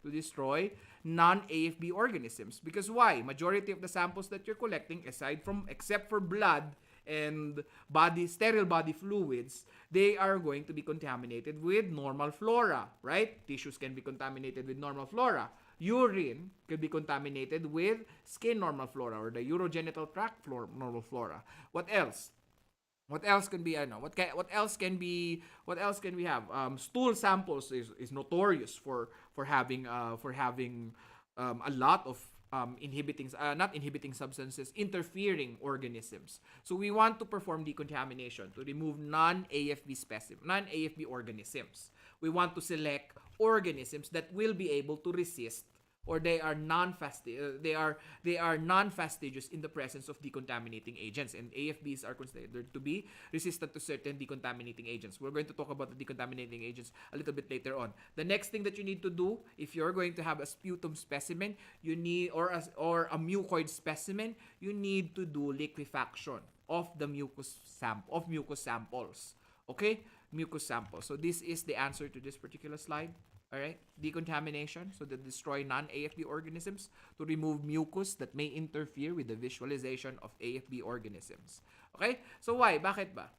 To destroy non-AFB organisms. Because why? Majority of the samples that you're collecting, except for blood and sterile body fluids, they are going to be contaminated with normal flora, right? Tissues can be contaminated with normal flora. Urine could be contaminated with skin normal flora or the urogenital tract normal flora. What else? What else can be what else can we have? Stool samples is notorious for having a lot of not inhibiting substances, interfering organisms. So we want to perform decontamination to remove non-AFB organisms. We want to select organisms that will be able to resist, or they are non-fastidious in the presence of decontaminating agents, and AFBs are considered to be resistant to certain decontaminating agents. We're going to talk about the decontaminating agents a little bit later on. The next thing that you need to do if you're going to have a sputum specimen, or a mucoid specimen, you need to do liquefaction of the mucus samples. Okay? Mucus samples. So this is the answer to this particular slide. Alright, decontamination, so to destroy non-AFB organisms, to remove mucus that may interfere with the visualization of AFB organisms. Okay, so why? Bakit ba?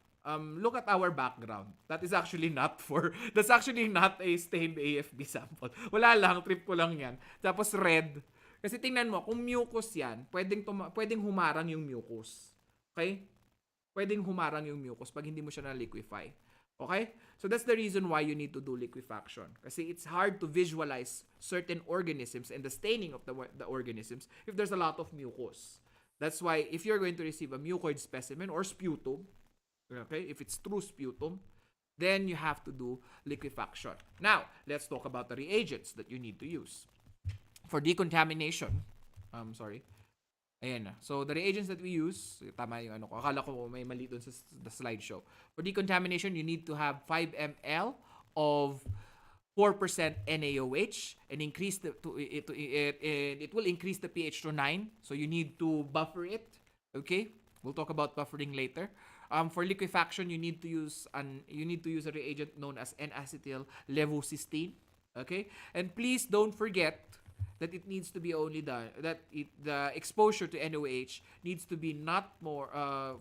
Look at our background. That's actually not a stained AFB sample. Wala lang, trip ko lang yan. Tapos red. Kasi tingnan mo, kung mucus yan, pwedeng humarang yung mucus. Okay? Pwedeng humarang yung mucus pag hindi mo siya na-liquefy. Okay? So that's the reason why you need to do liquefaction. Kasi it's hard to visualize certain organisms and the staining of the organisms if there's a lot of mucus. That's why if you're going to receive a mucoid specimen or sputum, okay, if it's true sputum, then you have to do liquefaction. Now, let's talk about the reagents that you need to use. For decontamination, ayan na. So, the reagents that we use, tama yung akala ko may mali doon sa the slideshow. For decontamination, you need to have 5 ml of 4% NaOH and it will increase the pH to 9. So, you need to buffer it. Okay? We'll talk about buffering later. For liquefaction, you need to use a reagent known as N-acetyl levocystine. Okay? And please don't forget that it needs to be only done, the exposure to NaOH needs to be not more,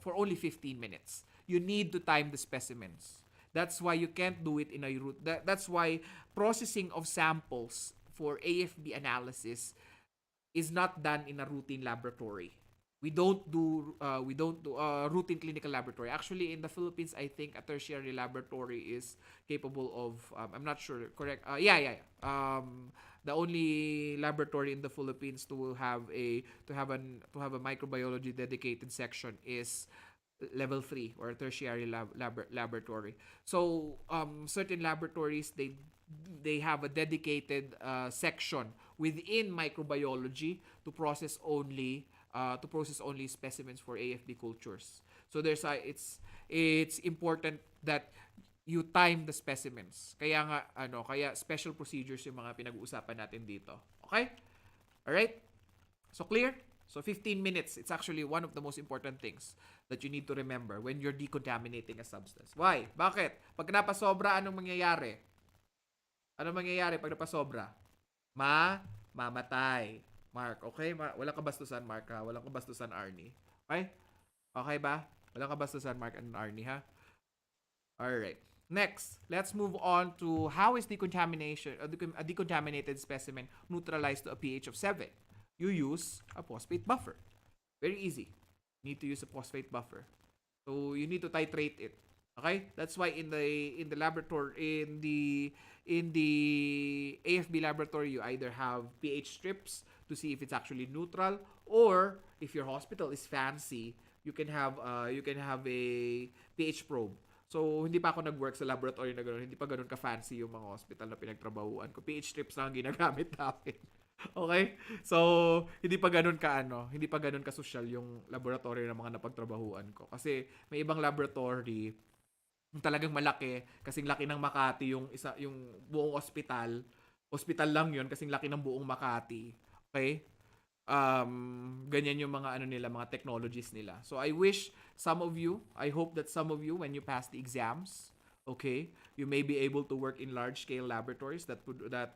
for only 15 minutes. You need to time the specimens. That's why you can't do it in a route. That's why processing of samples for AFB analysis is not done in a routine laboratory. We don't do routine clinical laboratory. Actually, in the Philippines, I think a tertiary laboratory is capable of. I'm not sure. Correct. The only laboratory in the Philippines to have a microbiology dedicated section is level 3 or tertiary laboratory. So certain laboratories they have a dedicated section within microbiology to process only specimens for AFB cultures. So it's important that you time the specimens. Kaya special procedures yung mga pinag-uusapan natin dito. Okay? All right? So clear? So 15 minutes, it's actually one of the most important things that you need to remember when you're decontaminating a substance. Why? Bakit? Pag napasobra, anong mangyayari? Anong mangyayari pag napasobra? Mamatay. Mark, okay? Walang kabastusan, Mark, ha? Walang kabastusan, Arnie. Okay? Okay ba? Walang kabastusan, Mark and Arnie, ha? Alright. Next, let's move on to how is decontamination, a decontaminated specimen neutralized to a pH of 7. You use a phosphate buffer. Very easy. You need to use a phosphate buffer. So you need to titrate it. Okay? That's why in the laboratory in the AFB laboratory you either have pH strips to see if it's actually neutral, or if your hospital is fancy, you can have a pH probe. So, hindi pa ako nag-work sa laboratory na gano'n. Hindi pa gano'n ka-fancy yung mga hospital na pinagtrabahuan ko. pH strips lang ang ginagamit namin. Okay? So, hindi pa gano'n ka-social yung laboratory ng mga napagtrabahuan ko. Kasi, may ibang laboratory, yung talagang malaki, kasing laki ng Makati yung buong ospital. Ospital lang yun, kasing laki ng buong Makati. Okay? Ganyan yung mga mga technologies nila. So I hope that some of you when you pass the exams, okay, you may be able to work in large scale laboratories that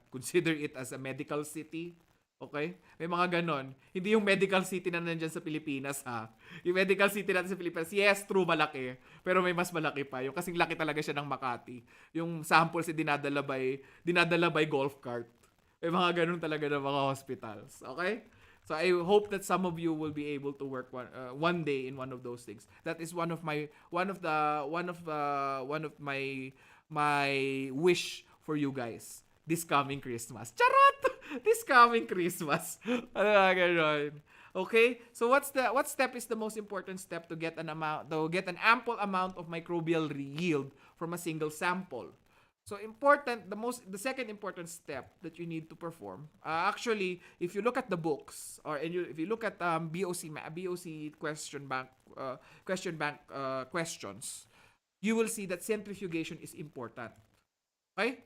consider it as a medical city. Okay? May mga ganon. Hindi yung medical city na nandyan sa Pilipinas, ha. Yung medical city natin sa Pilipinas, yes, true, malaki. Pero may mas malaki pa. Yung kasing laki talaga siya ng Makati. Yung samples dinadala by golf cart. May mga ganon talaga ng mga hospitals. Okay? So I hope that some of you will be able to work one day in one of those things. That is one of my wish for you guys this coming Christmas. Charot! This coming Christmas. Okay? So what step is the most important step to get an ample amount of microbial yield from a single sample? So the second important step that you need to perform, actually, if you look at the books if you look at BOC question bank questions, you will see that centrifugation is important. Okay?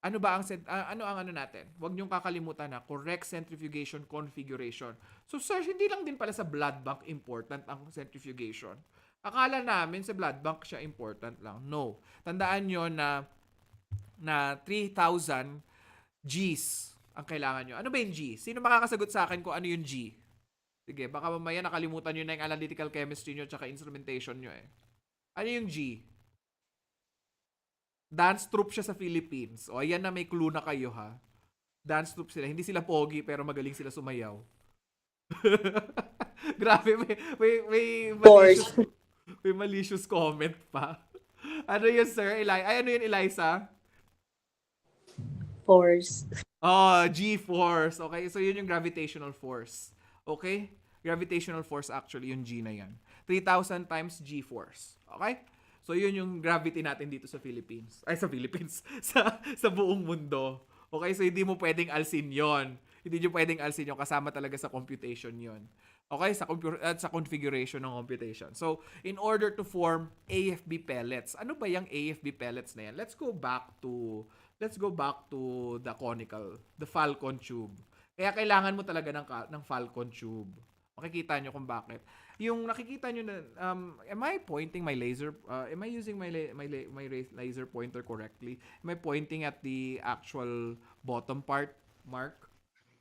Ano ang natin? Huwag niyong kakalimutan na correct centrifugation configuration. So sir, hindi lang din pala sa blood bank important ang centrifugation. Akala namin sa blood bank siya important lang. No. Tandaan nyo na 3,000 Gs ang kailangan nyo. Ano ba yung G? Sino makakasagot sa akin kung ano yung G? Sige, baka mamaya nakalimutan nyo na yung analytical chemistry nyo tsaka instrumentation nyo eh. Ano yung G? Dance troupe siya sa Philippines. O, ayan na, may clue na kayo ha. Dance troupe sila. Hindi sila pogi pero magaling sila sumayaw. Grabe, may malicious comment pa. Ano yun, sir? Ano yun, Eliza? Force. Oh, G-force. Okay, so yun yung gravitational force. Okay? Gravitational force actually, yung G na yan. 3,000 times G-force. Okay? So yun yung gravity natin dito sa Philippines. Ay, sa Philippines. sa buong mundo. Okay, so hindi mo pwedeng alsin yon. Hindi nyo pwedeng alsin yun. Kasama talaga sa computation yon. Okay, sa configuration ng computation. So, in order to form AFB pellets, ano ba yung AFB pellets na yan? Let's go back to the Falcon tube. Kaya kailangan mo talaga ng Falcon tube. Makikita nyo kung bakit. Yung nakikita nyo na, am I pointing my laser, am I using my laser pointer correctly? Am I pointing at the actual bottom part, Mark?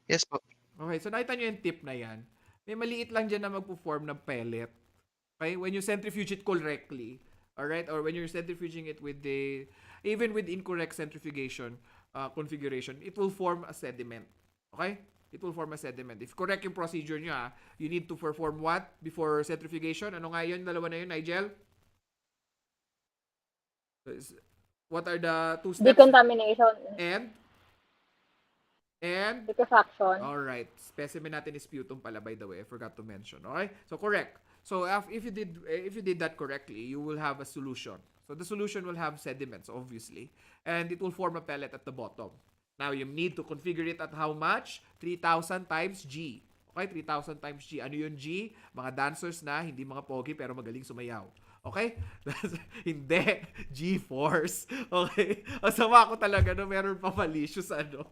Yes po. Okay, so nakita nyo yung tip na yan. May maliit lang dyan na magpo-form ng pellet. Okay? When you centrifuge it correctly, alright? Or when you're centrifuging it even with incorrect centrifugation configuration, it will form a sediment. Okay? It will form a sediment. If correct yung procedure nyo, you need to perform what before centrifugation? Ano nga yun? Dalawa na yun, Nigel? What are the two steps? Decontamination. And Liquefaction. all right, specimen natin is sputum pala, by the way. I forgot to mention. Okay? So correct. So if you did that correctly, you will have a solution. So the solution will have sediments, obviously, and it will form a pellet at the bottom. Now you need to configure it at how much? 3,000 times G. Okay, 3,000 times G. Ano yung G? Mga dancers na hindi mga pogi pero magaling sumayaw. Okay? Hindi. G-force. Okay? Ang sama ko talaga no, meron pa malicious ano.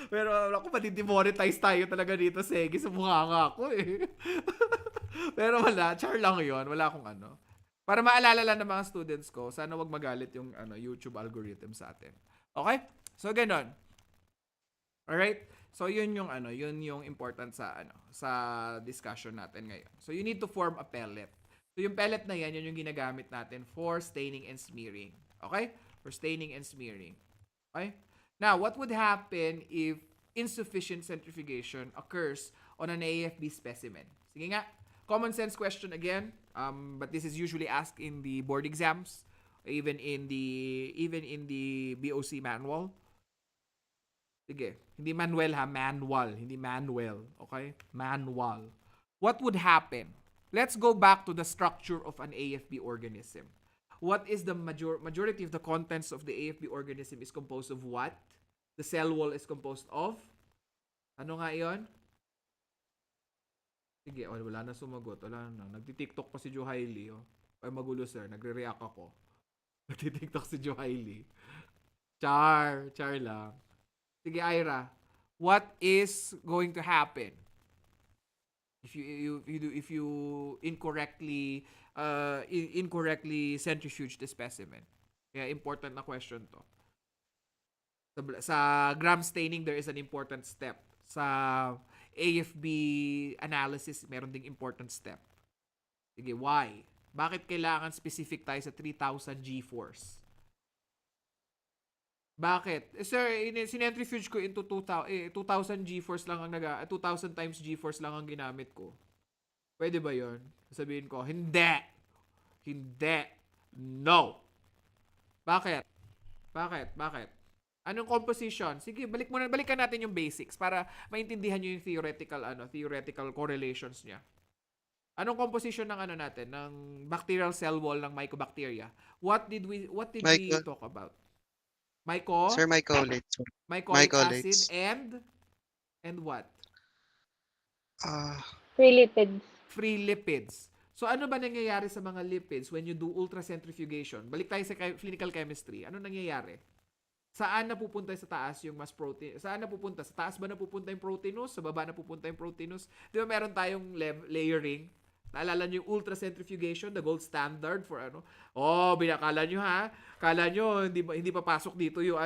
Pero ako, matidemonetize tayo talaga dito, Segi. Sa mukha nga ako eh. Pero wala. Char lang yon. Wala akong ano. Para maalala lang ng mga students ko, sana wag magalit yung YouTube algorithm sa atin. Okay? So, ganon. Alright? So, yun yung important sa discussion natin ngayon. So, you need to form a pellet. So, yung pellet na yan, yun yung ginagamit natin for staining and smearing. Okay? For staining and smearing. Okay? Now, what would happen if insufficient centrifugation occurs on an AFB specimen? Sige nga. Common sense question again, but this is usually asked in the board exams, even in the BOC manual. Sige, hindi manual ha, manual, hindi manual, okay? Manual. What would happen? Let's go back to the structure of an AFB organism. What is the majority of the contents of the AFB organism is composed of what? The cell wall is composed of? Ano nga 'yon? Sige, wala na sumagot. Wala na. Nagti-TikTok pa si Joe Hailey. Oh. Ay, magulo sir. Nagre-react ako. Nagti-TikTok si Joe Hailey. Char lang. Sige, Ira. What is going to happen if you incorrectly centrifuge the specimen? Kaya important na question to. Sa gram staining, there is an important step. Sa AFB analysis, meron ding important step. Sige, why? Bakit kailangan specific tayo sa 3,000 G-force? Bakit? Sir, sinentrifuge ko into 2,000 G-force lang ang 2,000 times G-force lang ang ginamit ko. Pwede ba 'yon? Sabihin ko, hindi. Hindi. No. Bakit? Anong composition? Sige, balikan natin yung basics para maintindihan niyo yung theoretical correlations niya. Anong composition ng natin ng bacterial cell wall ng Mycobacteria? What did we talk about? Sir, mycolates. Mycolic Mycolates. acid and what? Free lipids. Free lipids. So ano ba nangyayari sa mga lipids when you do ultracentrifugation? Balik tayo sa clinical chemistry. Ano nangyayari? Saan napupunta sa taas yung mas protein? Saan napupunta? Sa taas ba napupunta yung proteinous? Sa baba napupunta yung proteinous? Di ba meron tayong layering? Naalala nyo yung ultracentrifugation, the gold standard for binakala nyo ha? Kala nyo, hindi papasok dito yung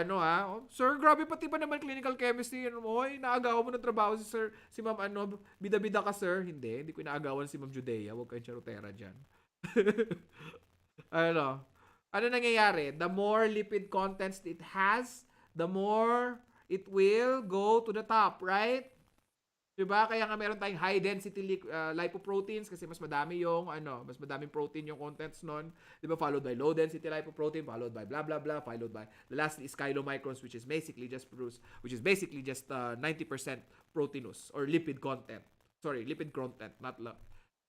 sir, grabe pati ba naman clinical chemistry? Naagawan mo ng trabaho si sir, si ma'am bida-bida ka sir? Hindi ko inaagawan si ma'am Judea. Huwag kayong charotera dyan. Ano nangyayari? The more lipid contents it has, the more it will go to the top, right? Diba? Kaya nga meron tayong high density lipoproteins kasi mas madami yung mas madaming protein yung contents nun. Diba? Followed by low density lipoprotein, followed by blah blah blah, followed by the lastly is chylomicrons, which is basically just 90% proteinous or lipid content. Sorry, lipid content, not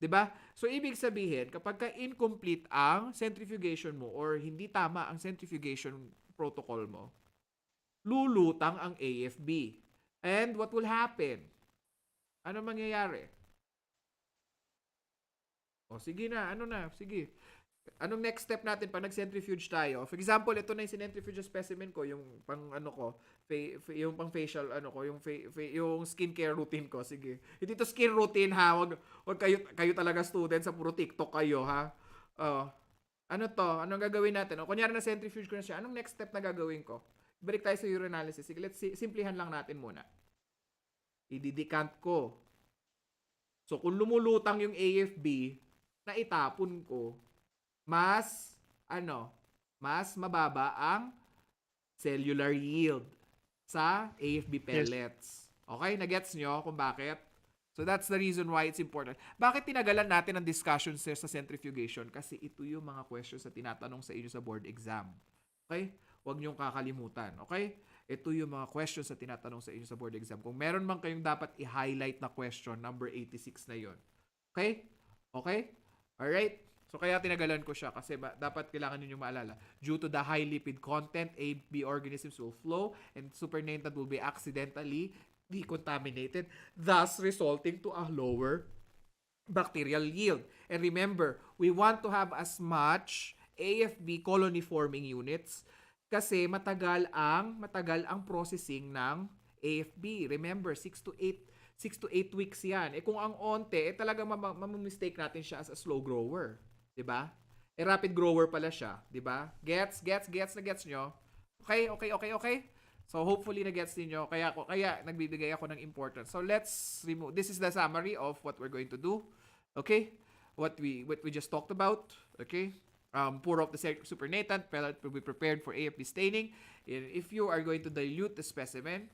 diba? So, ibig sabihin, kapag incomplete ang centrifugation mo or hindi tama ang centrifugation protocol mo, lulutang ang AFB. And what will happen? Ano mangyayari? Sige na. Sige. Anong next step natin pag nag-centrifuge tayo? For example, ito na yung sinentrifuge specimen ko, yung pang yung pang facial yung skincare routine ko. Sige. Hindi to skin routine ha. Wag kayo talaga students sa puro TikTok kayo ha. Anong gagawin natin? Kunyari na centrifuge ko na siya. Anong next step na gagawin ko? Balik tayo sa urinalysis. Sige, let's simplihan lang natin muna. Ididikant ko. So, kung lumulutang yung AFB, na itapon ko, mas mababa ang cellular yield sa AFB pellets. Okay? Nagets nyo kung bakit? So, that's the reason why it's important. Bakit tinagalan natin ang discussion sa centrifugation? Kasi ito yung mga questions na tinatanong sa inyo sa board exam. Okay? Huwag niyong kakalimutan. Okay? Ito yung mga questions na tinatanong sa inyo sa board exam. Kung meron man kayong dapat i-highlight na question, number 86 na yon. Okay? Okay? Alright? So, kaya tinagalan ko siya kasi dapat kailangan ninyo maalala. Due to the high lipid content, AB organisms will flow and supernatant will be accidentally decontaminated, thus resulting to a lower bacterial yield. And remember, we want to have as much AFB colony forming units kasi matagal ang processing ng AFB. Remember, 6 to 8 weeks 'yan. Kung ang onte, talagang mamamistake natin siya as a slow grower, 'di ba? Rapid grower pala siya, 'di ba? Gets nyo? Okay. So hopefully na-gets niyo. Kaya nagbibigay ako ng importance. So let's remove. This is the summary of what we're going to do. Okay? What we just talked about. Okay? Pour off the supernatant. Pellet will be prepared for AFB staining. If you are going to dilute the specimen,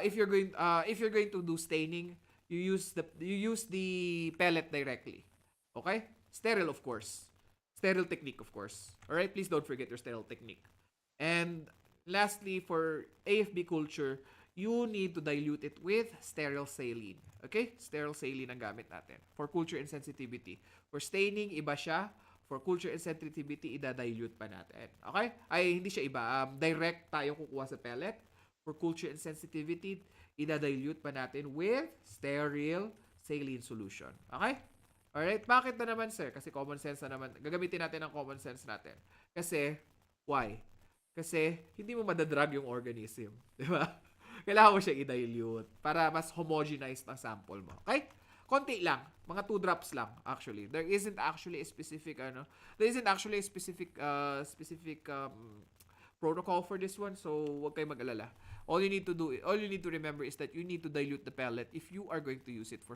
if you're going to do staining, you use the pellet directly. Okay? Sterile, of course. Sterile technique, of course. All right? Please don't forget your sterile technique. And lastly, for AFB culture, you need to dilute it with sterile saline. Okay? Sterile saline ang gamit natin for culture insensitivity. For staining, iba siya. For culture insensitivity, ida-dilute pa natin. Okay? Ay, hindi siya iba. Direct tayo kukuha sa pellet. For culture insensitivity, ida-dilute pa natin with sterile saline solution. Okay? Alright? Bakit na naman, sir? Kasi common sense na naman. Gagamitin natin ang common sense natin. Kasi, why? Kasi, hindi mo madadrag yung organism. Di ba? Kailangan mo siya i-dilute para mas homogenized ang sample mo. Okay? Konti lang. Mga 2 drops lang, actually. There isn't actually a specific, protocol for this one, so huwag kayong mag-alala. All you need to remember is that you need to dilute the pellet if you are going to use it for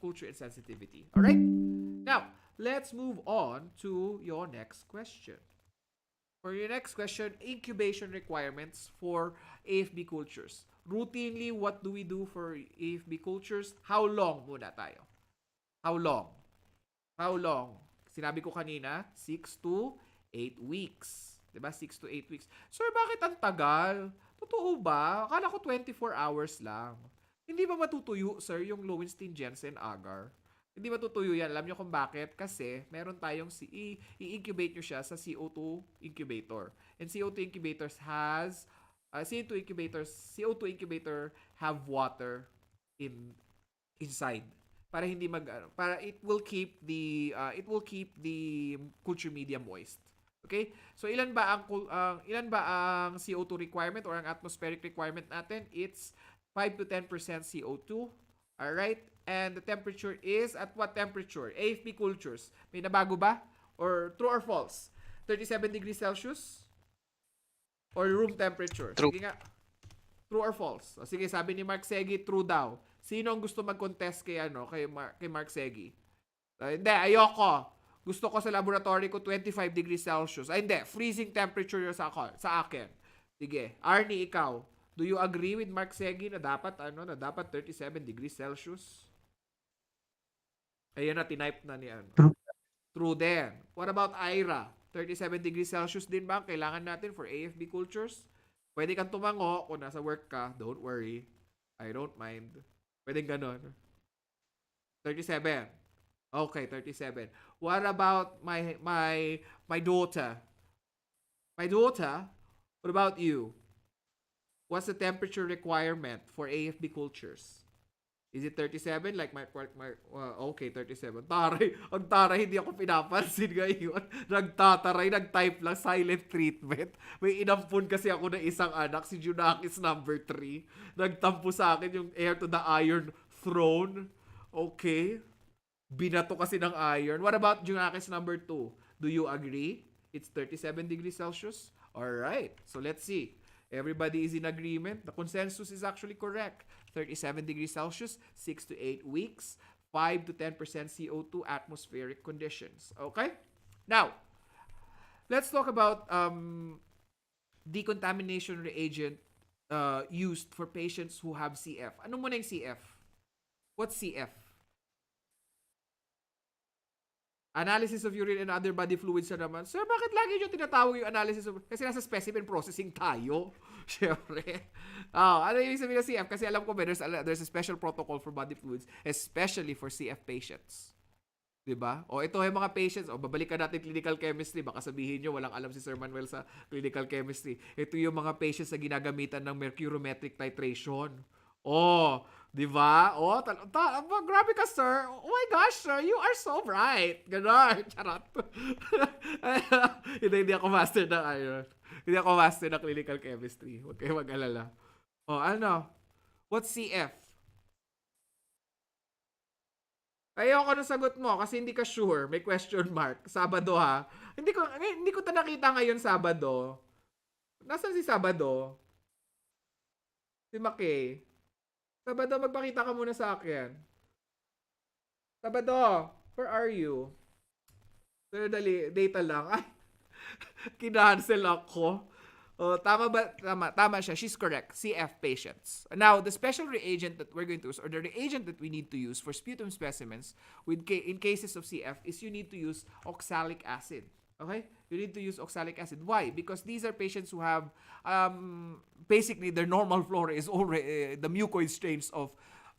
culture and sensitivity. Alright? Now, let's move on to your next question. For your next question, incubation requirements for AFB cultures. Routinely, what do we do for AFB cultures? How long muna tayo? How long? Sinabi ko kanina, 6 to 8 weeks. Diba? 6 to 8 weeks. Sir, bakit ang tagal? Totoo ba? Akala ko 24 hours lang. Hindi ba matutuyo, sir, yung Lowenstein-Jensen agar? Hindi matutuyo yan. Alam nyo kung bakit? Kasi meron tayong i-incubate nyo siya sa CO2 incubator. And CO2 incubators CO2 incubator have water inside para hindi para it will keep the culture media moist. Okay? So ilan ba ang CO2 requirement or ang atmospheric requirement natin? It's 5 to 10% CO2. All right? And the temperature is at what temperature? AFB cultures. May nabago ba? Or true or false? 37 degrees Celsius? Or room temperature? True. Sige nga. True or false? O, sige, sabi ni Mark Segi, true daw. Sino ang gusto mag-contest kay Mark Segi? Hindi, ayoko. Gusto ko sa laboratory ko 25 degrees Celsius. Ay, hindi. Freezing temperature yun sa akin. Sige. Arnie, ikaw. Do you agree with Mark Segi na dapat 37 degrees Celsius? Ayan na, tinype na ni True din. What about Ira? 37 degrees Celsius din ba ang kailangan natin for AFB cultures? Pwede kang tumango kung nasa work ka. Don't worry. I don't mind. Pwede ganon. 37. Okay, 37. What about my daughter? My daughter? What about you? What's the temperature requirement for AFB cultures? Is it 37? Like okay, 37. Ang taray, hindi ako pinapansin ngayon. Nagtype lang, silent treatment. May inampun kasi ako ng isang anak, si Junakis number 3. Nagtampo sa akin yung heir to the Iron Throne. Okay. Binato kasi ng iron. What about Junakis number 2? Do you agree? It's 37 degrees Celsius? Alright. So let's see. Everybody is in agreement. The consensus is actually correct. 37 degrees Celsius, 6 to 8 weeks, 5 to 10% CO2 atmospheric conditions. Okay? Now, let's talk about decontamination reagent used for patients who have CF. Ano muna yung CF? What's CF? Analysis of urine and other body fluids na naman. Sir, bakit lagi nyo tinatawag yung analysis of... Kasi nasa specimen processing tayo. Siyempre. Ano yung sabihin ng CF? Kasi alam ko there's a special protocol for body fluids, especially for CF patients. Diba? O ito yung mga patients. O babalikan natin clinical chemistry. Baka sabihin nyo, walang alam si Sir Manuel sa clinical chemistry. Ito yung mga patients na ginagamitan ng mercurometric titration. Di ba? Oh, grabe ka, sir. Oh my gosh, sir. You are so bright. Ganon. Charot. Hindi ako master ng iron. Hindi ako master ng clinical chemistry. Huwag kayo mag-alala. Oh, ano? What's CF? Ayoko na sagot mo kasi hindi ka sure. May question mark. Sabado ha. Hindi ko ta nakita ngayon Sabado. Nasaan si Sabado? Si Makay. Sabado, magpakita ka muna sa akin. Sabado, where are you? Pero dali, data lang. Ay, kinancel ako. Oh, tama ba? Tama siya. She's correct. CF patients. Now, the special reagent that we're going to use, or the reagent that we need to use for sputum specimens in cases of CF is you need to use oxalic acid. Okay? You need to use oxalic acid. Why? Because these are patients who have, basically, their normal flora is already the mucoid strains of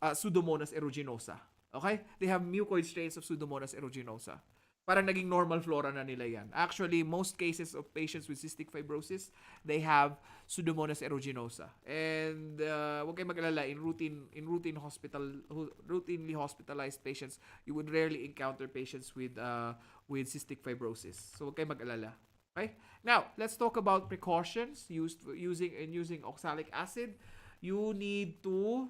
Pseudomonas aeruginosa. Okay? They have mucoid strains of Pseudomonas aeruginosa. Parang naging normal flora na nila yan. Actually, most cases of patients with cystic fibrosis, they have Pseudomonas aeruginosa. And huwag kayong mag-alala, routinely hospitalized patients, you would rarely encounter patients with cystic fibrosis. So huwag kayong mag-alala. Okay? Now, let's talk about precautions using oxalic acid. You need to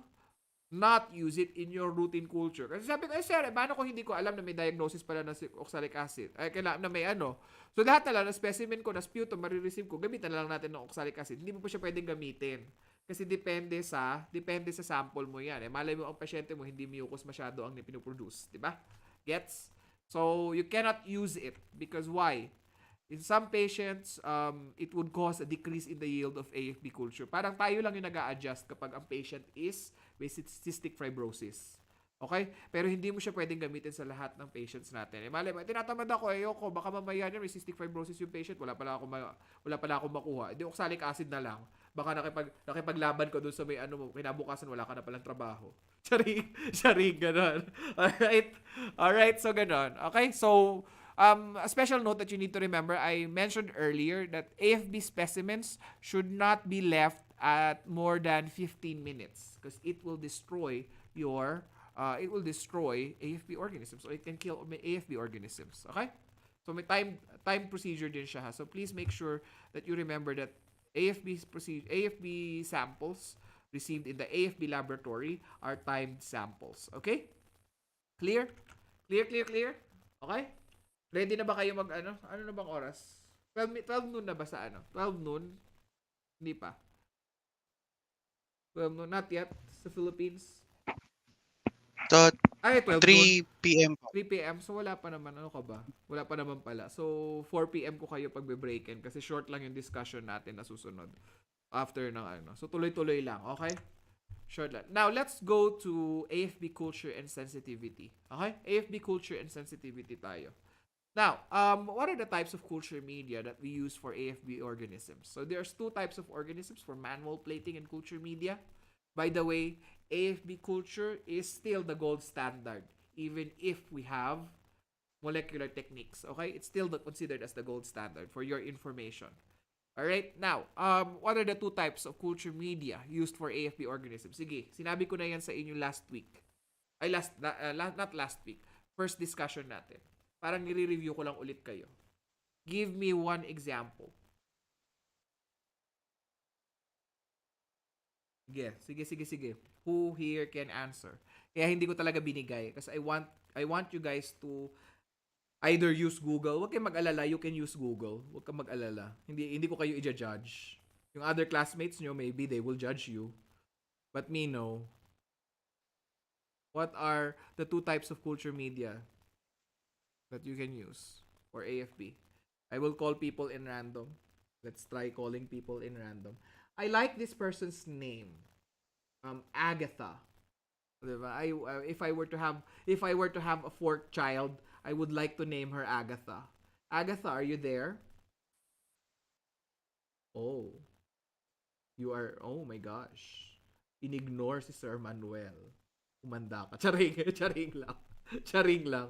not use it in your routine culture. Kasi sabi ko, sir, paano ko hindi ko alam na may diagnosis pala ng oxalic acid? Ay, kailangan na may ano. So, lahat na lang, na specimen ko, na sputum, marireceive ko, gamitan na lang natin ng oxalic acid. Hindi mo pa siya pwedeng gamitin. Kasi depende sa sample mo yan. Malay mo ang pasyente mo, hindi mucus masyado ang pinuproduce. Diba? Gets? So, you cannot use it. Because why? In some patients, it would cause a decrease in the yield of AFB culture. Parang tayo lang yung nag-a-adjust kapag ang patient is with cystic fibrosis. Okay? Pero hindi mo siya pwedeng gamitin sa lahat ng patients natin. Malay mo, tinatamad ako, ayoko, baka mamaya niya may cystic fibrosis yung patient, wala pala ako makuha. Hindi, oxalic acid na lang. Baka nakipaglaban ko doon sa may kinabukasan, wala ka na palang trabaho. Charing, ganon. Alright, so ganon. Okay, so, a special note that you need to remember, I mentioned earlier that AFB specimens should not be left at more than 15 minutes because it will destroy AFB organisms, or it can kill AFB organisms. Okay? So may time procedure din siya. So please make sure that you remember that AFB samples received in the AFB laboratory are timed samples. Okay? Clear? Clear? Okay? Ready na ba kayo ano na bang oras? 12 noon na ba sa 12 noon? Hindi pa. 12 noon, not yet sa Philippines. Ay, 12 3 p.m. 3 p.m. So wala pa naman, ano ka ba? Wala pa naman pala. So 4 p.m. ko kayo pagbe-breakin kasi short lang yung discussion natin na susunod after ng So tuloy-tuloy lang, okay? Short lang. Now, let's go to AFB culture and sensitivity. Okay? AFB culture and sensitivity tayo. Now, what are the types of culture media that we use for AFB organisms? So there's two types of organisms for manual plating and culture media. By the way, AFB culture is still the gold standard, even if we have molecular techniques. Okay, it's still considered as the gold standard for your information. All right. Now, what are the two types of culture media used for AFB organisms? Sige, sinabi ko na yan sa inyo last week. Not last week. First discussion natin. Parang nire-review ko lang ulit kayo. Give me one example. Sige. Who here can answer? Kaya hindi ko talaga binigay kasi I want you guys to either use Google. Huwag kayong mag-alala, you can use Google. Huwag kang mag-alala. Hindi ko kayo i-judge. Yung other classmates nyo, maybe they will judge you. But me, no. What are the two types of culture media that you can use for AFB? I will call people in random. Let's try calling people in random. I like this person's name. Agatha. Diba? If I were to have a fourth child, I would like to name her Agatha. Agatha, are you there? Oh. You are, oh my gosh. Inignore si Sir Manuel. Umanda ka. Charing lang.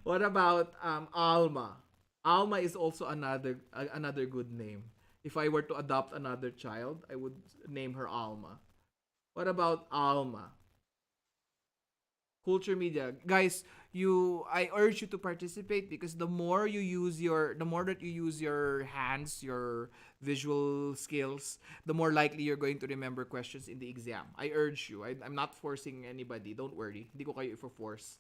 What about Alma? Alma is also another good name. If I were to adopt another child, I would name her Alma. What about Alma? Culture media. Guys, I urge you to participate because the more that you use your hands, your visual skills, the more likely you're going to remember questions in the exam. I urge you. I'm not forcing anybody. Don't worry. Hindi ko kayo i-force.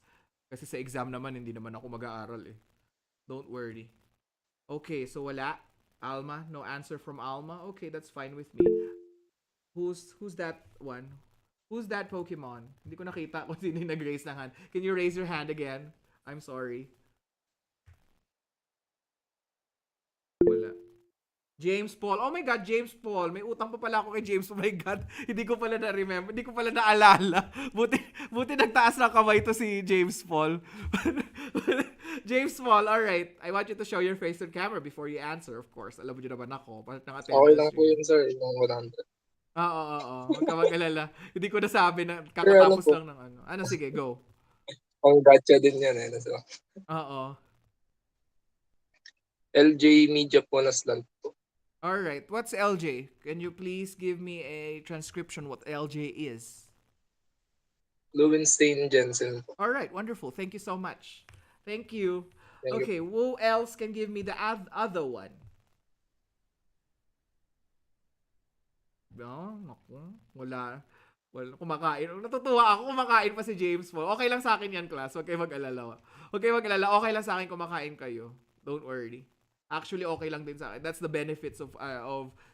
Kasi sa exam naman, hindi naman ako mag-aaral eh. Don't worry. Okay, so wala. Alma, no answer from Alma. Okay, that's fine with me. Who's that one? Who's that Pokemon? Hindi ko nakita kung sino yung nag-raise ng hand. Can you raise your hand again? I'm sorry. Wala. James Paul. Oh my God, James Paul. May utang pa pala ako kay James. Oh my God. Hindi ko pala na-remember. Hindi ko pala naalala. Buti nagtaas ng kamay to si James Paul. James Paul, alright. I want you to show your face on camera before you answer, of course. Alam mo nyo naman ako. Okay lang po yun, sir. Yung 100. Oo. Huwag ka mag-alala. Hindi ko nasabi na Pero kakatapos po, lang ng ano. Ano, sige, go. pang gacha din yan eh. So, Oo. LJ Media po na slant po. Alright. What's LJ? Can you please give me a transcription what LJ is? Lowenstein Jensen po. Alright, wonderful. Thank you so much. Thank you. Thank you. Okay, who else can give me the other one? No, naku. Wala. Kumakain. Natutuwa ako, kumakain pa si James Paul. Okay lang sa akin yan, class. Huwag kayo mag-alala. Okay lang sa akin kumakain kayo. Don't worry. Actually, okay lang din sa akin. That's the benefits of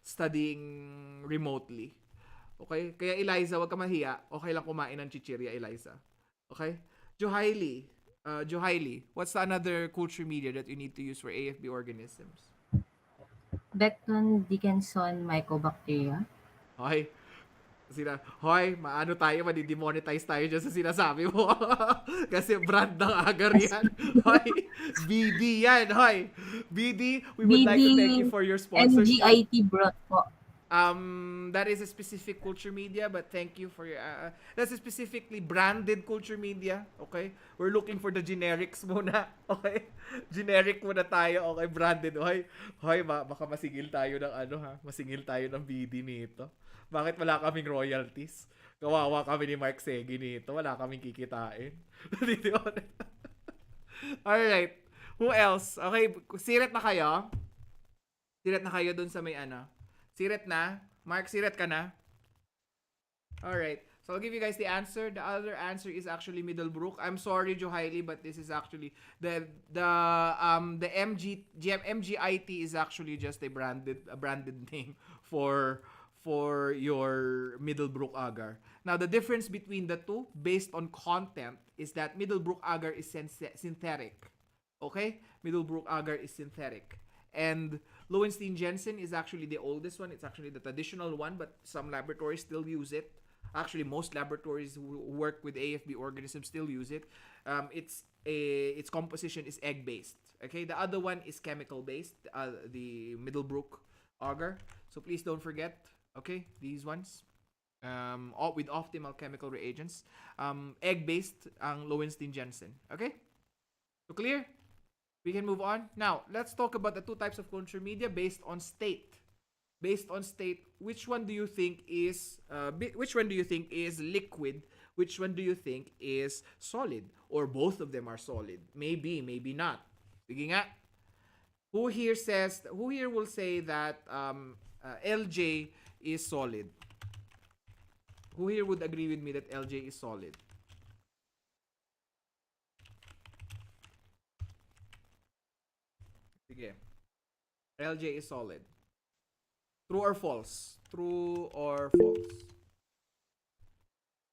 studying remotely. Okay? Kaya Eliza, wag ka mahiya. Okay lang kumain ng chichirya, Eliza. Okay? Johaili, what's the another culture media that you need to use for AFB organisms? Becton Dickinson Mycobacteria. Okay. Maano tayo, madidemonetize tayo dyan sa sinasabi mo. Kasi brand ng agar yan. Hoy, BD yan. Hoy, BD, we would like to thank you for your sponsorship. NGIT brought po. That is a specific culture media, but thank you for your, that's a specifically branded culture media, okay? We're looking for the generics muna, okay? Generic muna tayo, okay? Branded, baka masingil tayo ng masingil tayo ng BD nito. Bakit wala kaming royalties? Kawawa kami ni Mark Segi nito, wala kaming kikitain. Alright, who else? Okay, siret na kayo? Siret na kayo dun sa may Siret na? Mark, siret ka na? Alright. So I'll give you guys the answer. The other answer is actually Middlebrook. I'm sorry, Johaili, but this is actually the MGIT is actually just a branded name for your Middlebrook agar. Now the difference between the two based on content is that Middlebrook agar is synthetic. Okay? Middlebrook agar is synthetic. And Lowenstein Jensen is actually the oldest one. It's actually the traditional one, but some laboratories still use it. Actually, most laboratories who work with AFB organisms still use it. Its composition is egg-based. Okay, the other one is chemical-based. The Middlebrook agar. So please don't forget. Okay, these ones. All with optimal chemical reagents. Egg-based ang Lowenstein Jensen. Okay, so clear? We can move on. Now, let's talk about the two types of culture media based on state. Based on state, which one do you think is liquid? Which one do you think is solid? Or both of them are solid? Maybe, maybe not. Sige nga. Who here will say that LJ is solid? Who here would agree with me that LJ is solid? Sige. LJ is solid. True or false? True or false?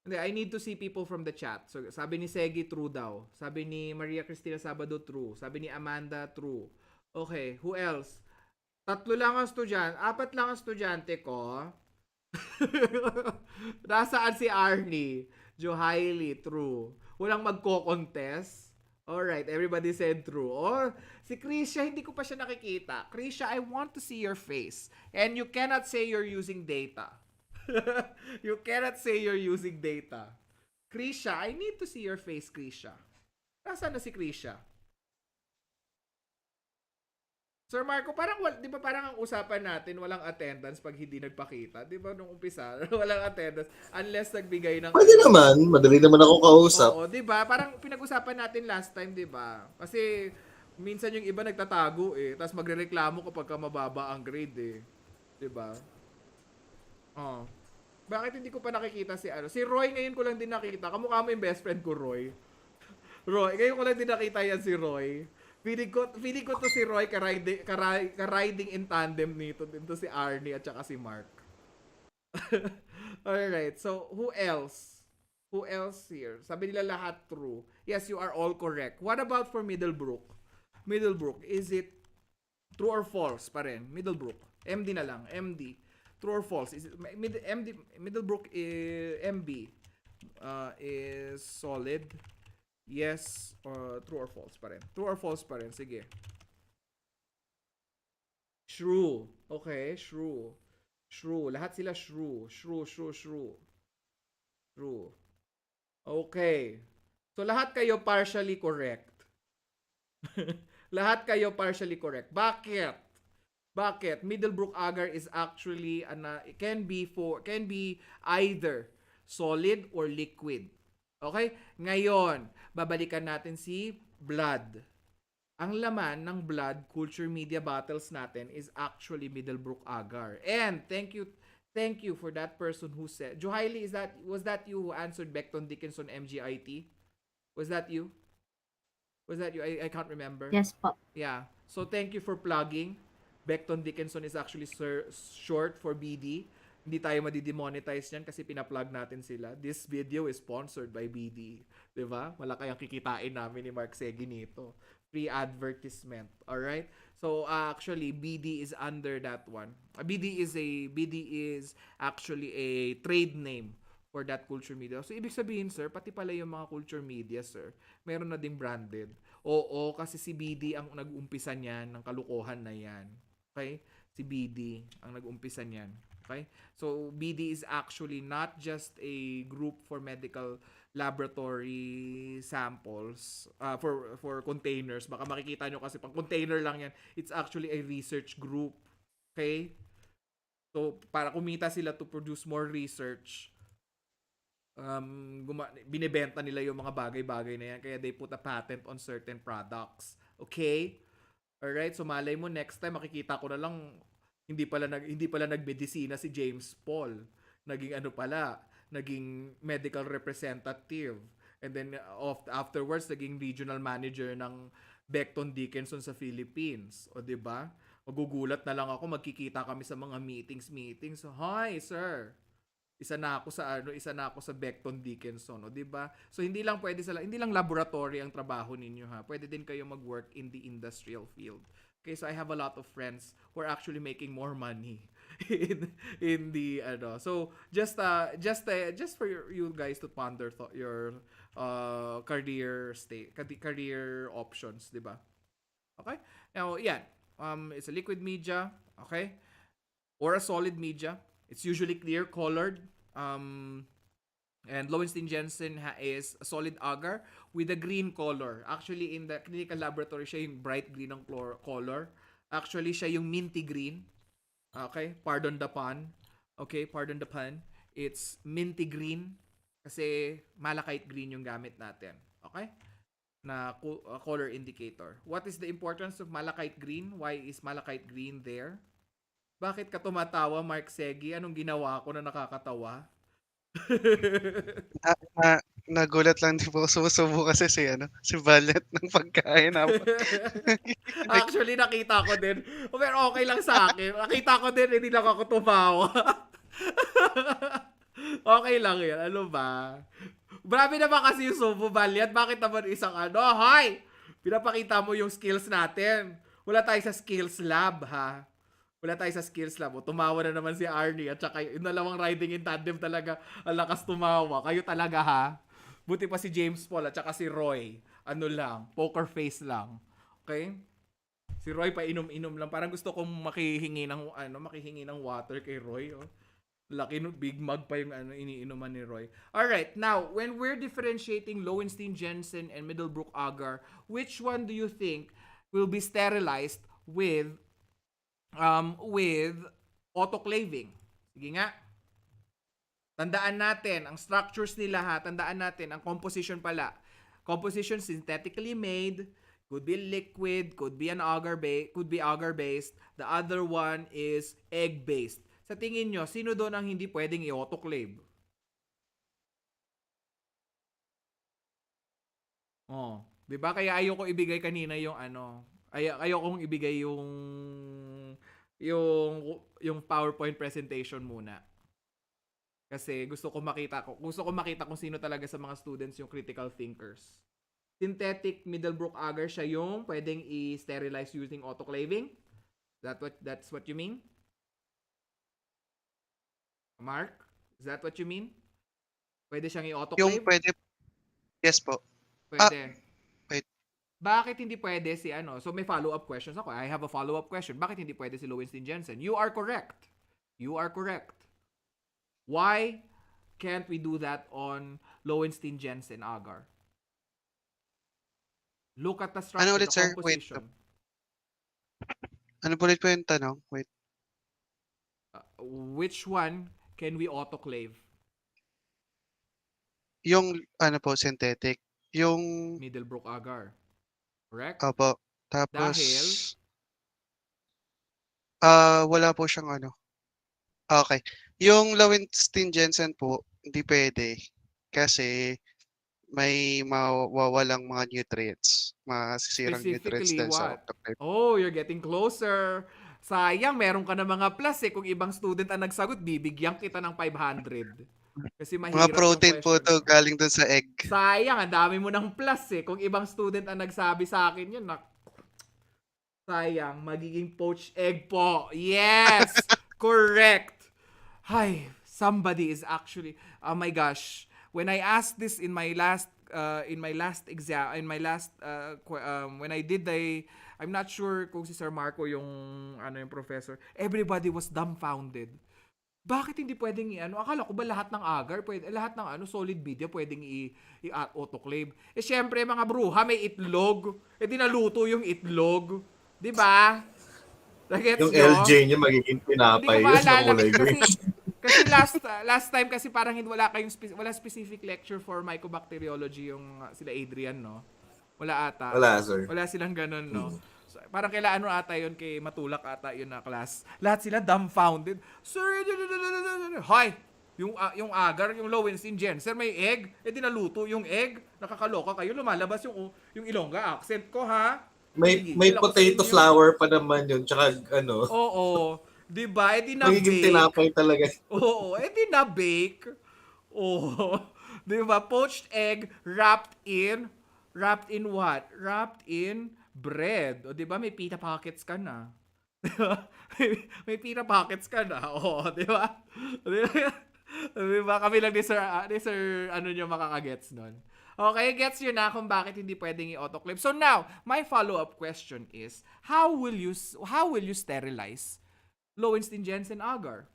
Hindi, I need to see people from the chat. So, sabi ni Segi, true daw. Sabi ni Maria Cristina Sabado, true. Sabi ni Amanda, true. Okay, who else? 3 lang ang estudyante. 4 lang ang estudyante ko. Nasaan si Arnie? Johaili, true. Walang magko-contest. Alright, everybody said true. Oh, si Krisha, hindi ko pa siya nakikita. Krisha, I want to see your face. And you cannot say you're using data. You cannot say you're using data. Krisha, I need to see your face, Krisha. Nasaan na si Krisha? Sir Marco, parang, di ba parang ang usapan natin, walang attendance pag hindi nagpakita? Di ba nung umpisa, walang attendance unless nagbigay ng... Pwede naman. Madali naman ako kausap. Oo, di ba? Parang pinag-usapan natin last time, di ba? Kasi minsan yung iba nagtatago eh, tapos magrereklamo kapag ka mababa ang grade eh. Di ba? Oh. Bakit hindi ko pa nakikita si ano? Si Roy ngayon ko lang din nakita. Kamukha mo yung best friend ko, Roy. Roy, ngayon ko lang din nakita yan si Roy. Feeling ko to si Roy ka-riding in tandem nito. Dito si Arnie at saka si Mark. Alright, so who else? Who else here? Sabi nila lahat true. Yes, you are all correct. What about for Middlebrook? Middlebrook, is it true or false pa rin? Middlebrook. MD na lang. MD. True or false? Is it, Middlebrook MB is solid. Yes, true or false pa rin. True or false pa rin. Sige. Shrew. Okay, shrew. Shrew. Lahat sila shrew. Shrew. Okay. So, lahat kayo partially correct. Lahat kayo partially correct. Bakit? Middlebrook agar is actually can be either solid or liquid. Okay? Ngayon, babalikan natin si blood. Ang laman ng blood culture media bottles natin is actually Middlebrook agar. And thank you for that person who said, Johaili, was that you who answered Becton Dickinson MGIT? Was that you? I can't remember. Yes po. Yeah. So thank you for plugging. Becton Dickinson is actually short for BD. Hindi tayo madidemonetize niyan kasi pina-plug natin sila. This video is sponsored by BD. 'Di ba? Malaki ang kikitain namin ni Mark Segi nito. Free advertisement. All right? So actually BD is under that one. BD is actually a trade name for that culture media. So ibig sabihin, sir, pati pala yung mga culture media, sir, meron na ding branded. Oo, kasi si BD ang nag-umpisa niyan ng kalukuhan na 'yan. Okay? Si BD ang nag-umpisa niyan. Okay? So, BD is actually not just a group for medical laboratory samples for containers. Baka makikita nyo kasi pang container lang yan. It's actually a research group. Okay? So, para kumita sila to produce more research, binibenta nila yung mga bagay-bagay na yan. Kaya they put a patent on certain products. Okay? Alright? So, malay mo, next time, makikita ko na lang hindi pala nagmedisina si James Paul. Naging medical representative. And then afterwards naging regional manager ng Becton Dickinson sa Philippines. O 'di ba? Magugulat na lang ako, magkikita kami sa mga meetings. So, hi, sir. Isa na ako sa Becton Dickinson, o 'di ba? So hindi lang laboratory ang trabaho ninyo ha. Pwede din kayo mag-work in the industrial field. Okay, so I have a lot of friends who are actually making more money in the So just for you guys to ponder your career options, 'di ba? Okay? Now, yeah. It's a liquid media, okay? Or a solid media. It's usually clear colored. And Lowenstein-Jensen is a solid agar with a green color. Actually, in the clinical laboratory, siya yung bright green ng color. Actually, siya yung minty green. Okay? Pardon the pun. It's minty green kasi malachite green yung gamit natin. Okay? Na color indicator. What is the importance of malachite green? Why is malachite green there? Bakit ka tumatawa, Mark Segi? Anong ginawa ko na nakakatawa? Nagulat lang din po. Sumusubo kasi si Valet ng pagkain. Actually, nakita ko din. Pero okay lang sa akin. Nakita ko din, hindi lang ako tumawa. Okay lang yan. Ano ba? Marami naman kasi yung subo, Valiant. Bakit naman isang Hoy! Pinapakita mo yung skills natin. Wala tayo sa skills lab, ha? Wala tayo sa skills lab. Tumawa na naman si Arnie at saka yung dalawang riding in tandem talaga ang lakas tumawa. Kayo talaga ha. Buti pa si James Paul at saka si Roy. Poker face lang. Okay? Si Roy pa inom-inom lang. Parang gusto kong makihingi ng water kay Roy. Oh. Laki no, big mug pa yung iniinuman ni Roy. Alright, now, when we're differentiating Lowenstein-Jensen and Middlebrook agar, which one do you think will be sterilized with autoclaving. Sige nga. Tandaan natin ang structures nila ha. Tandaan natin ang composition pala. Composition synthetically made, could be liquid, could be agar based. The other one is egg based. Sa tingin nyo, sino doon ang hindi pwedeng i-autoclave? Oh, 'di ba? Kaya ayoko ibigay kanina yung ayokong ibigay yung PowerPoint presentation muna. Kasi gusto ko makita kung sino talaga sa mga students yung critical thinkers. Synthetic Middlebrook agar siya yung pwedeng i-sterilize using autoclaving. That's what you mean? Mark, is that what you mean? Pwede siyang i-autoclave? Yung pwede, yes po. Pwede. Wait. Bakit hindi pwede si So may follow-up questions ako. I have a follow-up question. Bakit hindi pwede si Lowenstein-Jensen? You are correct. Why can't we do that on Lowenstein-Jensen agar? Look at the structure, Ano ulit, the sir? Wait. composition. Ano po ulit po yung tanong? Wait. Which one can we autoclave? Yung ano po, synthetic. Yung, Middlebrook agar. Correct? opo. Tapos, Dahil? wala po siyang ano. Okay. Yung Lowenstein-Jensen po, hindi pwede. Kasi may mawawalang mga nutrients. Masisirang nutrients Specifically dahil sa what? autoclave. Oh, you're getting closer. Sayang, meron ka na mga plus eh. Kung ibang student ang nagsagot, bibigyan kita ng 500. Kasi mahirap Mga protein yung po question. to galing dun sa egg. Sayang, ang dami mo ng plus eh. Kung ibang student ang nagsabi sa akin yun, sayang, magiging poached egg po. Yes! Correct! Hi, somebody is actually, oh my gosh. When I asked this in my last exam, when I did I'm not sure kung si Sir Marco yung professor, everybody was dumbfounded. Bakit hindi pwedeng Akala ko ba lahat ng agar, lahat ng solid media pwedeng i-autoclave? Eh syempre mga bruha, may itlog. Eh dinaluto yung itlog. 'Di ba? Yung LJ niya magiging pinapay Hindi ko yun na maalala kulay green. kasi last time kasi parang wala specific lecture for Mycobacteriology yung sila Adrian, no? Wala ata. Wala, sir. Wala silang ganun, no? So, parang kaila ata yun kay Matulak ata yun na class. Lahat sila dumbfounded. Sir, hi! Yung agar, yung Lowenstein-Jensen, may egg. Eh dinaluto yung egg. Nakakaloka kayo. Lumalabas yung Ilongga accent ko, ha? May Gigigil ako sa potato inyo. flour pa naman yun. Tsaka Oo. Diba? Eh di magiging na-bake. tinapay talaga. Oo. Eh di na-bake. Oo. Diba? Poached egg wrapped in what? Wrapped in bread. O diba? May pita pockets ka na. May pita pockets ka na. Oo. Diba? Diba? Kami lang ni Sir nyo makakagets nun. Okay, gets you na kung bakit hindi pwedeng i-autoclave. So now, my follow-up question is, how will you sterilize Lowenstein-Jensen agar?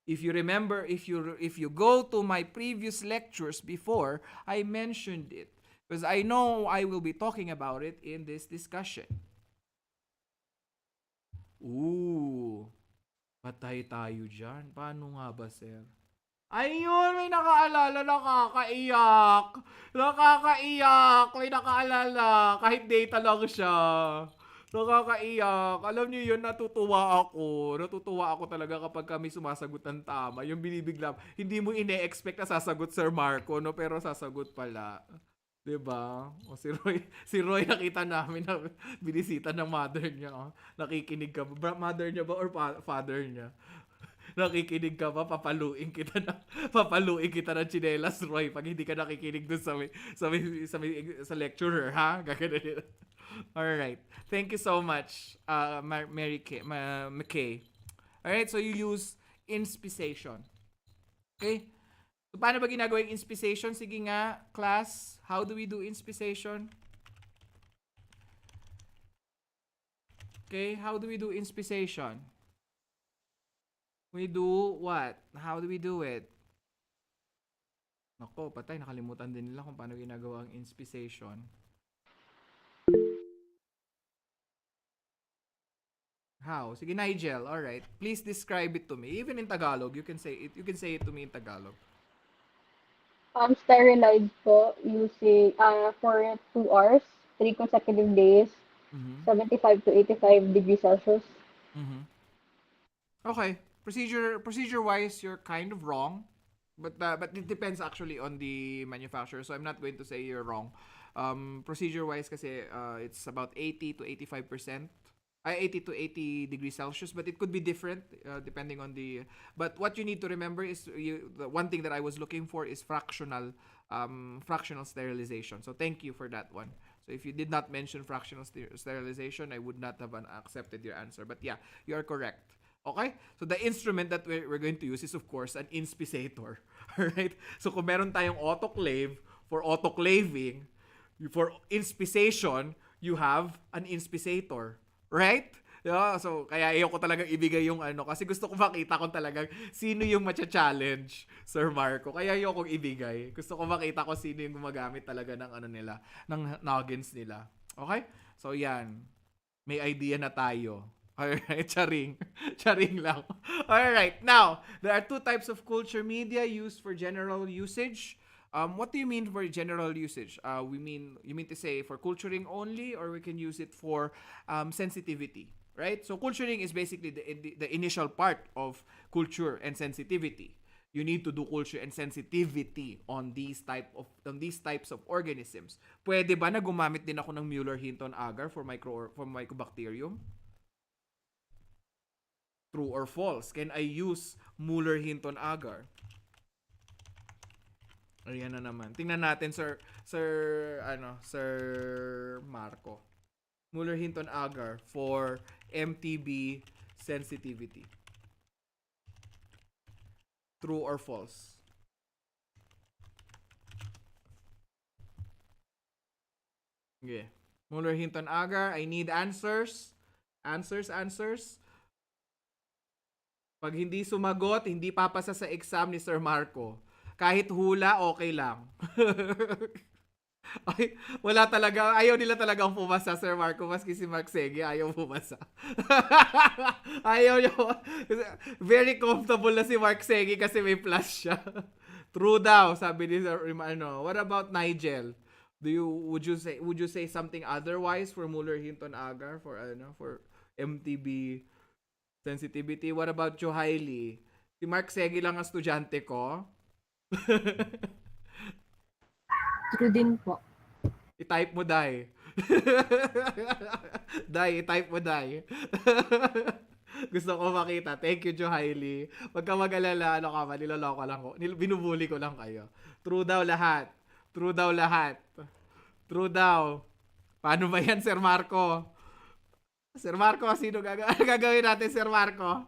If you remember, if you go to my previous lectures before, I mentioned it because I know I will be talking about it in this discussion. Ooh, patay tayo dyan. Paano nga ba, sir? Ayun, may nakaalala, nakakaiyak. May nakaalala, kahit data lang siya. Nakakaiyak. Alam niyo yun, natutuwa ako talaga kapag kami sumasagot ng tama. Yung binibigla, hindi mo ine-expect na sasagot Sir Marco, no? Pero sasagot pala. 'Di ba? O si Roy nakita namin na binisita ng mother niya. Oh. Nakikinig ka ba? Mother niya ba or father niya? Nakikinig ka ba? Papaluin kita ng tsinelas, Roy, pag hindi ka nakikinig dun sa lecturer, ha? Gagano'n. Alright. Thank you so much, McKay. Alright, so you use inspisation. Okay? So, paano ba ginagawa yung inspisation? Sige nga, class, how do we do inspisation? Okay, how do we do inspisation? We do what? How do we do it? Nako, patay, nakalimutan din nila kung paano ginagawa ang inspisation. How? Sige, Nigel. All right. Please describe it to me. Even in Tagalog, you can say it. You can say it to me in Tagalog. Steroids po using for 2 hours, 3 consecutive days, Mhm. 75 to 85 degrees Celsius. Mhm. Okay. Procedure wise, you're kind of wrong. But it depends actually on the manufacturer. So I'm not going to say you're wrong. Procedure wise kasi it's about 80 to 85%. 80 to 80 degrees Celsius, but it could be different depending on the. But what you need to remember is the one thing that I was looking for is fractional sterilization. So thank you for that one. So if you did not mention fractional sterilization, I would not have accepted your answer. But yeah, you are correct. Okay? So the instrument that we're going to use is of course an inspissator. Alright? So kung meron tayong autoclave for autoclaving, for inspissation, you have an inspissator. Right? Yeah, so kaya ayoko talagang ibigay yung ano kasi gusto ko makita kung talagang sino yung matcha-challenge, Sir Marco. Kaya ayoko ibigay. Gusto ko makita ko sino yung gumagamit talaga ng ano nila, ng noggins nila. Okay? So yan. May idea na tayo. Alright, charing. Charing lang. Alright, now, there are two types of culture media used for general usage. What do you mean for general usage? You mean to say for culturing only, or we can use it for sensitivity, right? So culturing is basically the initial part of culture and sensitivity. You need to do culture and sensitivity on these types of organisms. Pwede ba na gumamit din ako ng Mueller-Hinton agar for Mycobacterium? True or false? Can I use Mueller-Hinton agar? Ayan na naman. Tingnan natin, Sir Marco. Mueller-Hinton agar for MTB sensitivity. True or false? Okay. Mueller-Hinton agar. I need answers. Answers. Pag hindi sumagot, hindi papasa sa exam ni Sir Marco. Kahit hula, okay lang. Ay, wala talaga. Ayaw nila talagang pumasa, Sir Marco. Maski si Mark Sege, ayaw pumasa. Ayaw niya. Very comfortable na si Mark Sege kasi may plus siya. True daw, sabi ni Sir, What about Nigel? Would you say something otherwise for Mueller-Hinton agar for MTB sensitivity? What about Johaili? Si Mark Sege lang ang estudyante ko. True din po. I-type mo, Dai. Dai, i-type mo, Dai. Gusto ko makita. Thank you, Johaili. Huwag ka mag-alala, niloloko lang ko. Binubuli ko lang kayo. True daw lahat. True daw. Paano ba yan, Sir Marco? Sir Marco, sino gagawin natin, Sir Marco?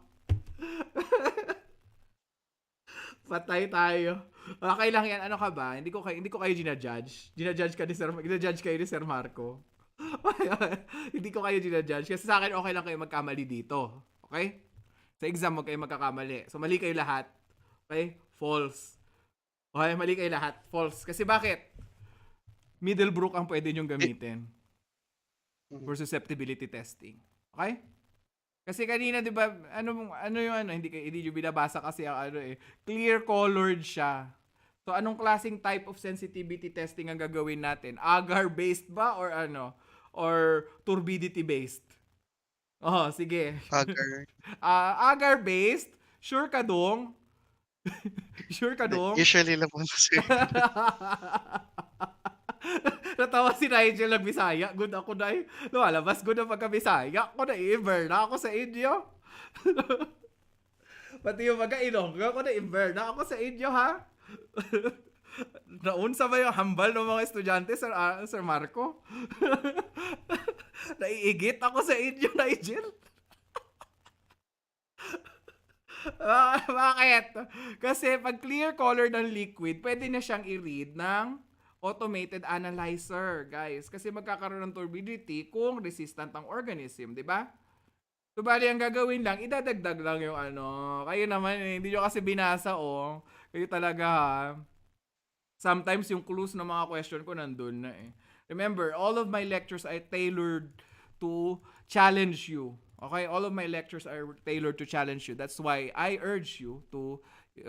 Patay tayo. Okay lang yan. Ano ka ba? Hindi ko kayo ginajudge. Ginajudge kayo ni Sir Marco. Hindi ko kayo ginajudge. Kasi sa akin, okay lang kayo magkamali dito. Okay? Sa exam, huwag kayo magkakamali. So, mali kayo lahat. Okay? False. Okay? Mali kayo lahat. False. Kasi bakit? Middlebrook ang pwede nyong gamitin for susceptibility testing. Okay? Kasi kanina, 'di ba, hindi niyo binabasa kasi ang clear colored siya. So anong klaseng type of sensitivity testing ang gagawin natin? Agar based ba or turbidity based? Oh, sige. Agar. Agar based? Sure ka dong? Sure ka dong? Usually lang po kasi. Natawa si Nigel ng Bisaya. Good ako na lumalabas. Good ang pagka-Bisaya. Ako na-iver na ako sa inyo. Pati yung mga-Ilonggo, ako na-iver na ako sa inyo, ha? Naunsa ba yung hambal ng mga estudyante, Sir Marco? Naiigit ako sa inyo, Nigel. Bakit? Kasi pag clear color ng liquid, pwede na siyang i-read ng automated analyzer, guys. Kasi magkakaroon ng turbidity kung resistant ang organism, di ba? So, bali, ang gagawin lang, idadagdag lang yung Kayo naman, hindi nyo kasi binasa, Kayo talaga, ha? Sometimes yung clues ng mga question ko nandun na, Remember, all of my lectures are tailored to challenge you. Okay? All of my lectures are tailored to challenge you. That's why I urge you to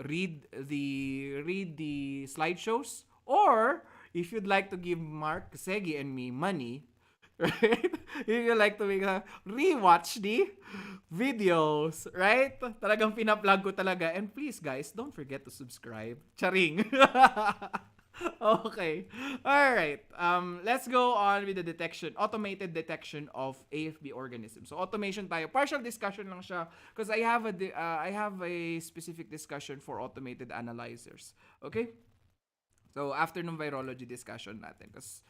read the slideshows, or if you'd like to give Mark, Segi, and me money, right? If you like to make rewatch the videos, right? Talagang pina-plug ko talaga. And please, guys, don't forget to subscribe. Charing. Okay. All right. Let's go on with the automated detection of AFB organisms. So automation tayo. Partial discussion lang siya because I have a specific discussion for automated analyzers. Okay? So after ng virology discussion natin, because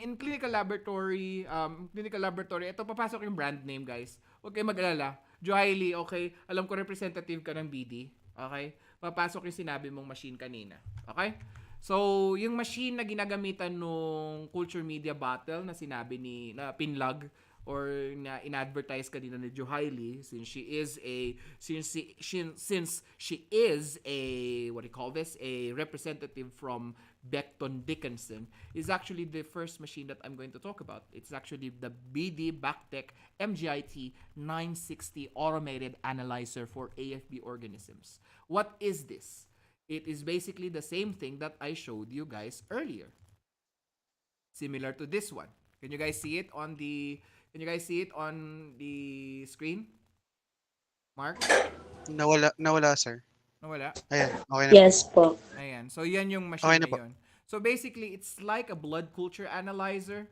in clinical laboratory, ito papasok yung brand name, guys. Huwag kayo mag-alala. Johaili, okay? Alam ko representative ka ng BD. Okay? Papasok yung sinabi mong machine kanina. Okay? So, yung machine na ginagamitan nung culture media battle na sinabi na pinlog or na inadvertise kanina ni Johaili, since she is a what do you call this, a representative from Becton Dickinson, is actually the first machine that I'm going to talk about. It's actually the BD Bactec MGIT 960 automated analyzer for AFB organisms. What is this? It is basically the same thing that I showed you guys earlier. Similar to this one. Can you guys see it on the screen? Mark? Nawala, sir. Nawala? Ayan, okay na. Yes po. Ayan. So, yan yung machine Okay na na po. yun. So, basically, it's like a blood culture analyzer.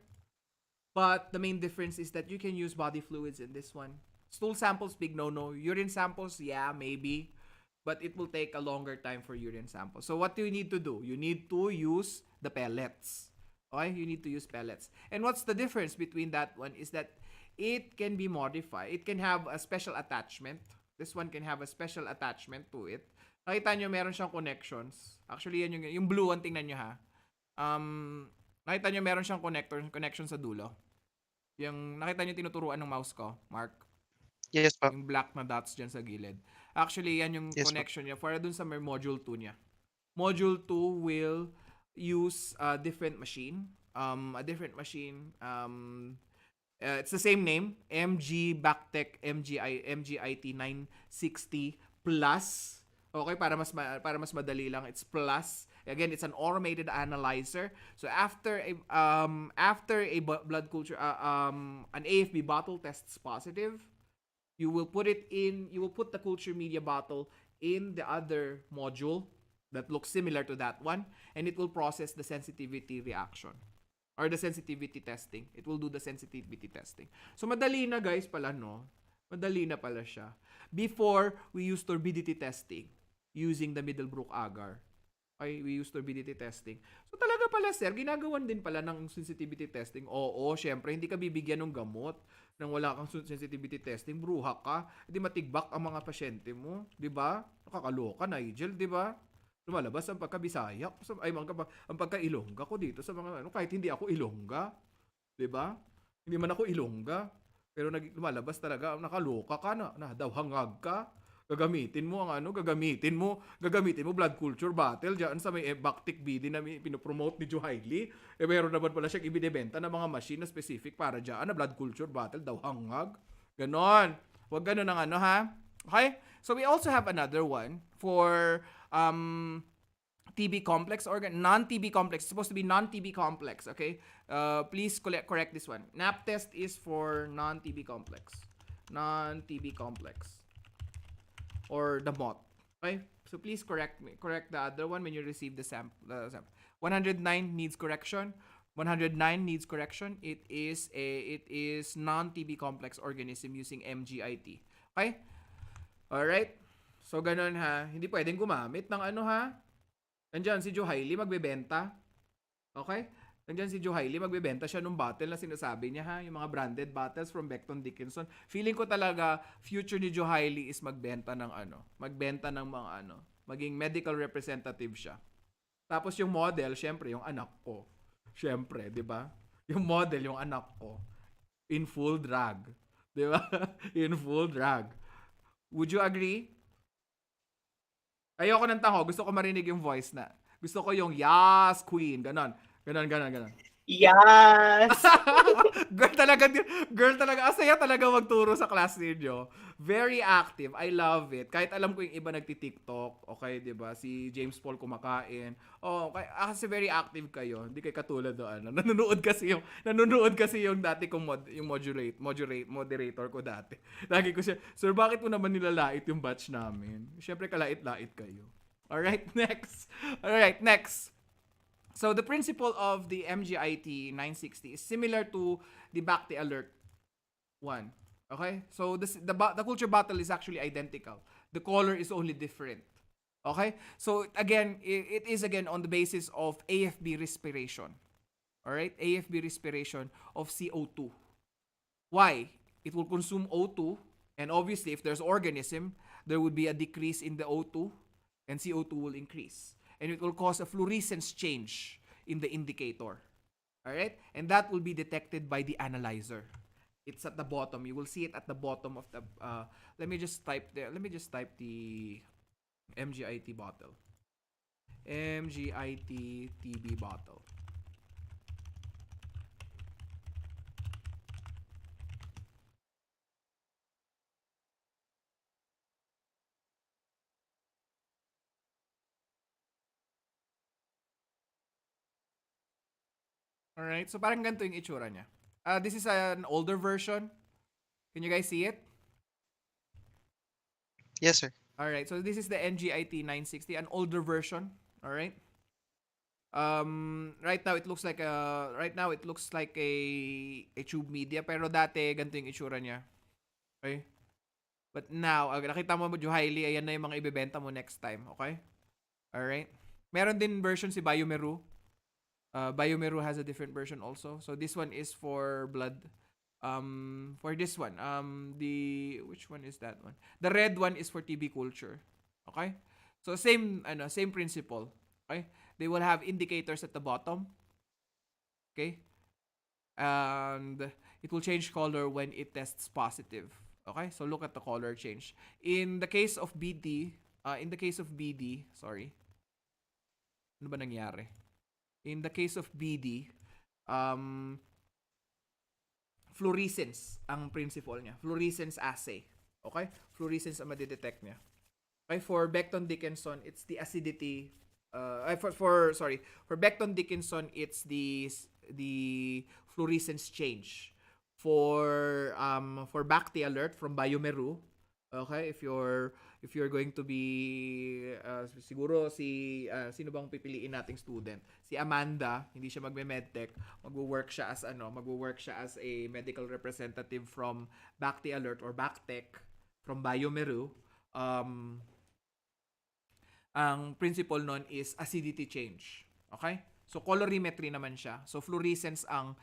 But the main difference is that you can use body fluids in this one. Stool samples, big no-no. Urine samples, yeah, maybe. But it will take a longer time for urine samples. So, what do you need to do? You need to use the pellets. Okay? You need to use pellets. And what's the difference between that one is that it can be modified. It can have a special attachment. This one can have a special attachment to it. Nakita nyo, meron siyang connections. Actually, yan yung blue one, tingnan nyo ha. Nakita nyo, meron siyang connection sa dulo. Yung, nakita nyo tinuturuan ng mouse ko, Mark? Yes po. Yung black na dots dyan sa gilid. Actually, yan yung Yes, connection niya para dun sa module 2 niya. Module 2 will use a different machine. It's the same name, MG Bactec MGIT 960 Plus. Okay, para mas madali lang, it's plus. Again, it's an automated analyzer. So after a blood culture an AFB bottle tests positive, you will put the culture media bottle in the other module that looks similar to that one, and it will process the sensitivity reaction or the sensitivity testing. It will do the sensitivity testing. So madali na, guys, pala, no? Madali na pala siya. Before, we used turbidity testing using the Middlebrook agar. Okay, we use turbidity testing. So talaga pala, sir, ginagawan din pala ng sensitivity testing. Oo, syempre, hindi ka bibigyan ng gamot nang wala kang sensitivity testing, bruha ka, hindi matigbak ang mga pasyente mo, 'di ba? Nakakaloka, Nigel, 'di ba? Lumalabas ang pagka-Bisaya, ang pagka-Ilongga ko dito sa mga kahit hindi ako Ilongga, 'di ba? Hindi man ako Ilongga, pero lumalabas talaga, nakaloka ka na daw hangag ka. Gagamitin mo blood culture battle diyan sa may Bactic BD na pinopromote ni Johaili. Meron naman pala siyang ibinebenta na mga machine na specific para diyan na blood culture battle daw hangag. Ganon. Wag ganon ang ha. Okay? So we also have another one for TB complex non-TB complex. It's supposed to be non-TB complex, okay? Please correct this one. NAP test is for non-TB complex. Non-TB complex. Or the MOT. Okay? So please correct the other one when you receive the sample. 109 needs correction. 109 needs correction. It is non-TB complex organism using MGIT. Okay? Alright? So ganun ha. Hindi pwedeng gumamit ng ha. Nandiyan si Johaili magbebenta. Okay? Nandiyan si Johaili magbebenta siya nung bottle na sinasabi niya ha. Yung mga branded bottles from Becton Dickinson. Feeling ko talaga future ni Johaili is magbenta ng mga maging medical representative siya. Tapos yung model, syempre yung anak ko. Syempre, 'di ba? Yung model yung anak ko. In full drag. 'Di ba? In full drag. Would you agree? Ayoko ng tango. Gusto ko marinig yung voice na. Gusto ko yung yes, queen. Ganon. Yes! girl talaga, asaya talaga magturo sa class ninyo. Very active. I love it. Kahit alam ko yung iba nagti-TikTok, okay, 'di ba? Si James Paul kumakain. Oh, kasi very active kayo. Hindi kayo katulad do ano. Nanonood kasi yung dati kong yung moderator ko dati. Lagi ko siya, "Sir, bakit mo naman nilalait yung batch namin?" Syempre kalait-lait kayo. All right, next. All right, next. So the principle of the MGIT 960 is similar to the Bacti Alert one. Okay? So the culture bottle is actually identical. The color is only different. Okay? So again, it is again on the basis of AFB respiration. All right? AFB respiration of CO2. Why? It will consume O2, and obviously if there's organism, there would be a decrease in the O2 and CO2 will increase. And it will cause a fluorescence change in the indicator. All right? And that will be detected by the analyzer. It's at the bottom. You will see it at the bottom of the let me just type the MGIT bottle. MGIT TB bottle. Alright, so parang ganito yung itsura niya. This is an older version. Can you guys see it? Yes, sir. Alright, so this is the NGIT 960, an older version. Alright. Right now it looks like a tube media, pero dati ganito yung itsura niya. Okay? But now, nakita mo Juhaili, ayan na yung mga ibebenta mo next time, okay? Alright. Meron din version si Biomeru. Biomeru has a different version also. So this one is for blood. For this one, which one is that one? The red one is for TB culture. Okay? So same principle. Okay? They will have indicators at the bottom. Okay? And it will change color when it tests positive. Okay? So look at the color change. In the case of BD, sorry. Ano ba nangyari? In the case of BD, fluorescence ang principle niya. Fluorescence assay. Okay? Fluorescence ang madidetect niya. Okay, for Becton Dickinson, it's the acidity. For Becton Dickinson, it's the fluorescence change. For Bacti Alert from Biomeru, okay, if you're going to be siguro sino bang pipiliin nating student? Si Amanda, hindi siya magme-medtech, magwo-work siya as a medical representative from Bacti Alert or Bactech from Biomeru. Ang principle nun is acidity change. Okay? So colorimetry naman siya. So fluorescence ang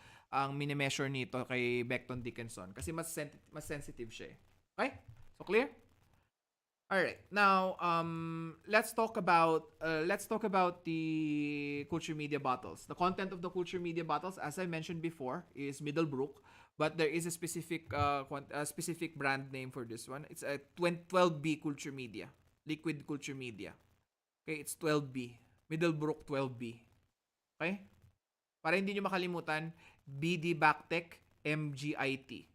mini-measure nito kay Becton Dickinson kasi mas sensitive siya. Okay? So clear? All right. Now, let's talk about the culture media bottles. The content of the culture media bottles, as I mentioned before, is Middlebrook, but there is a specific brand name for this one. It's a 12B culture media, liquid culture media. Okay, it's 12B, Middlebrook 12B. Okay? Para hindi nyo makalimutan, BD Bactech MGIT.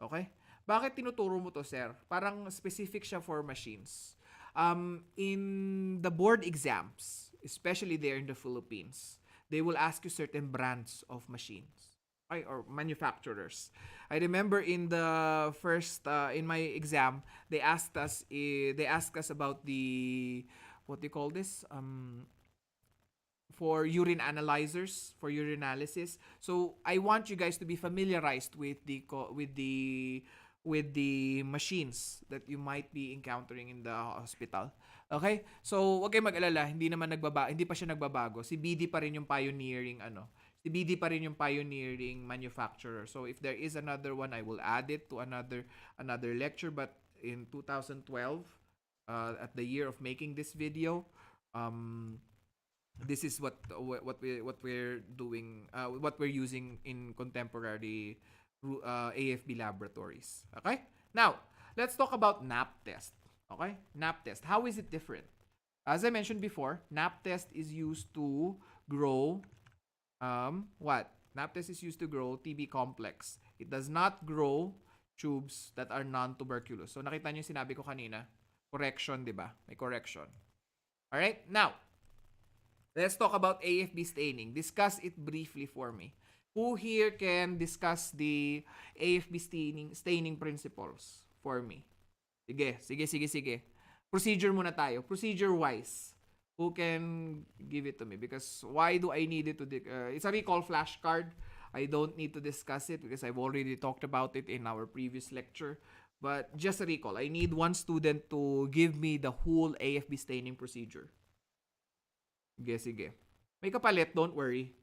Okay? Bakit tinuturo mo to, sir? Parang specific siya for machines. In the board exams, especially there in the Philippines, they will ask you certain brands of machines, okay, or manufacturers. I remember in the first in my exam, they asked us about the what do you call this? For urine analyzers, for urinalysis. So I want you guys to be familiarized with the machines that you might be encountering in the hospital. Okay? So wag kayong mag-alala, hindi pa siya nagbabago. Si BD pa rin yung pioneering manufacturer. So if there is another one, I will add it to another lecture, but in 2012 at the year of making this video, this is what we're doing, what we're using in contemporary AFB laboratories. Okay? Now, let's talk about NAP test. Okay? NAP test. How is it different? As I mentioned before, NAP test is used to grow NAP test is used to grow TB complex. It does not grow tubes that are non-tuberculous. So nakita niyo yung sinabi ko kanina. Correction, di ba? May correction. Alright, now, let's talk about AFB staining. Discuss it briefly for me. Who here can discuss the AFB staining principles for me? Sige. Procedure muna tayo. Procedure-wise, who can give it to me? Because why do I need it to... it's a recall flashcard. I don't need to discuss it because I've already talked about it in our previous lecture. But just a recall. I need one student to give me the whole AFB staining procedure. Sige. May kapalit, don't worry.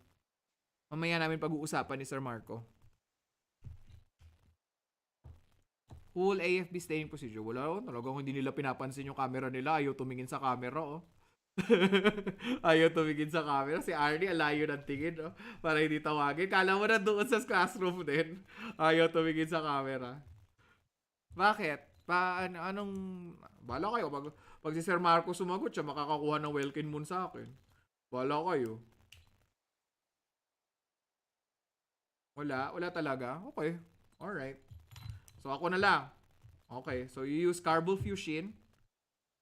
Mamaya namin pag-uusapan ni Sir Marco. Whole AFB staining procedure. Wala, talagang hindi nila pinapansin yung camera nila. Ayaw tumingin sa camera, oh. Ayaw tumingin sa camera. Si Arnie, alayo ng tingin, oh. Para hindi tawagin. Kala mo na doon sa classroom din. Ayaw tumingin sa camera. Bakit? Anong... Bala kayo. Pag si Sir Marco sumagot, siya makakakuha ng Welkin Moon sa akin. Bala kayo. Wala talaga? Okay. Alright. So, ako na lang. Okay. So, you use carbofuscin.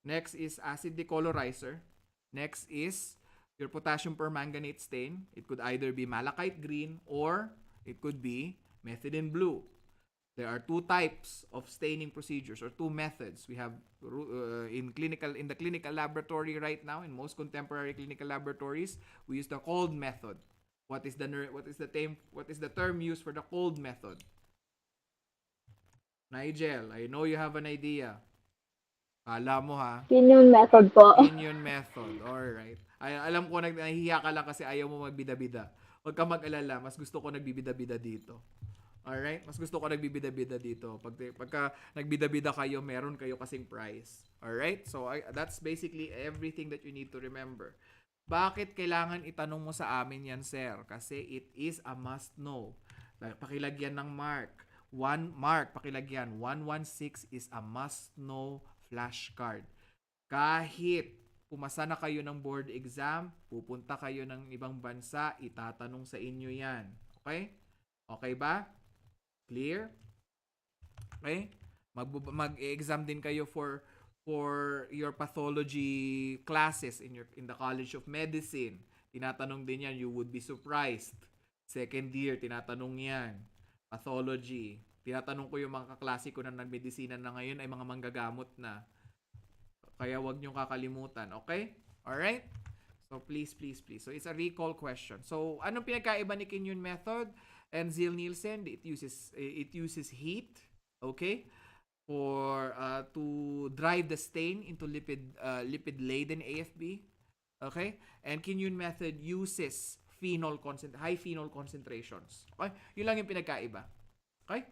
Next is acid decolorizer. Next is your potassium permanganate stain. It could either be malachite green or it could be methylene blue. There are two types of staining procedures or two methods. We have in the clinical laboratory right now, in most contemporary clinical laboratories, we use the cold method. What is the term used for the cold method? Nigel, I know you have an idea. Kala mo ha? Yun method po. Yun method. Alright. Alam ko nahihiya ka lang kasi ayaw mo magbida-bida. Huwag ka mag-alala. Mas gusto ko nagbibida-bida dito. Alright? Mas gusto ko nagbibida-bida dito. Pagka nagbida-bida kayo, meron kayo kasing prize. Alright? So, that's basically everything that you need to remember. Bakit kailangan itanong mo sa amin yan, sir? Kasi it is a must know. Pakilagyan ng mark. Pakilagyan. 116 is a must know flashcard. Kahit pumasa na kayo ng board exam, pupunta kayo ng ibang bansa, itatanong sa inyo yan. Okay? Okay ba? Clear? Okay? Mag-exam din kayo for your pathology classes in the College of Medicine. Tinatanong din yan, you would be surprised. Second year, tinatanong yan. Pathology. Tinatanong ko yung mga kaklase ko na nagmedisina na ngayon ay mga manggagamot na. Kaya wag niyong kakalimutan. Okay? Alright? So, please. So, it's a recall question. So, anong pinagkaiba ni Kinyon method and Ziehl-Neelsen? It uses heat. Okay? To drive the stain into lipid-laden AFB. Okay? And Kinyon method uses high phenol concentrations. Okay? Yun lang yung pinagkaiba. Okay?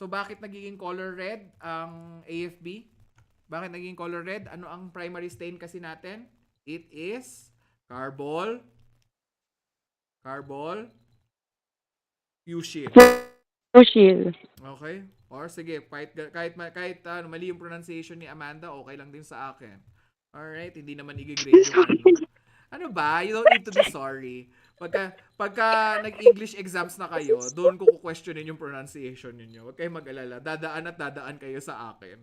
So, bakit nagiging color red ang AFB? Bakit nagiging color red? Ano ang primary stain kasi natin? It is carbol fuchsil. Okay? Or sige, kahit mali yung pronunciation ni Amanda, okay lang din sa akin. Alright? Hindi naman i-grade yung ano. Ano ba? You don't need to be sorry. Pagka nag-English exams na kayo, doon ko questionin yung pronunciation niyo. Huwag kayong mag-alala. Dadaan kayo sa akin.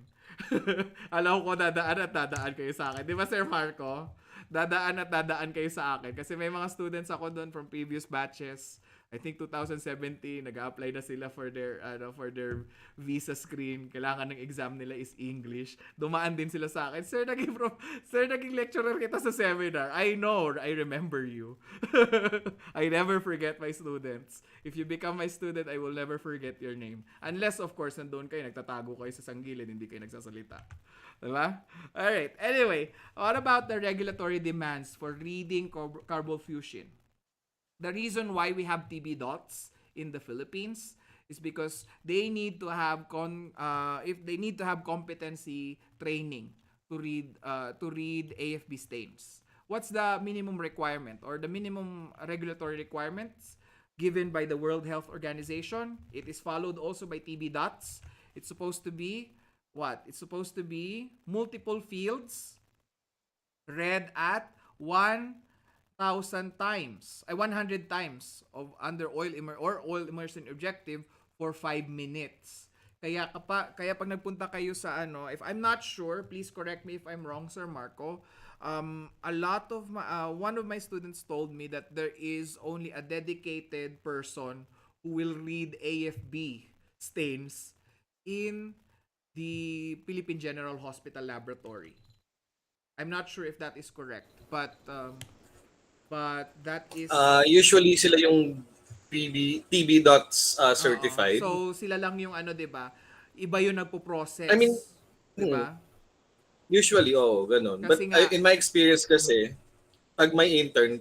Alam ko dadaan kayo sa akin. Di ba, Sir Marco? Dadaan kayo sa akin. Kasi may mga students ako doon from previous batches. I think 2017, nag-a-apply na sila for their visa screen. Kailangan ng exam nila is English. Dumaan din sila sa akin. Sir, naging lecturer kita sa seminar. I know, I remember you. I never forget my students. If you become my student, I will never forget your name. Unless, of course, nandun kayo, nagtatago kayo sa sanggilid, hindi kayo nagsasalita. Diba? Alright. Anyway, what about the regulatory demands for reading carbofuscin? The reason why we have TB dots in the Philippines is because they need to have competency training to read AFB stains. What's the minimum requirement or the minimum regulatory requirements given by the World Health Organization? It is followed also by TB dots. It's supposed to be what? It's supposed to be multiple fields read at 1 times, 100 times of under oil immersion objective for 5 minutes. Kaya pag nagpunta kayo sa ano, if I'm not sure, please correct me if I'm wrong, Sir Marco. A lot of one of my students told me that there is only a dedicated person who will read AFB stains in the Philippine General Hospital Laboratory. I'm not sure if that is correct, but that is Usually sila yung TB dots oo. certified. So sila lang yung ano, 'di ba? Iba yung nagpo-process, I mean, 'di ba? usually, ganun. But Kasi nga in my experience kasi, pag may intern,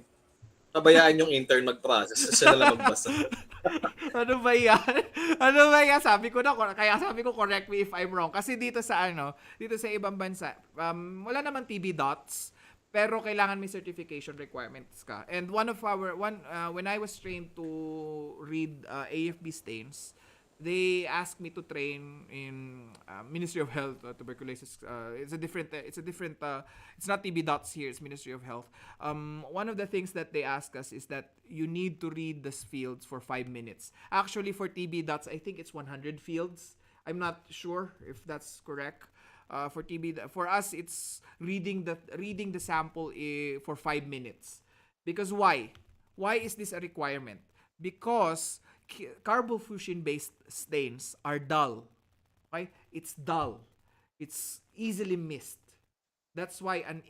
pabayaan yung intern mag-process, siya na lang magbasa. ano ba yan? Ano ba yan? Kaya sabi ko correct me if I'm wrong. Kasi dito sa dito sa ibang bansa, wala naman TB dots, pero kailangan may certification requirements ka. And when I was trained to read AFB stains, they asked me to train in Ministry of Health tuberculosis. It's not TB dots here. It's Ministry of Health. One of the things that they ask us is that you need to read the fields for 5 minutes. Actually, for TB dots, I think it's 100 fields. I'm not sure if that's correct. For us, it's reading the sample for 5 minutes. Because why? Why is this a requirement? Because carbofusion-based stains are dull. Okay? It's dull. It's easily missed. That's why an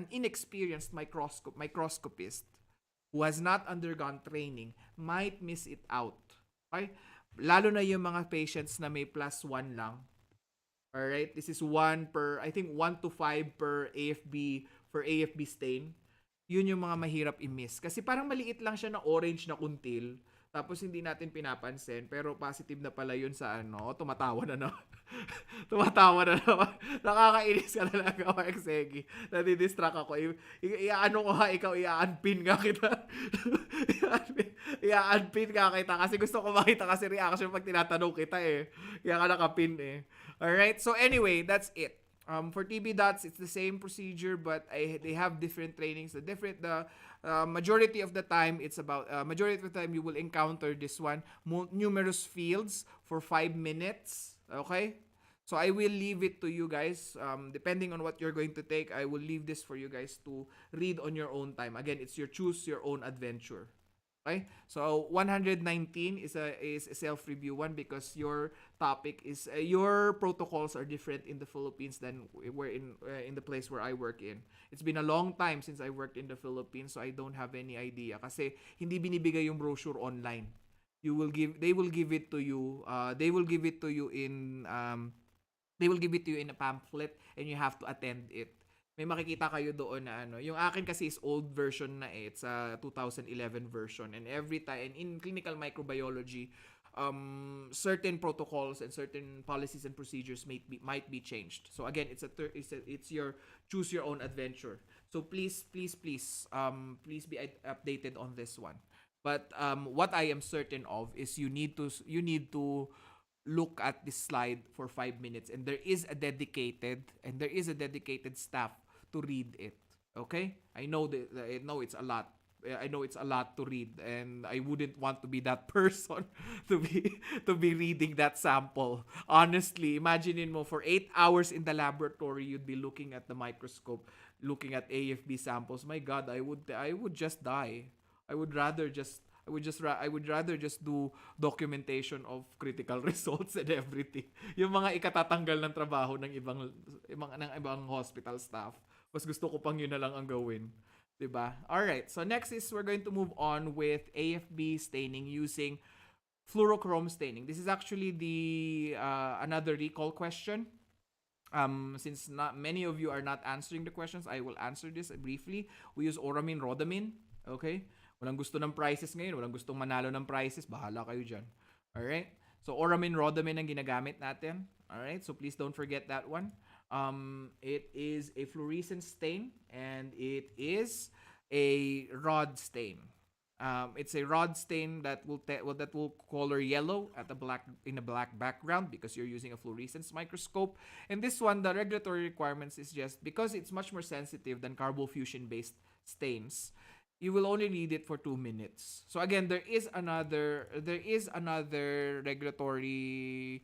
inexperienced microscopist who has not undergone training might miss it out. Okay? Lalo na yung mga patients na may +1 lang. Alright? This is 1 to 5 per AFB for AFB stain. Yun yung mga mahirap i-miss. Kasi parang maliit lang siya na orange na kuntil. Tapos hindi natin pinapansin, pero positive na pala yun sa tumatawa na naman. Tumatawa na naman. Nakakainis ka talaga, Exegi. Nadidistract ako. Iaano ko ha, ikaw, i-unpin nga kita. I-unpin nga kita. Kasi gusto ko makita kasi reaction pag tinatanong kita eh. Kaya ka nakapin eh. Alright, so anyway, that's it. For TB dots, it's the same procedure, but they have different trainings. The majority of the time, you will encounter this one, numerous fields for 5 minutes. Okay? So I will leave it to you guys. Depending on what you're going to take, I will leave this for you guys to read on your own time. Again, it's choose your own adventure. Okay? So 119 is a self-review one because your topic is your protocols are different in the Philippines than we're in the place where I work in. It's been a long time since I worked in the Philippines, so I don't have any idea kasi hindi binibigay yung brochure online. They will give it to you in a pamphlet and you have to attend it. May makikita kayo doon na yung akin kasi is old version na it's a 2011 version, and every time in clinical microbiology certain protocols and certain policies and procedures might be changed. So again, it's your choose your own adventure. So please be updated on this one. But what I am certain of is you need to look at this slide for 5 minutes, and there is a dedicated staff to read it. Okay? I know it's a lot. I know it's a lot to read, and I wouldn't want to be that person to be reading that sample. Honestly, imagine mo for 8 hours in the laboratory, you'd be looking at the microscope, looking at AFB samples. My God, I would just die. I would rather just do documentation of critical results and everything. Yung mga ikatatanggal ng trabaho ng ibang hospital staff. Mas gusto ko pang yun na lang ang gawin. 'Di ba? All right. So next is we're going to move on with AFB staining using fluorochrome staining. This is actually another recall question. Since not many of you are not answering the questions, I will answer this briefly. We use Oramin Rhodamin. Okay? Walang gusto ng prizes ngayon. Walang gustong manalo ng prizes. Bahala kayo dyan. Alright? So, Oramin Rhodamin ang ginagamit natin. Alright? So, please don't forget that one. It is a fluorescent stain and it is a rod stain. It's a rod stain that will color yellow in a black background because you're using a fluorescence microscope. And this one, the regulatory requirements is just because it's much more sensitive than carbofusion based stains. you will only need it for 2 minutes. So again, there is another regulatory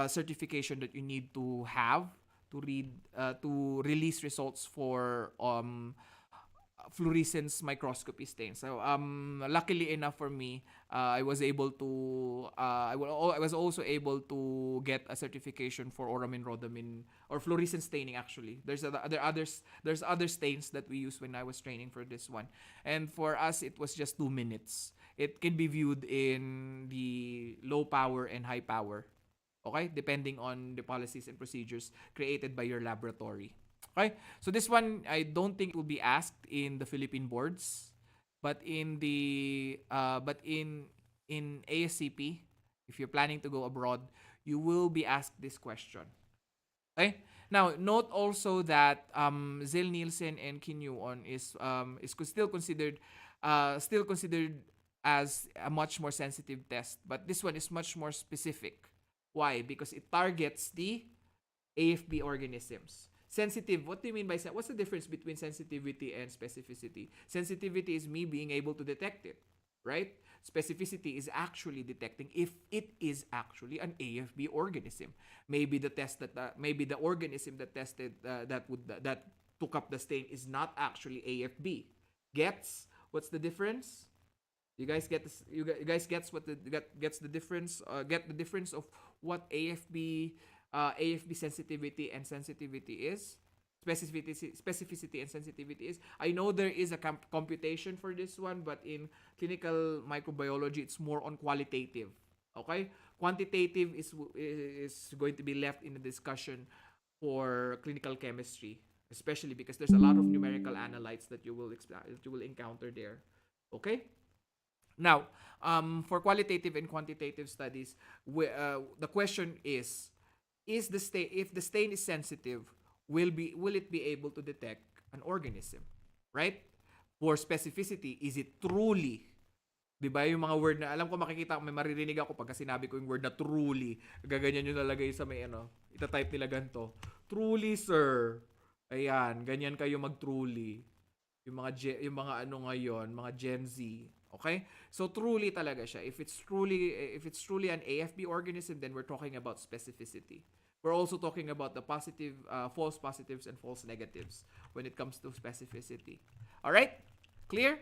certification that you need to have to release results for fluorescence microscopy stain. So luckily enough for me, I was also able to get a certification for oramin rhodamin or fluorescence staining actually. There's other stains that we use when I was training for this one. And for us it was just 2 minutes. It can be viewed in the low power and high power. Okay? Depending on the policies and procedures created by your laboratory. Okay? So this one, I don't think it will be asked in the Philippine boards, but in ASCP, if you're planning to go abroad, you will be asked this question. Okay? Now, note also that Zell Nielsen and Kinuon is still considered as a much more sensitive test, but this one is much more specific. Why? Because it targets the AFB organisms. Sensitive, what do you mean by what's the difference between sensitivity and specificity? Sensitivity is me being able to detect it, right? Specificity is actually detecting if it is actually an AFB organism. Maybe maybe the organism that tested that took up the stain is not actually AFB. Gets what's the difference? You guys get this, you guys gets what gets the difference, get the difference of what AFB sensitivity and sensitivity is, specificity and sensitivity is. I know there is a computation for this one, but in clinical microbiology it's more on qualitative. Okay? Quantitative is going to be left in the discussion for clinical chemistry, especially because there's a lot of numerical analytes that you will encounter there. Okay? Now, for qualitative and quantitative studies, the question is if the stain is sensitive, will it be able to detect an organism, right? For specificity, is it truly, 'di ba yung mga word na alam ko makikita, may maririnig ako pagka sinabi ko yung word na truly, gaganyan yung nalagay sa may ita-type nila ganito. Truly, sir. Ayan, ganyan kayo mag-truly. Yung mga ngayon, mga Gen Z. Okay? So truly talaga siya. If it's truly an AFB organism, then we're talking about specificity. We're also talking about the false positives and false negatives when it comes to specificity. All right? Clear?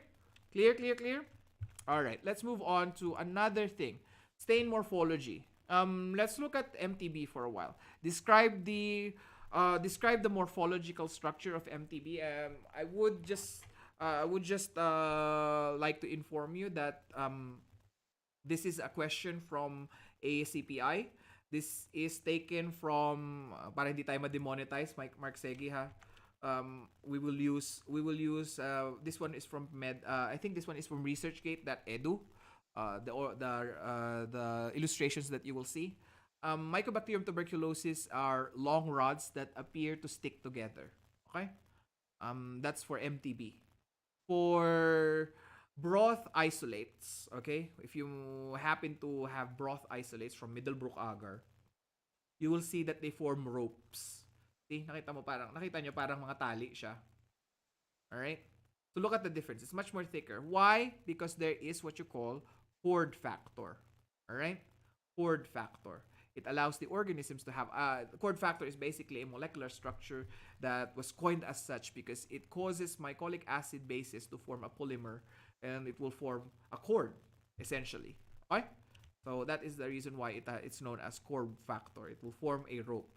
Clear? All right. Let's move on to another thing. Stain morphology. Let's look at MTB for a while. Describe the morphological structure of MTB. I would just like to inform you that this is a question from ACPI. This is taken from para hindi tayo ma-demonetize, Mark Segi ha. We will use this one is from I think this one is from researchgate.edu. The illustrations that you will see. Mycobacterium tuberculosis are long rods that appear to stick together. Okay? That's for MTB. For broth isolates, okay? If you happen to have broth isolates from Middlebrook agar, you will see that they form ropes. See, nakita nyo parang mga tali siya. Alright? So look at the difference. It's much more thicker. Why? Because there is what you call hoard factor. Alright? Hoard factor. It allows the organisms to have the cord factor is basically a molecular structure that was coined as such because it causes mycolic acid bases to form a polymer and it will form a cord essentially. Okay? So that is the reason why it's known as cord factor. It will form a rope.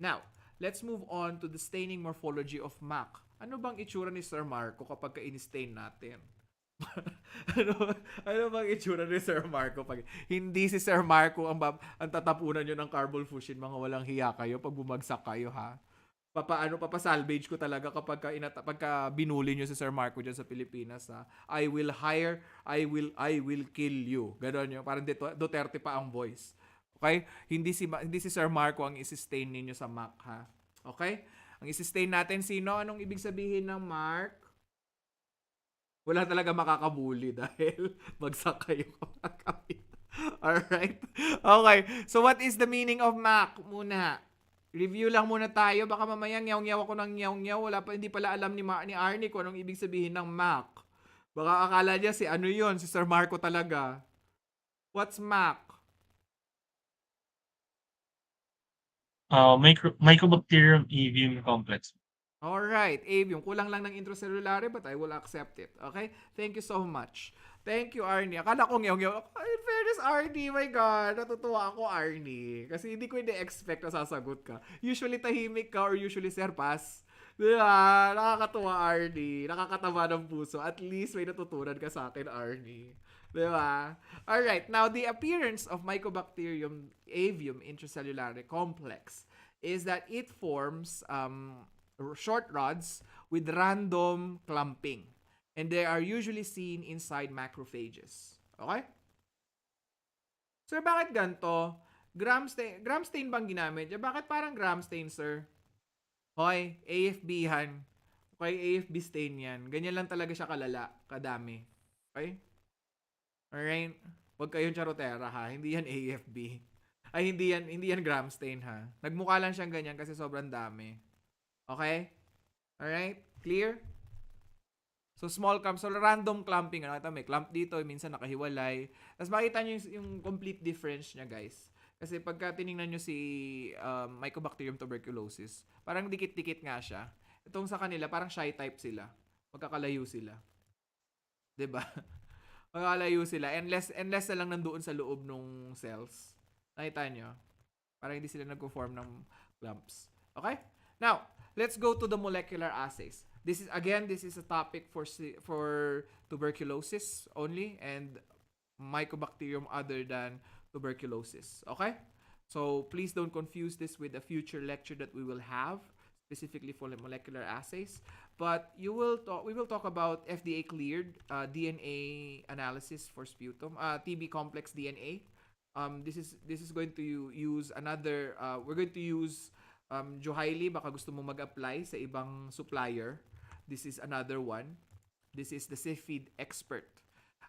Now, let's move on to the staining morphology of MAC. Ano bang itsura ni Sir Marco kapag ka-in-stain natin? ano bang itsura ni Sir Marco pag hindi si Sir Marco ang tatapunan nyo ng carbofuscin, mga walang hiya kayo pag bumagsak kayo ha. Papasalvage ko talaga pagka binuli nyo si Sir Marco dyan sa Pilipinas ha. I will kill you. Ganon yun. Parang Duterte pa ang voice. Okay? Hindi si Sir Marco ang isi-stain ninyo sa MAC ha. Okay? Ang isi-stain natin sino? Anong ibig sabihin ng Mark? Wala talaga makakabuli dahil bagsak kayo kapag alright? Okay. So, what is the meaning of MAC muna? Review lang muna tayo. Baka mamaya nyaw-nyaw ako ng nyaw-nyaw. Hindi pala alam ni Arnie kung anong ibig sabihin ng MAC. Baka akala niya si ano yun, si Sir Marco talaga. What's Mac? Mycobacterium avium complex. Alright, avium. Kulang lang ng intracellulare but I will accept it. Okay? Thank you so much. Thank you, Arnie. Akala ko ngayon. In fairness, Arnie, my God. Natutuwa ako, Arnie. Kasi hindi ko expect na sasagot ka. Usually tahimik ka or usually sir pass. Diba? Nakakatuwa, Arnie. Nakakataba ng puso. At least may natutunan ka sa akin, Arnie. Diba? Alright, now the appearance of Mycobacterium avium intracellulare complex is that it forms short rods with random clumping. And they are usually seen inside macrophages. Okay? Sir, bakit ganito? Gram stain bang ginamit? Bakit parang gram stain, sir? Hoy, AFB yan. Okay, AFB stain yan. Ganyan lang talaga siya kalala, kadami. Okay? Alright? Huwag kayong charotera ha. Hindi yan AFB. Ay, hindi yan gram stain ha. Nagmukha lang siyang ganyan kasi sobrang dami. Okay? Alright? Clear? So, small clump. So, random clumping. Nakita may clump dito. Minsan nakahiwalay. Tapos makita nyo yung complete difference niya, guys. Kasi pagka tinignan nyo si Mycobacterium tuberculosis, parang dikit-dikit nga siya. Itong sa kanila, parang shy type sila. Magkakalayo sila. 'Di ba? Magkakalayo sila. Unless na lang nandoon sa loob ng cells. Nakita nyo? Parang hindi sila nag-form ng clumps. Okay? Now, let's go to the molecular assays. This is a topic for tuberculosis only and Mycobacterium other than tuberculosis. Okay? So, please don't confuse this with a future lecture that we will have specifically for the molecular assays. But we will talk about FDA cleared DNA analysis for sputum, TB complex DNA. This is going to use another we're going to use Johaili, baka gusto mo mag-apply sa ibang supplier. This is another one. This is the CFID expert.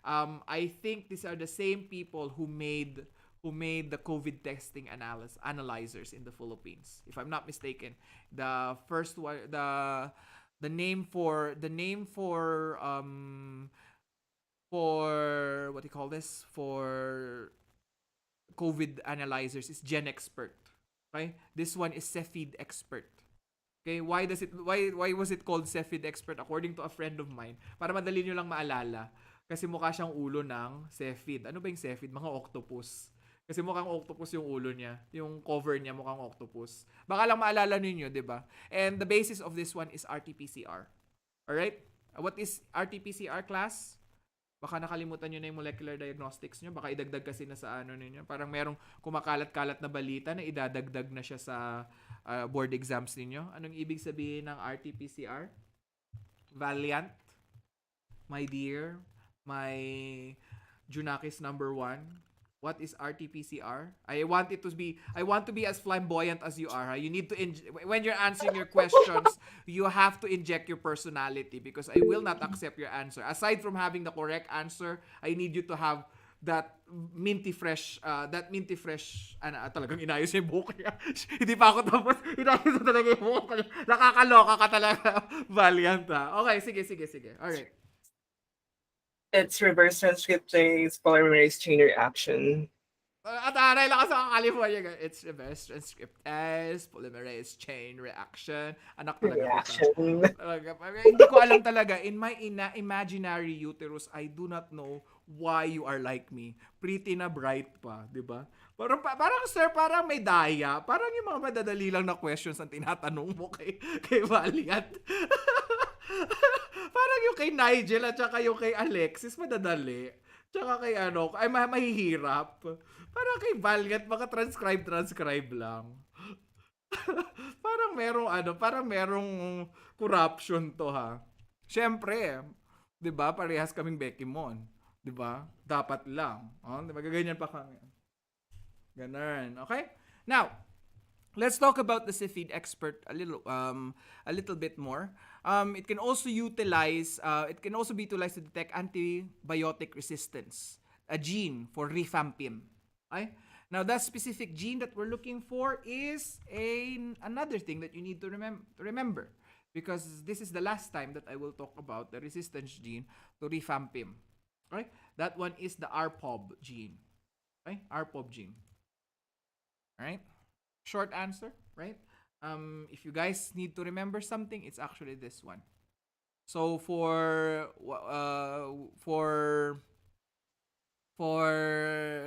I think these are the same people who made the COVID testing analyzers in the Philippines. If I'm not mistaken, the first one, the name for what do you call this, for COVID analyzers is GenExpert. Okay, this one is CFID expert. Okay, why was it called CFID expert? According to a friend of mine, para madali nyo lang maalala, kasi mukha siyang ulo ng CFID. Ano ba yung CFID? Mga octopus. Kasi mukhang octopus yung ulo niya, yung cover niya mukhang octopus. Baka lang maalala ninyo, 'di ba? And the basis of this one is RT-PCR. All right? What is RT-PCR, class? Baka nakalimutan nyo na yung molecular diagnostics nyo. Baka idagdag kasi na sa ano ninyo. Parang merong kumakalat-kalat na balita na idadagdag na siya sa board exams ninyo. Anong ibig sabihin ng RT-PCR? Valiant, my dear, my Junakis number 1. What is RT-PCR? I want to be as flamboyant as you are. You need to when you're answering your questions, you have to inject your personality because I will not accept your answer. Aside from having the correct answer, I need you to have that minty fresh, talagang inayos yung buhok niya. Hindi pa ako tapos, inayos na talaga yung buhok niya. Nakakaloka ka talaga, Valiant ha. Okay, sige. Alright. It's reverse transcriptase polymerase chain reaction. At aray lang ka sa California. It's reverse transcriptase polymerase chain reaction. Anak talaga kita. Hindi ko alam talaga. In my imaginary uterus, I do not know why you are like me. Pretty na bright pa, di ba? Parang sir, parang may daya. Parang yung mga madadali lang na questions ang tinatanong mo kay Valiant. Parang yung kay Nigel at saka yung kay Alexis, madadali. Tsaka kay ay mahihirap. Parang kay Valiant, baka transcribe lang. parang merong corruption to ha. Siyempre, 'di ba? Parehas kaming Beckymon, 'di ba? Dapat lang. Oh, 'di ba? Ganyan pa kami. Ganun. Okay? Now, let's talk about the CFID expert a little bit more. It can also be utilized to detect antibiotic resistance, a gene for rifampin. Okay? Now, that specific gene that we're looking for is another thing that you need to remember. because this is the last time that I will talk about the resistance gene to rifampin. Okay? That one is the RPOB gene. Okay? RPOB gene. Alright? Short answer, right? If you guys need to remember something, it's actually this one. So for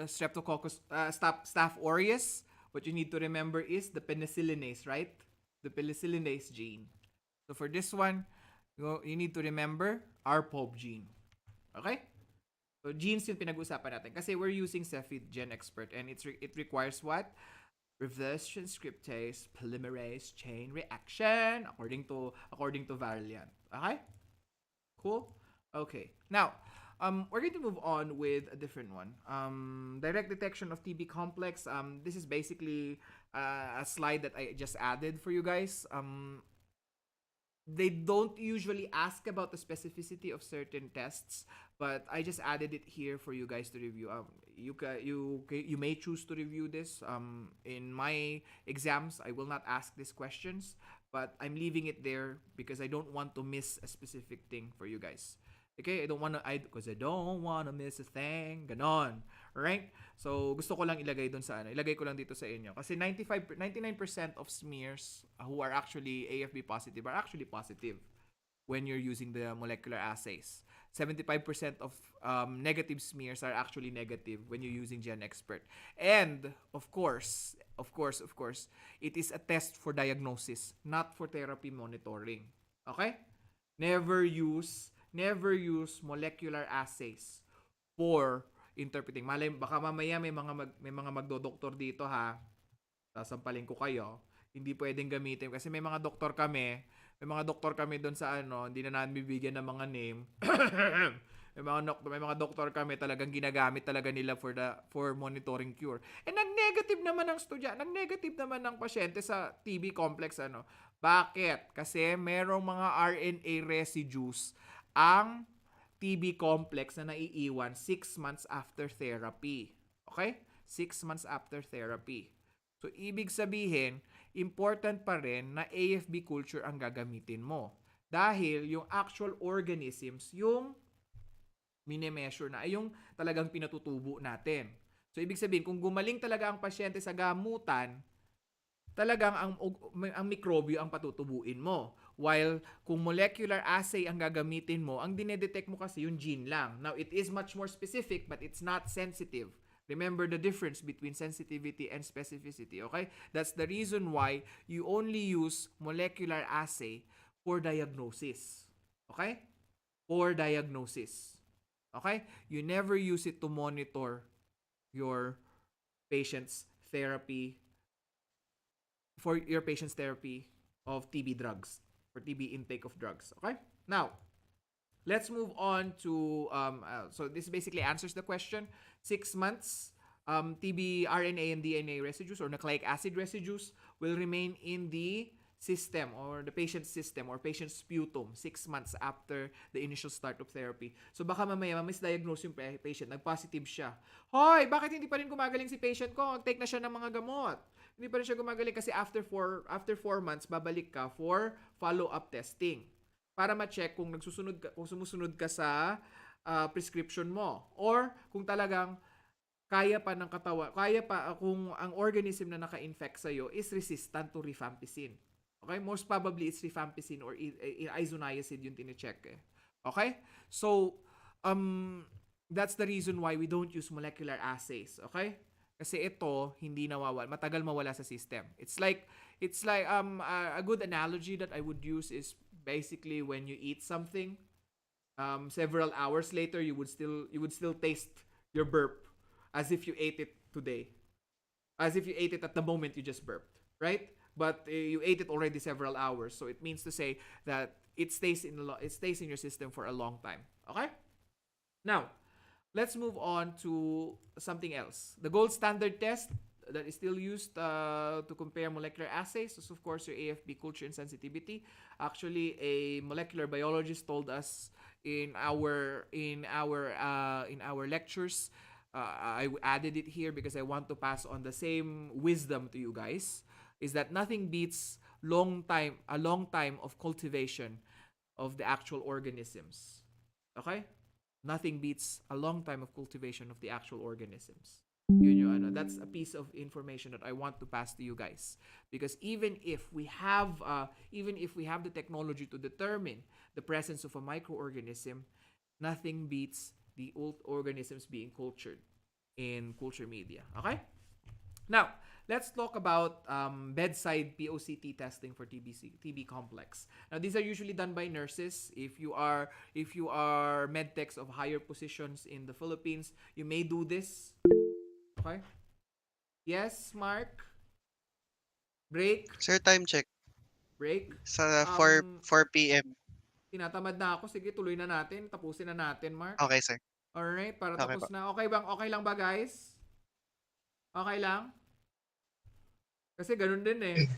Streptococcus Staph aureus, what you need to remember is the penicillinase, right? The penicillinase gene. So for this one, you need to remember RPOB gene. Okay? So genes yung pinag-usapan natin kasi we're using Cepheid Gen Expert and it requires what? Reverse transcriptase polymerase chain reaction according to Valiant. Okay? Cool? Okay. Now, we're going to move on with a different one. Direct detection of TB complex. This is basically a slide that I just added for you guys. They don't usually ask about the specificity of certain tests, but I just added it here for you guys to review. You may choose to review this. In my exams, I will not ask these questions, but I'm leaving it there because I don't want to miss a specific thing for you guys. Okay, I don't wanna miss a thing. Ganon. Right? So, gusto ko lang ilagay dun sa ilagay ko lang dito sa inyo. Kasi 99% of smears who are actually AFB positive are actually positive when you're using the molecular assays. 75% of negative smears are actually negative when you're using Gen Expert. And, of course, it is a test for diagnosis, not for therapy monitoring. Okay? Never use molecular assays for interpreting. Baka mamaya may mga magdodoktor dito ha. Sasampalin ko kayo. Hindi pwedeng gamitin kasi may mga doktor kami doon sa hindi na namin bibigyan ng mga name. may mga doktor kami talagang ginagamit talaga nila for monitoring cure. And nag-negative naman ng pasyente sa TB complex Bakit? Kasi merong mga RNA residues ang TB complex na naiiwan 6 months after therapy. Okay? 6 months after therapy. So, ibig sabihin, important pa rin na AFB culture ang gagamitin mo. Dahil yung actual organisms, yung mini-measure na, ay yung talagang pinatutubo natin. So, ibig sabihin, kung gumaling talaga ang pasyente sa gamutan, talagang ang mikrobyo ang patutubuin mo. While kung molecular assay ang gagamitin mo, ang dinedetect mo kasi yung gene lang. Now, it is much more specific but it's not sensitive. Remember the difference between sensitivity and specificity, okay? That's the reason why you only use molecular assay for diagnosis. Okay? For diagnosis. Okay? You never use it to monitor your patient's therapy of TB drugs, for TB intake of drugs. Okay? Now, let's move on to, so this basically answers the question. 6 months, TB RNA and DNA residues or nucleic acid residues will remain in the system or the patient's system or patient's sputum 6 months after the initial start of therapy. So baka mamaya misdiagnose yung patient, nag-positive siya. Hoy, bakit hindi pa rin gumagaling si patient ko? Take na siya ng mga gamot. Hindi pa rin siya gumagaling kasi after 4 months, babalik ka for follow-up testing para ma-check kung sumusunod ka sa prescription mo or kung talagang kaya pa ng katawan, kung ang organism na naka-infect sa'yo is resistant to rifampicin. Okay? Most probably it's rifampicin or isoniazid yung tine-check eh. Okay? So, that's the reason why we don't use molecular assays. Okay? Kasi ito, hindi nawawala. Matagal mawala sa system. It's like a good analogy that I would use is basically when you eat something, several hours later, you would still taste your burp as if you ate it today. As if you ate it at the moment you just burped. Right? But you ate it already several hours. So it means to say that it stays in your system for a long time. Okay? Now, let's move on to something else. The gold standard test that is still used to compare molecular assays is, of course, your AFB culture and sensitivity. Actually, a molecular biologist told us in our lectures. I added it here because I want to pass on the same wisdom to you guys. Is that nothing beats a long time of cultivation of the actual organisms. Okay? Nothing beats a long time of cultivation of the actual organisms. Yun yung ano, that's a piece of information that I want to pass to you guys. Because even if we have the technology to determine the presence of a microorganism, nothing beats the old organisms being cultured in culture media. Okay? Now, let's talk about bedside POCT testing for TB complex. Now, these are usually done by nurses. If you are medtechs of higher positions in the Philippines, you may do this. Okay? Yes, Mark? Break? Sir, time check. Break? Sa 4, Um, 4 p.m. tinatamad na ako. Sige, tuloy na natin. Tapusin na natin, Mark. Okay, sir. Alright, para Okay tapos po. na. Okay lang ba, guys? Okay lang? Kasi ganun din eh.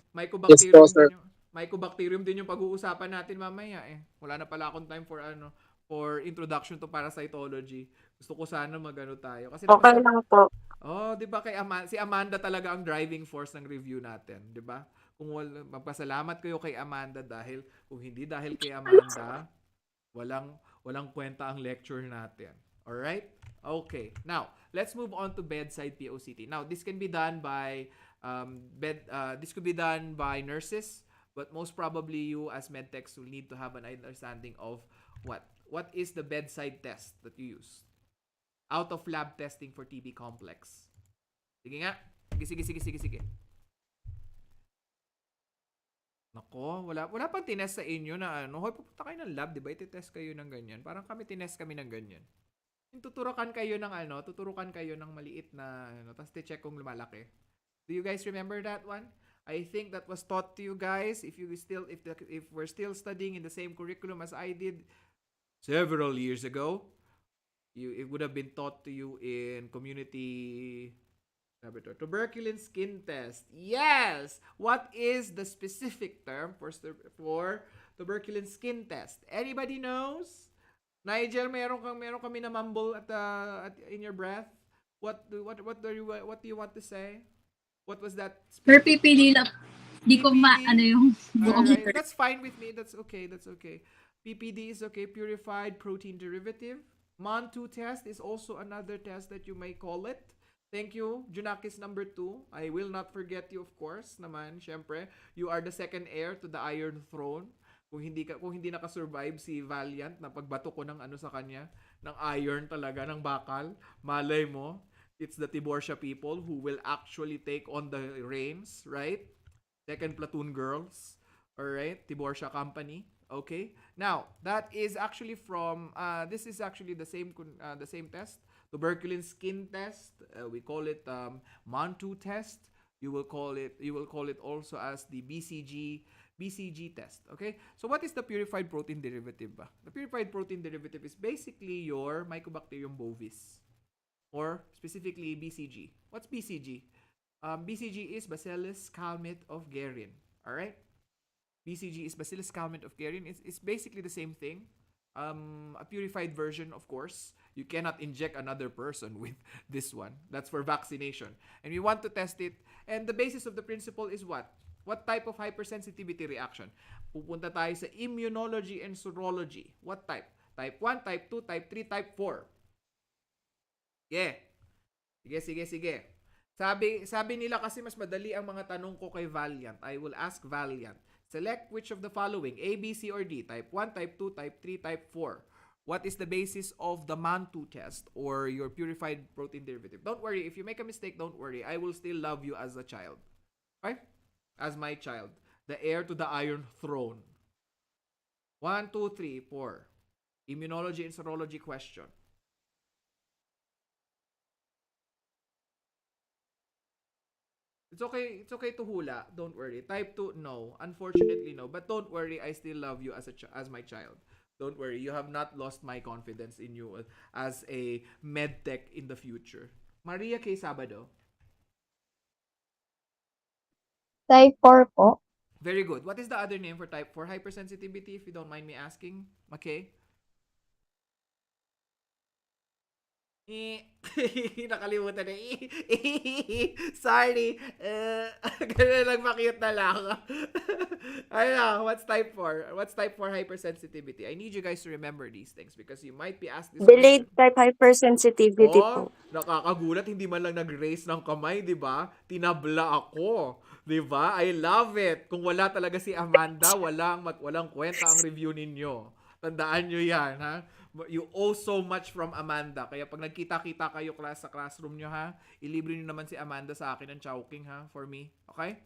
Yes po, sir. Mycobacterium din yung pag-uusapan natin mamaya eh. Wala na pala akong time for introduction to parasitology. Gusto ko sana magano tayo kasi Okay lang po. oh, 'di ba si Amanda talaga ang driving force ng review natin, 'di ba? Kung magpasalamat kayo kay Amanda dahil kung hindi dahil kay Amanda, walang kwenta ang lecture natin. All right? Okay. Now, let's move on to bedside POCT. Now, this can be done by this could be done by nurses, but most probably you as medtechs will need to have an understanding of what is the bedside test that you use. Out of lab testing for TB complex. Sige nga. Sige. Nako, wala pang tinest sa inyo na ano, hoy pupunta kayo ng lab, 'di ba? Iti-test kayo ng ganyan. Parang tinest kami ng ganyan. Tuturukan kayo ng maliit na tapos check kung lumalaki. Do you guys remember that one? I think that was taught to you guys if we're still studying in the same curriculum as I did several years ago. It would have been taught to you in community laboratory. Tuberculin skin test. Yes. What is the specific term for tuberculin skin test? Anybody knows? Nigel, meron kami na mumble at in your breath. What do you want to say? What was that? Per PPD lang. Di ko ano yung buong Alright, that's fine with me. That's okay. PPD is okay. Purified protein derivative. MON2 test is also another test that you may call it. Thank you, Junakis number 2. I will not forget you, of course, naman. Syempre, you are the second heir to the Iron Throne. Kung hindi naka-survive si Valiant na pagbato ko ng ano sa kanya, ng iron talaga, ng bakal, malay mo, it's the Tiborsha people who will actually take on the reins, right? Second platoon girls, all right? Tiborsha company, okay? Now, that is actually this is actually the same test, tuberculin skin test. We call it MON2 test. You will call it also as the BCG test. Okay? So what is the purified protein derivative ba? The purified protein derivative is basically your Mycobacterium bovis, or specifically BCG. What's BCG? BCG is Bacillus calmette of Guerin. Alright? BCG is Bacillus calmette of Guerin. It's basically the same thing. A purified version, of course. You cannot inject another person with this one. That's for vaccination. And we want to test it. And the basis of the principle is what? What type of hypersensitivity reaction? Pupunta tayo sa immunology and serology. What type? Type 1, type 2, type 3, type 4. Yeah. Sige. Sabi nila kasi mas madali ang mga tanong ko kay Valiant. I will ask Valiant. Select which of the following, A, B, C, or D. Type 1, type 2, type 3, type 4. What is the basis of the MON2 test or your purified protein derivative? Don't worry. If you make a mistake, don't worry. I will still love you as a child. Okay? As my child. The heir to the Iron Throne. 1, 2, 3, 4. Immunology and serology question. It's okay to hula. Don't worry. Type 2, no. Unfortunately, no. But don't worry, I still love you as my child. Don't worry, you have not lost my confidence in you as a medtech in the future. Maria K. Sabado. Type 4 po. Very good. What is the other name for type 4 hypersensitivity, if you don't mind me asking? Okay. Nakalimutan na. Sorry. Ganun lang makiyot na lang. Ano, what's type 4? What's type 4 hypersensitivity? I need you guys to remember these things because you might be asked this question. Delayed type hypersensitivity Oh, po. nakakagulat. Hindi man lang nag-raise ng kamay, di ba? Tinabla ako. Di ba? I love it. Kung wala talaga si Amanda, walang kwenta ang review ninyo. Tandaan nyo yan, ha? You owe so much from Amanda. Kaya pag nagkita-kita kayo sa classroom nyo, ha? Ilibre nyo naman si Amanda sa akin ng chowking, ha? For me. Okay?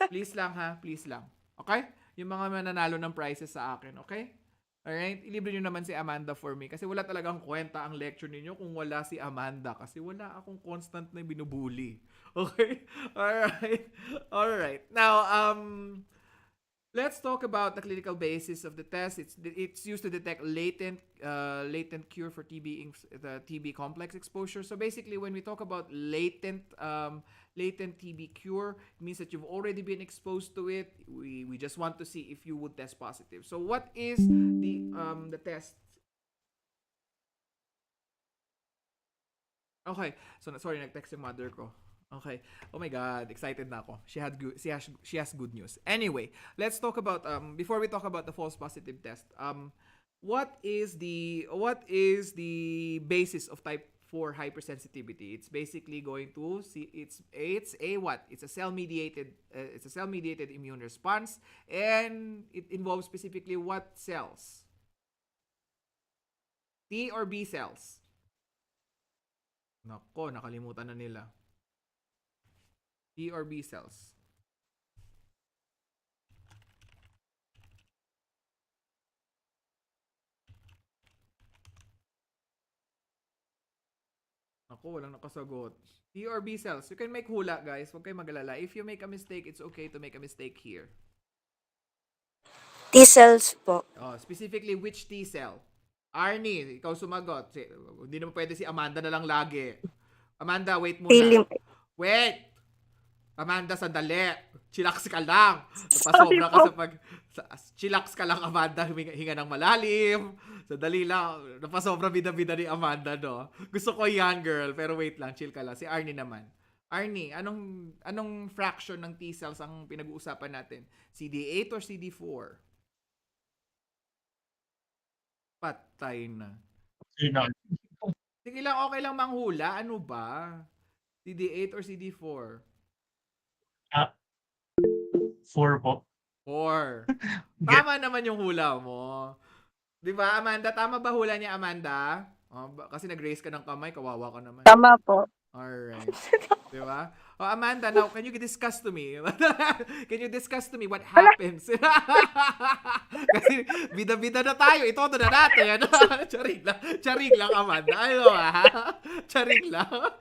Please lang, ha? Please lang. Okay? Yung mga mananalo ng prizes sa akin. Okay? Alright? Ilibre nyo naman si Amanda for me. Kasi wala talagang kwenta ang lecture ninyo kung wala si Amanda. Kasi wala akong constant na binubuli. Okay? Alright? Alright. Now, let's talk about the clinical basis of the test. It's used to detect latent cure for the TB complex exposure. So basically, when we talk about latent TB cure, it means that you've already been exposed to it. We just want to see if you would test positive. So what is the test? Okay. So sorry, nag-text yung mother ko. Okay. Oh my God, excited na ako. She has good news. Anyway, let's talk about before we talk about the false positive test. What is the basis of type 4 hypersensitivity? It's basically going to see it's a what? It's a cell mediated immune response, and it involves specifically what cells? T or B cells? Nako, nakalimutan na nila. T or B cells? Ako, walang nakasagot. T or B cells? You can make hula, guys. Huwag kayong magalala. If you make a mistake, it's okay to make a mistake here. T cells po. Oh, specifically, which T cell? Arnie, ikaw sumagot. Hindi naman pwede si Amanda na lang lagi. Amanda, wait muna. Feeling. Wait! Amanda, sandali. Chillax ka lang. Napasobra ka sa chillax ka lang, Amanda. Hinga ng malalim. Sandali lang. Napasobra bida-bida ni Amanda, no? Gusto ko yan, girl. Pero wait lang, chill ka lang. Si Arnie naman. Arnie, anong fraction ng T cells ang pinag-uusapan natin? CD8 or CD4? Patay na. Sige lang, okay lang manghula. Ano ba? CD8 or CD4? 4 po. 4. Tama naman yung hula mo. 'Di ba, Amanda? Tama ba hula niya, Amanda? Kasi nag-raise ka ng kamay, kawawa ka naman. Tama po. Alright. 'Di ba? Amanda, now can you discuss to me? Can you discuss to me what happens? Kasi bida-bida na tayo. Ito na natin. Charing lang, Amanda. Ano ha? Charing lang.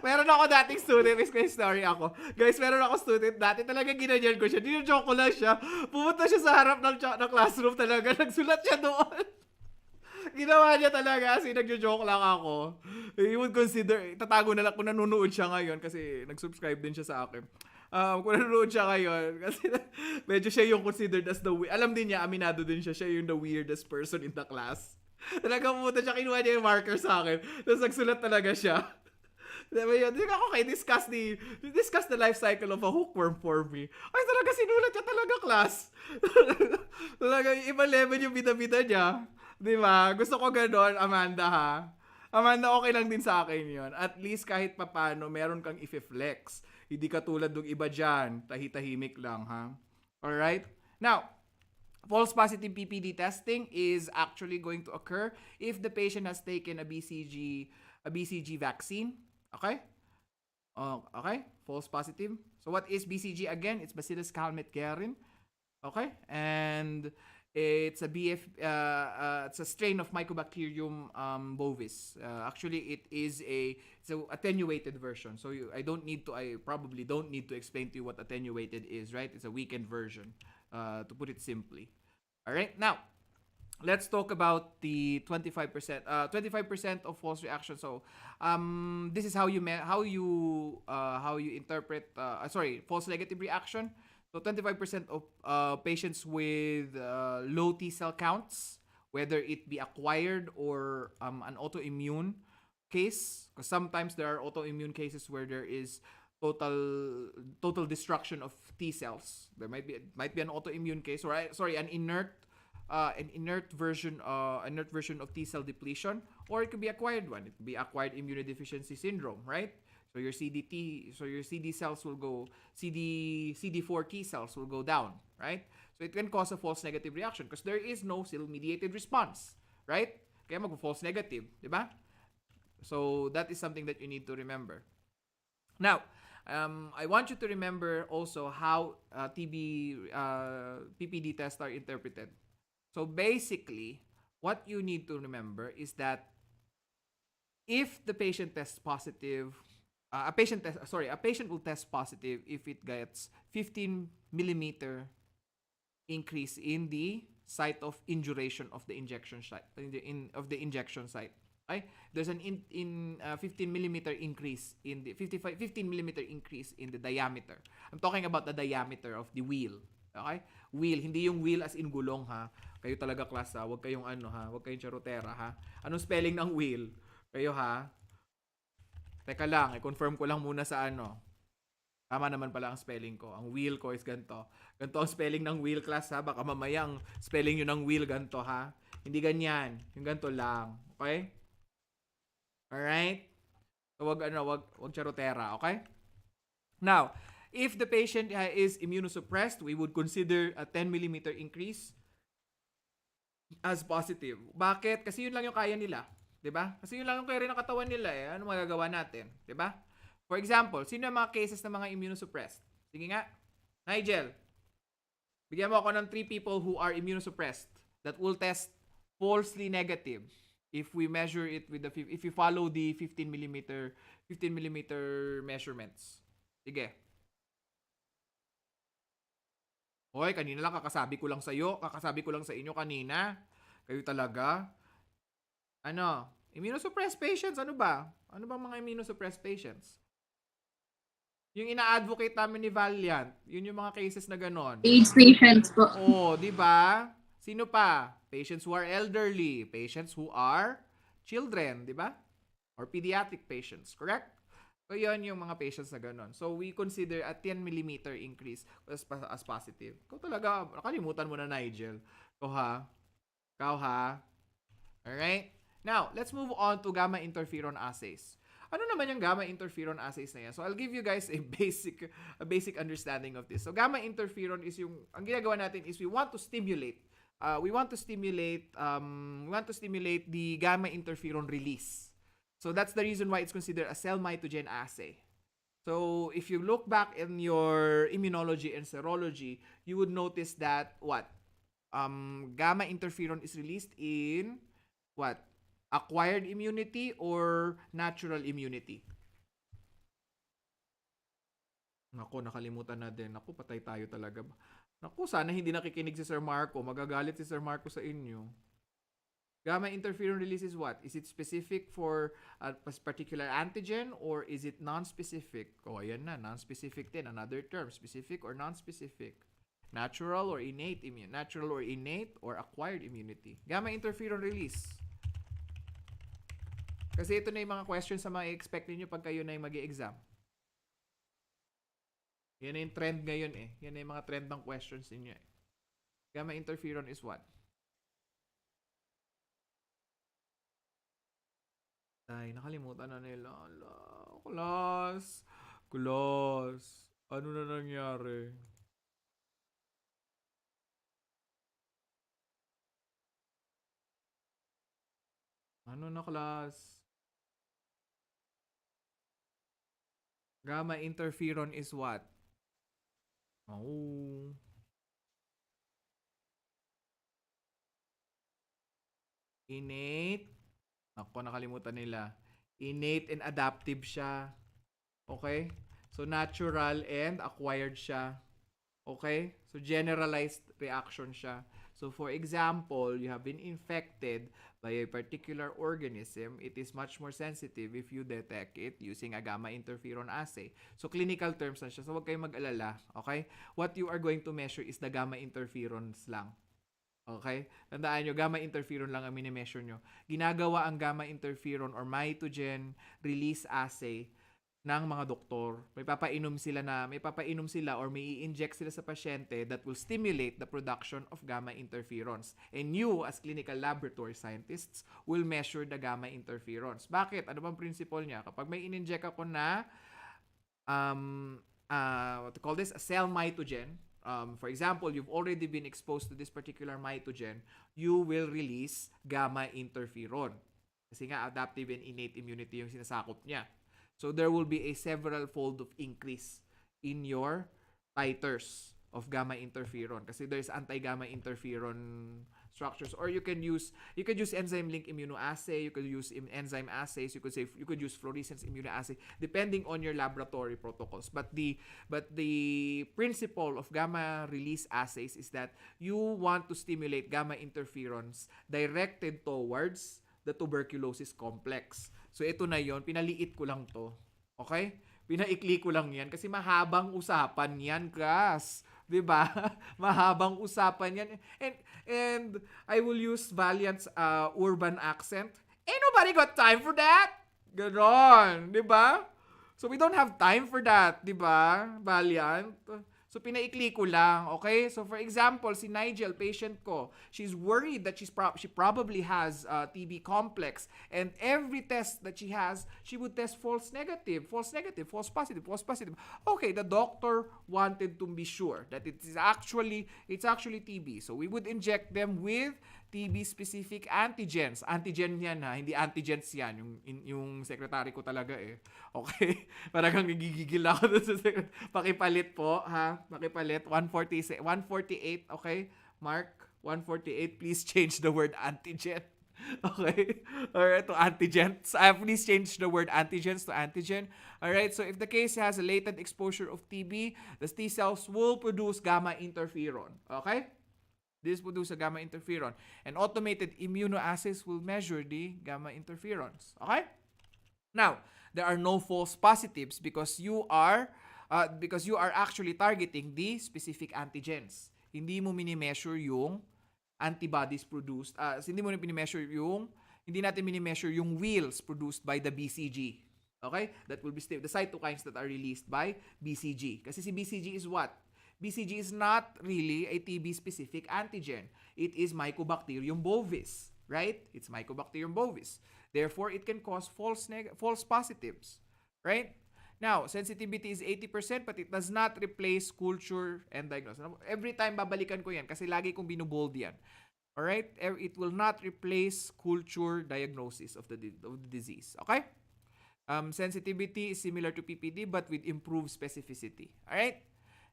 Meron ako dating student, may story ako. Guys, meron ako student dati, talaga ginanyan ko siya. Dino-joke ko lang siya. Pumunta siya sa harap ng classroom talaga. Nagsulat siya doon. Ginawa niya talaga kasi nagjo-joke lang ako. He would consider, tatago na lang kung nanonood siya ngayon kasi nag-subscribe din siya sa akin. Kung nanonood siya ngayon kasi medyo siya yung considered as alam din niya, aminado din siya yung the weirdest person in the class. Talaga pumunta siya, kinuha niya yung marker sa akin. Tapos nagsulat talaga siya. Diba yun? Okay, discuss the life cycle of a hookworm for me. Ay, talaga sinulat niya talaga, class. Talaga, ibang level yung bida-bida niya. Diba? Gusto ko gano'n, Amanda, ha? Amanda, okay lang din sa akin yun. At least kahit papano, meron kang i-flex. Hindi ka tulad ng iba dyan. Tahitahimik lang, ha? Alright? Now, false positive PPD testing is actually going to occur if the patient has taken a BCG vaccine. Okay? Okay? False positive. So what is BCG again? It's Bacillus calmette-guerin. Okay? And it's a it's a strain of Mycobacterium bovis. Actually, it's an attenuated version. So I probably don't need to explain to you what attenuated is, right? It's a weakened version, to put it simply. All right? Now, let's talk about the 25% of false reaction. So this is how you interpret false negative reaction. So 25% of patients with low T cell counts whether it be acquired or an autoimmune case, because sometimes there are autoimmune cases where there is total destruction of T cells. There might be an autoimmune case, or an inert version of T cell depletion, or it could be acquired one. It could be acquired immunodeficiency syndrome, right? So your CD cells will go, CD4 T cells will go down, right? So it can cause a false negative reaction because there is no cell-mediated response, right? Kaya mag-false negative, di ba? So that is something that you need to remember. Now, I want you to remember also how PPD tests are interpreted. So basically, what you need to remember is that if the patient tests positive, a patient will test positive if it gets 15 millimeter increase in the site of induration of the injection site, of the injection site. Okay? There's an 15 millimeter increase in the 15 millimeter increase in the diameter. I'm talking about the diameter of the wheel. Okay? Wheel, hindi yung wheel as in gulong ha. Kayo talaga class ha, wag kayong wag kayong charotera ha. Anong spelling ng wheel? Kayo ha. Teka lang, i-confirm ko lang muna sa Tama naman pala ang spelling ko. Ang wheel ko is ganito. Ganito ang spelling ng wheel class ha. Baka mamaya ang spelling nyo ng wheel ganito ha. Hindi ganyan. Yung ganito lang. Okay? Alright? So, wag charotera. Okay? Now, if the patient is immunosuppressed, we would consider a 10 millimeter increase as positive. Bakit? Kasi yun lang yung kaya nila. 'Di ba? Kasi yun lang yung kaya rin ng katawan nila eh. Ano magagawa natin? 'Di ba? For example, sino yung mga cases ng mga immunosuppressed? Sige nga. Nigel, bigyan mo ako ng 3 people who are immunosuppressed that will test falsely negative if we measure it with if you follow the 15 millimeter measurements. Sige. Hoy, kanina lang kakasabi ko lang sa inyo kanina. Kayo talaga. Immunosuppressed patients, ano ba? Ano ba mga immunosuppressed patients? Yung ina-advocate namin ni Valiant, yun yung mga cases na ganon. AIDS patients po. Oh, di ba? Sino pa? Patients who are elderly, patients who are children, di ba? Or pediatric patients, correct? So, yun yung mga patients na ganon. So, we consider a 10 millimeter increase as positive. Ikaw talaga, nakalimutan mo na, Nigel. Ikaw ha? Alright? Now, let's move on to gamma interferon assays. Ano naman yung gamma interferon assays na yan? So, I'll give you guys a basic understanding of this. So, gamma interferon is ang ginagawa natin is we want to stimulate the gamma interferon release. So, that's the reason why it's considered a cell mitogen assay. So, if you look back in your immunology and serology, you would notice that gamma interferon is released in acquired immunity or natural immunity. Naku, nakalimutan na din. Naku, patay tayo talaga. Naku, sana hindi nakikinig si Sir Marco. Magagalit si Sir Marco sa inyo. Gamma interferon release is what? Is it specific for a particular antigen or is it non-specific? Oh, ayan na. Non-specific din. Another term. Specific or non-specific. Natural or innate immune. Natural or innate or acquired immunity. Gamma interferon release. Kasi ito na yung mga questions na ma-expect ninyo pag kayo na yung mag-i-exam. Yan na yung trend ngayon eh. Yan na yung mga trend ng questions ninyo eh. Gamma interferon is what? Ay, nakalimutan na nila. Kulas. Ano na nangyari? Ano na, class? Gamma interferon is what? Oh. Innate. Ako, nakalimutan nila. Innate and adaptive siya. Okay? So, natural and acquired siya. Okay? So, generalized reaction siya. So, for example, you have been infected by a particular organism, it is much more sensitive if you detect it using a gamma interferon assay. So, clinical terms na siya. So, huwag kayong mag-alala. Okay? What you are going to measure is the gamma interferons lang. Okay? Tandaan nyo, gamma interferon lang ang minimeasure nyo. Ginagawa ang gamma interferon or mitogen release assay ng mga doktor. May papainom sila or may i-inject sila sa pasyente that will stimulate the production of gamma interferons. And you, as clinical laboratory scientists, will measure the gamma interferons. Bakit? Ano bang principle niya? Kapag may in-inject ako na what to call this, a cell mitogen. For example, you've already been exposed to this particular mitogen, you will release gamma interferon. Kasi nga, adaptive and innate immunity yung sinasakop niya. So there will be a several fold of increase in your titers of gamma interferon kasi there's anti-gamma interferon structures, or you can use enzyme link immunoassay, you could use enzyme assays, you could use fluorescence immunoassay depending on your laboratory protocols. But the principle of gamma release assays is that you want to stimulate gamma interferons directed towards the tuberculosis complex. So ito na yon, pinaliit ko lang to. Okay? Pinaikli ko lang yan kasi mahabang usapan yan, guys. 'Di ba? Mahabang usapan yan. And I will use Valiant's urban accent. Ain't nobody got time for that. Ganon, 'di ba? So we don't have time for that, 'di ba? Valiant. So pinaikli ko lang, okay? So for example, si Nigel, patient ko, she's worried that she probably has TB complex, and every test that she has, she would test false negative, false positive. Okay, the doctor wanted to be sure that it's actually TB. So we would inject them with TB-specific antigens. Antigen yan ha, hindi antigens yan. Yung secretary ko talaga eh. Okay? Parang gigigil ako dun sa secretary. Pakipalit po ha. Pakipalit. 148, okay? Mark, 148, please change the word antigen. Okay? Alright, to antigens. Please change the word antigens to antigen. Alright, so if the case has a latent exposure of TB, the T cells will produce gamma interferon. Okay? This produces a gamma interferon. And automated immunoassays will measure the gamma interferons. Okay? Now, there are no false positives because you are actually targeting the specific antigens. Hindi mo mini-measure yung antibodies produced. Hindi natin mini-measure yung wheels produced by the BCG. Okay? That will be the cytokines that are released by BCG. Kasi si BCG is what? BCG is not really a TB-specific antigen. It is Mycobacterium bovis, right? It's Mycobacterium bovis. Therefore, it can cause false positives, right? Now, sensitivity is 80%, but it does not replace culture and diagnosis. Every time babalikan ko yan kasi lagi kong binubold yan. Alright? It will not replace culture diagnosis of the disease. Okay? Sensitivity is similar to PPD but with improved specificity. Alright?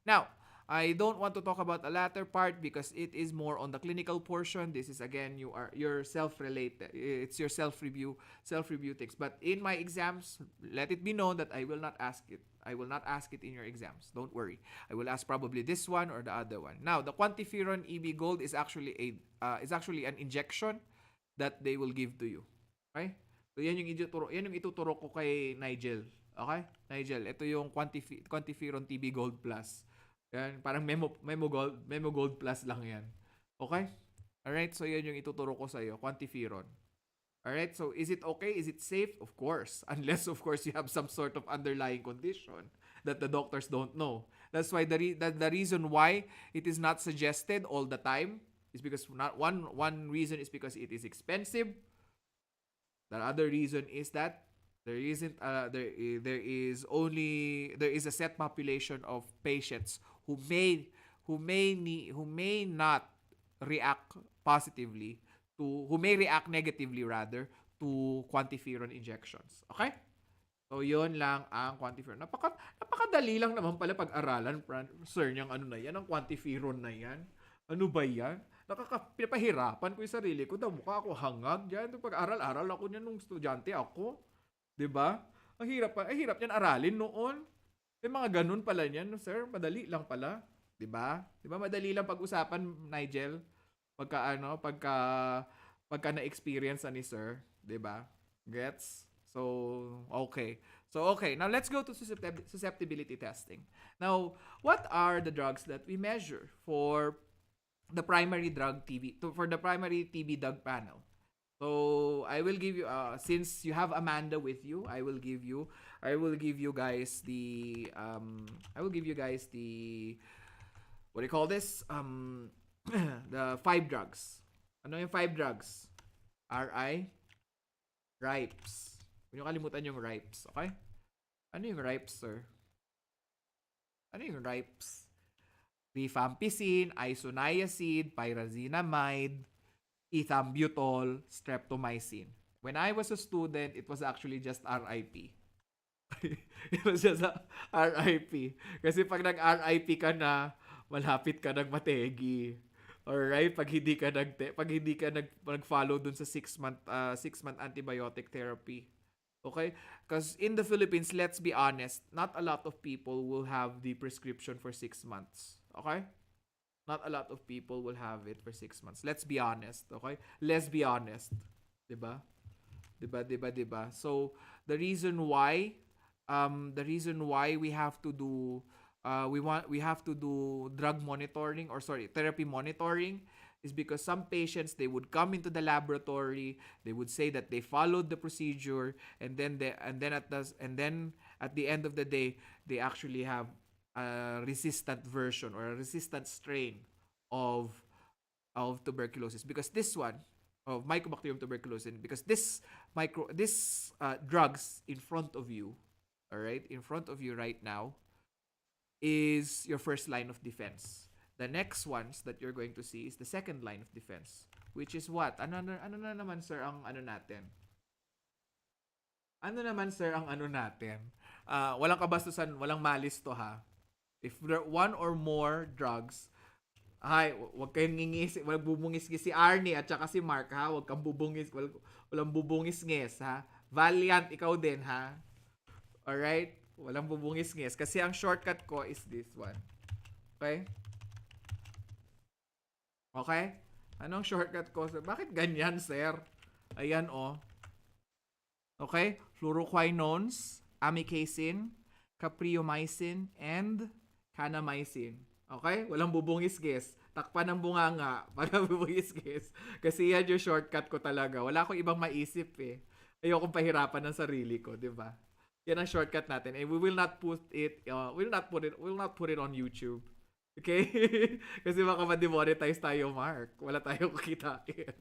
Now, I don't want to talk about the latter part because it is more on the clinical portion. This is again you're self-related. It's your self-review things. But in my exams, let it be known that I will not ask it. I will not ask it in your exams. Don't worry. I will ask probably this one or the other one. Now, the quantiferon EB Gold is actually an injection that they will give to you. Okay? So yan yung ituturo ko kay Nigel. Okay? Nigel, ito yung quantiferon TB Gold Plus. Yan, parang memo gold plus lang yan. Okay? Alright, so yan yung ituturo ko sa'yo, quantiferon. Alright, so is it okay? Is it safe? Of course. Unless, of course, you have some sort of underlying condition that the doctors don't know. That's why the reason why it is not suggested all the time is because not one reason is because it is expensive. The other reason is that there is a set population of patients who may not react negatively rather to quantiferon injections. Okay? So yun lang ang quantiferon. Napakadali lang naman pala pag-aralan, sir, yung ano na yan, ang quantiferon na yan. Ano ba yan? Pinapahirapan ko yung sarili ko. Mukha ako hangag yan. Pag-aral-aral ako niyan nung estudyante ako. 'Di ba? Ang hirap niyan aralin noon. May mga ganun pala niyan, no, sir. Madali lang pala, 'di ba? 'Di ba madali lang pag-usapan, Nigel? Pagka na-experience ni sir, 'di ba? Gets? So, okay. Now let's go to susceptibility testing. Now, what are the drugs that we measure for the primary drug for the primary TB drug panel. So I will give you since you have Amanda with you, I will give you guys the what do you call this? The 5 drugs. Ano yung 5 drugs? RI Ripes. Huwag niyo kalimutan yung Ripes, okay? Ano yung Ripes, sir? Ano yung Ripes? Rifampicin, isoniazid, pyrazinamide, ethambutol, streptomycin. When I was a student, it was actually just RIP. It was just a RIP. Kasi pag nag-RIP ka na, malapit ka nang mategi. Alright, pag hindi ka nag-follow dun sa 6-month antibiotic therapy. Okay? Because in the Philippines, let's be honest, not a lot of people will have the prescription for 6 months. Okay? Not a lot of people will have it for 6 months. Let's be honest. Okay? Let's be honest. Diba? Diba? So, the reason why we have to do drug monitoring therapy monitoring is because some patients, they would come into the laboratory, they would say that they followed the procedure, and then at the end of the day, they actually have a resistant version or a resistant strain of tuberculosis, because this one of Mycobacterium tuberculosis, because this drugs in front of you, all right, in front of you right now, is your first line of defense. The next ones that you're going to see is the second line of defense, which is what? Ano na naman, sir, ang ano natin? Ano naman, sir, ang ano natin? Walang kabastusan, walang malis to, ha? If there one or more drugs, wag kayong wag bubungis-ngis si Arnie at saka si Mark, ha? Wag kang walang bubungis-ngis, ha? Valiant, ikaw din, ha? Alright? Walang bubungis-ngis. Kasi ang shortcut ko is this one. Okay? Okay? Anong shortcut ko? Bakit ganyan, sir? Ayan, oh. Okay? Fluoroquinones, amikacin, capreomycin, and kanamycin. Okay? Walang bubungis-gis. Takpan ng bunganga. Walang bubungis-gis. Kasi yan yung shortcut ko talaga. Wala akong ibang maisip eh. Ayokong pahirapan ng sarili ko, di ba? Yan ang shortcut natin. And we will not put it on YouTube. Okay? Kasi baka ma-demonetize tayo, Mark. Wala tayong kikitain.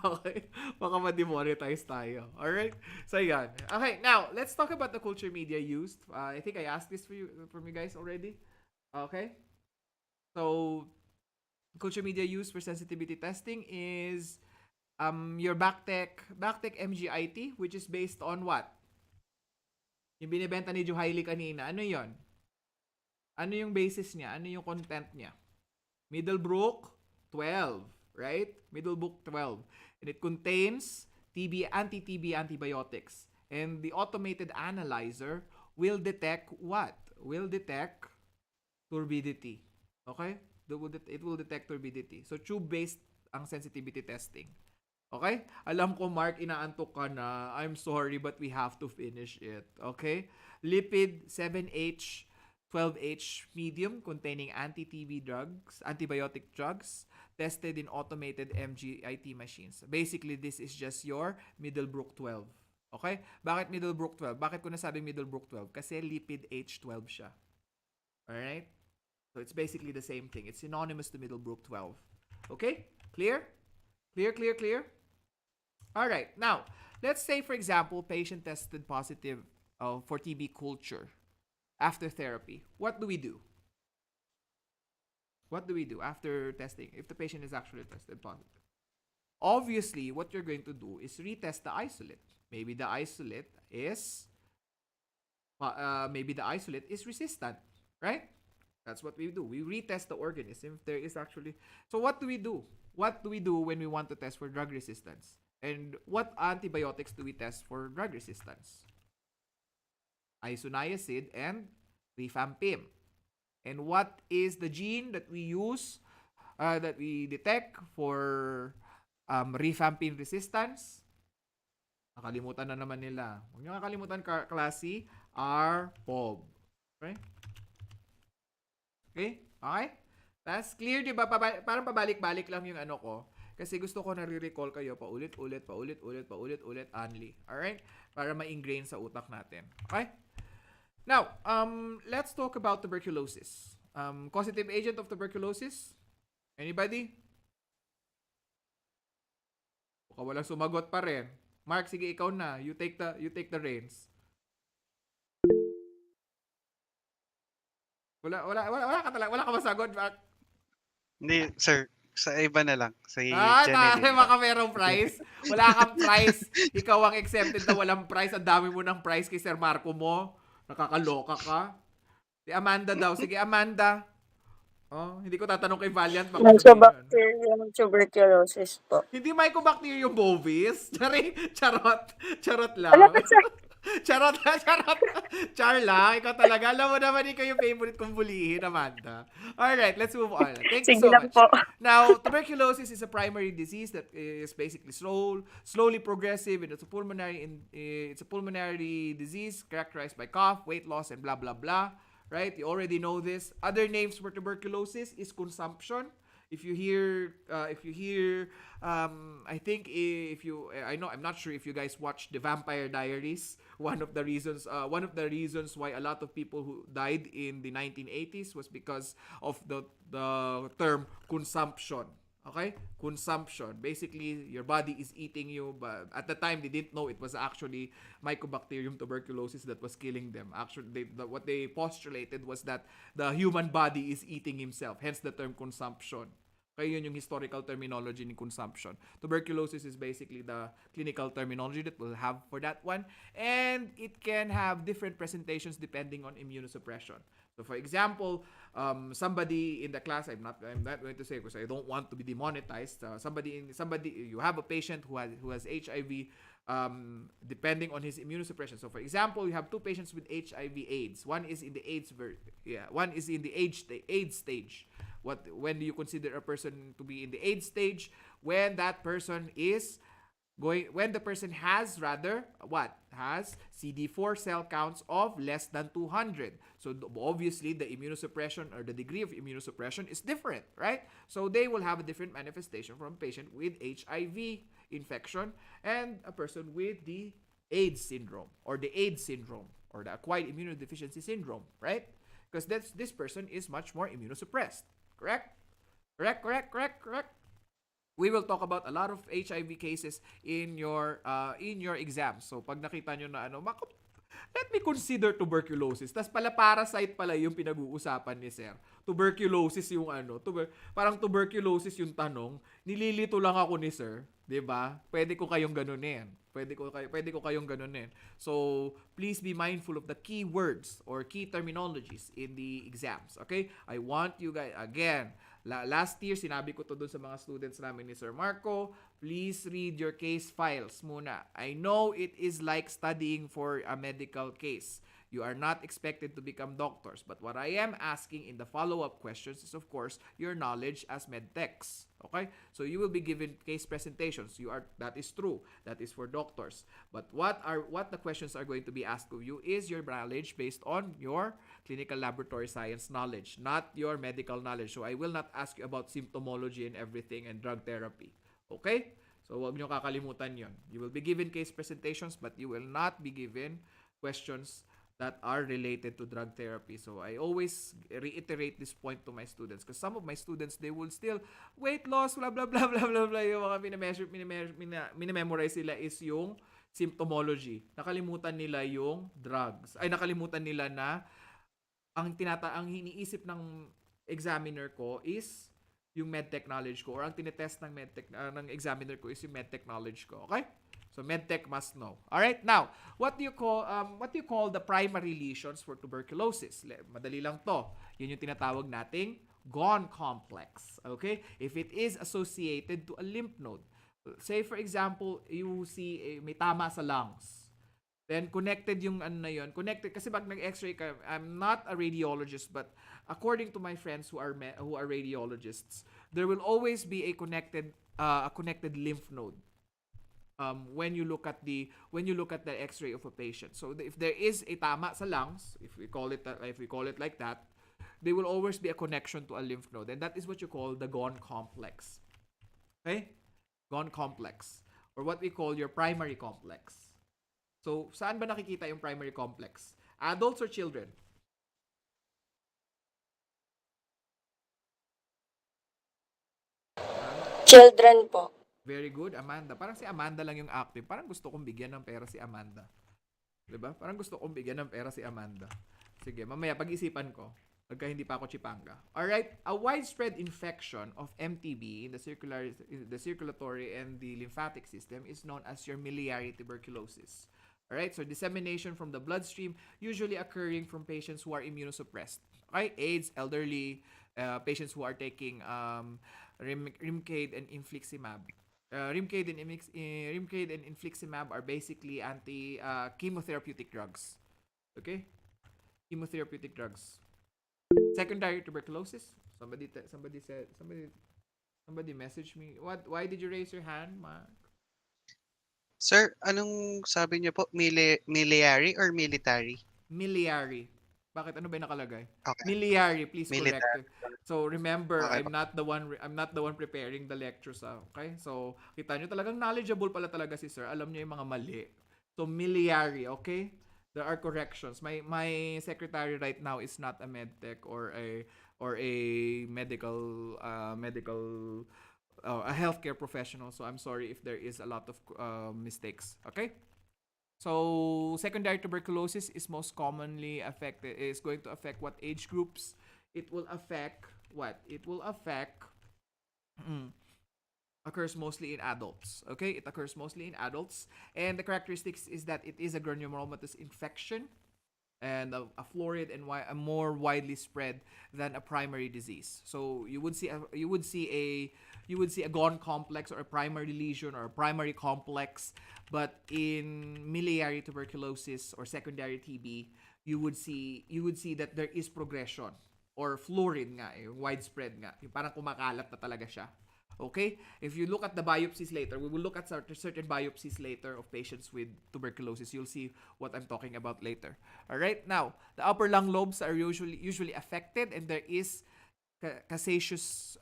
Okay? Baka ma-demonetize tayo. Alright? So, yan. Okay, now, let's talk about the culture media used. I think I asked this from you guys already. Okay? So, culture media used for sensitivity testing is your Bactec MGIT, which is based on what? Yung binibenta ni Juhaili kanina. Ano yon? Ano yung basis niya? Ano yung content niya? Middlebrook 12, right? Middlebrook 12. And it contains anti-TB antibiotics. And the automated analyzer will detect what? Will detect turbidity. Okay? It will detect turbidity. So, tube-based ang sensitivity testing. Okay? Alam ko, Mark, inaantok ka na. I'm sorry, but we have to finish it. Okay? Lipid 7H 12H medium containing anti-TB drugs, antibiotic drugs, tested in automated MGIT machines. Basically, this is just your Middlebrook 12. Okay? Bakit Middlebrook 12? Bakit ko nasabing Middlebrook 12? Kasi lipid H12 siya. Alright? So, it's basically the same thing. It's synonymous to Middlebrook 12. Okay? Clear? Clear? Alright. Now, let's say, for example, patient tested positive for TB culture. After therapy, what do we do? What do we do after testing if the patient is actually tested positive? Obviously, what you're going to do is retest the isolate. Maybe the isolate is resistant, right? That's what we do. We retest the organism if there is actually. So what do we do? What do we do when we want to test for drug resistance? And what antibiotics do we test for drug resistance? Isoniazid and rifampicin. And what is the gene that we use, that we detect for rifampicin resistance? Nakalimutan na naman nila. Huwag nyo nakalimutan, klase, RPOB. Okay? Okay? Tas clear, di ba? Parang pabalik-balik lang yung ano ko. Kasi gusto ko nare-recall kayo paulit-ulit only. Alright? Para ma-ingrain sa utak natin. Okay? Now, let's talk about tuberculosis. Causative agent of tuberculosis? Anybody? Baka walang sumagot pa rin. Mark, sige, ikaw na. You take the reins. Wala ka masagot, Mark. Hindi, sir. Sa iba na lang. Si Tayo Jenny. baka merong prize. Wala kang prize. Ikaw ang exempted na walang prize. Ang dami mo ng prize kay Sir Marco mo. Nakakaloka ka. Si Amanda daw. Sige, Amanda. Oh, hindi ko tatanong kay Valiant. Baka sabihin yun. Mycobacterium tuberculosis po. Hindi Mycobacterium bovis. Charot lang. Wala pa, sir. Charot. Char lang. Ikaw talaga. Alam mo naman, ikaw yung favorite kong bulihin, Amanda. Alright, let's move on. Thank you Sige so lang much. po. Now, tuberculosis is a primary disease that is basically slowly progressive, and it's a pulmonary disease characterized by cough, weight loss, and blah blah blah. Right? You already know this. Other names for tuberculosis is consumption. If you hear, I think I'm not sure if you guys watched The Vampire Diaries. One of the reasons why a lot of people who died in the 1980s was because of the term consumption. Okay? Consumption. Basically, your body is eating you, but at the time, they didn't know it was actually Mycobacterium tuberculosis that was killing them. Actually, what they postulated was that the human body is eating himself, hence the term consumption. Okay, yun yung historical terminology ni consumption. Tuberculosis is basically the clinical terminology that we'll have for that one. And it can have different presentations depending on immunosuppression. So for example, somebody in the class, I'm not going to say because I don't want to be demonetized. You have a patient who has HIV, depending on his immunosuppression. So for example, you have two patients with HIV/AIDS. One is in the one is in the AIDS stage. When do you consider a person to be in the AIDS stage? When that person has CD4 cell counts of less than 200. So obviously the immunosuppression or the degree of immunosuppression is different, right? So they will have a different manifestation from a patient with HIV infection and a person with the AIDS syndrome or the acquired immunodeficiency syndrome, right? Because this person is much more immunosuppressed. Correct. We will talk about a lot of HIV cases in your exams. So pag nakita nyo na let me consider tuberculosis. Tas pala parasite pala yung pinag-uusapan ni Sir. Tuberculosis yung parang tuberculosis yung tanong. Nililito lang ako ni Sir, 'di ba? Pwede ko kayong ganunin. So, please be mindful of the key words or key terminologies in the exams, okay? I want you guys, again, last year, sinabi ko to dun sa mga students namin ni Sir Marco, please read your case files muna. I know it is like studying for a medical case. You are not expected to become doctors, but what I am asking in the follow-up questions is, of course, your knowledge as medtechs. Okay? So you will be given case presentations. That is true. That is for doctors. But what the questions are going to be asked of you is your knowledge based on your clinical laboratory science knowledge, not your medical knowledge. So I will not ask you about symptomology and everything and drug therapy. Okay? So wag nyo kakalimutan yon. You will be given case presentations, but you will not be given questions that are related to drug therapy. So I always reiterate this point to my students because some of my students, they will still weight loss, blah, blah, blah, blah, blah, blah. Yung mga minamemorize sila is yung symptomology. Nakalimutan nila yung drugs. Nakalimutan nila na ang iniisip ng examiner ko is yung medtech knowledge ko or ang tinetest ng medtech ng examiner ko is yung medtech knowledge ko. Okay? So medtech must know. All right? Now, what do you call the primary lesions for tuberculosis? Madali lang to. Yun yung tinatawag nating Gone complex. Okay? If it is associated to a lymph node. Say for example, you see may tama sa lungs. Then connected yung connected kasi pag nag-x-ray ka, I'm not a radiologist but according to my friends who are radiologists, there will always be a connected lymph node. When you look at the x-ray of a patient. So if there is a tama sa lungs, if we call it like that, they will always be a connection to a lymph node, and that is what you call the Ghon complex. Okay? Ghon complex, or what we call your primary complex. So, saan ba nakikita yung primary complex? Adults or children? Children po. Very good, Amanda. Parang si Amanda lang yung active. Parang gusto kong bigyan ng pera si Amanda. 'Di ba? Parang gusto kong bigyan ng pera si Amanda. Sige, mamaya pag-isipan ko. Pagka hindi pa ako chipanga. Alright, a widespread infection of MTB in the circulatory and the lymphatic system is known as your miliary tuberculosis. Alright, so dissemination from the bloodstream, usually occurring from patients who are immunosuppressed. Okay, AIDS, elderly, patients who are taking Remicade and infliximab. Remicade and infliximab are basically chemotherapeutic drugs. Okay, chemotherapeutic drugs. Secondary tuberculosis. Somebody messaged me. Why did you raise your hand, Mark? Sir, anong sabi niyo po? Miliary or military? Miliary. Bakit, ano ba yung nakalagay? Okay. Miliary, please Military. correct. So remember, Okay. I'm not the one preparing the lectures, okay? So kita nyo talagang knowledgeable pala talaga si sir. Alam niyo yung mga mali. So miliary, okay? There are corrections. My secretary right now is not a medtech or a medical a healthcare professional. So I'm sorry if there is a lot of mistakes. Okay? So secondary tuberculosis is most commonly going to affect what age groups? It will affect what? It will affect occurs mostly in adults. Okay, it occurs mostly in adults, and the characteristics is that it is a granulomatous infection, and a florid and a more widely spread than a primary disease. So you would see a Ghon complex or a primary lesion or a primary complex, but in miliary tuberculosis or secondary TB, you would see that there is progression or florid nga, widespread nga. Yung parang kumakalat na talaga siya. Okay? If you look at the biopsies later, we will look at certain biopsies later of patients with tuberculosis. You'll see what I'm talking about later. Alright? Now, the upper lung lobes are usually affected, and there is caseous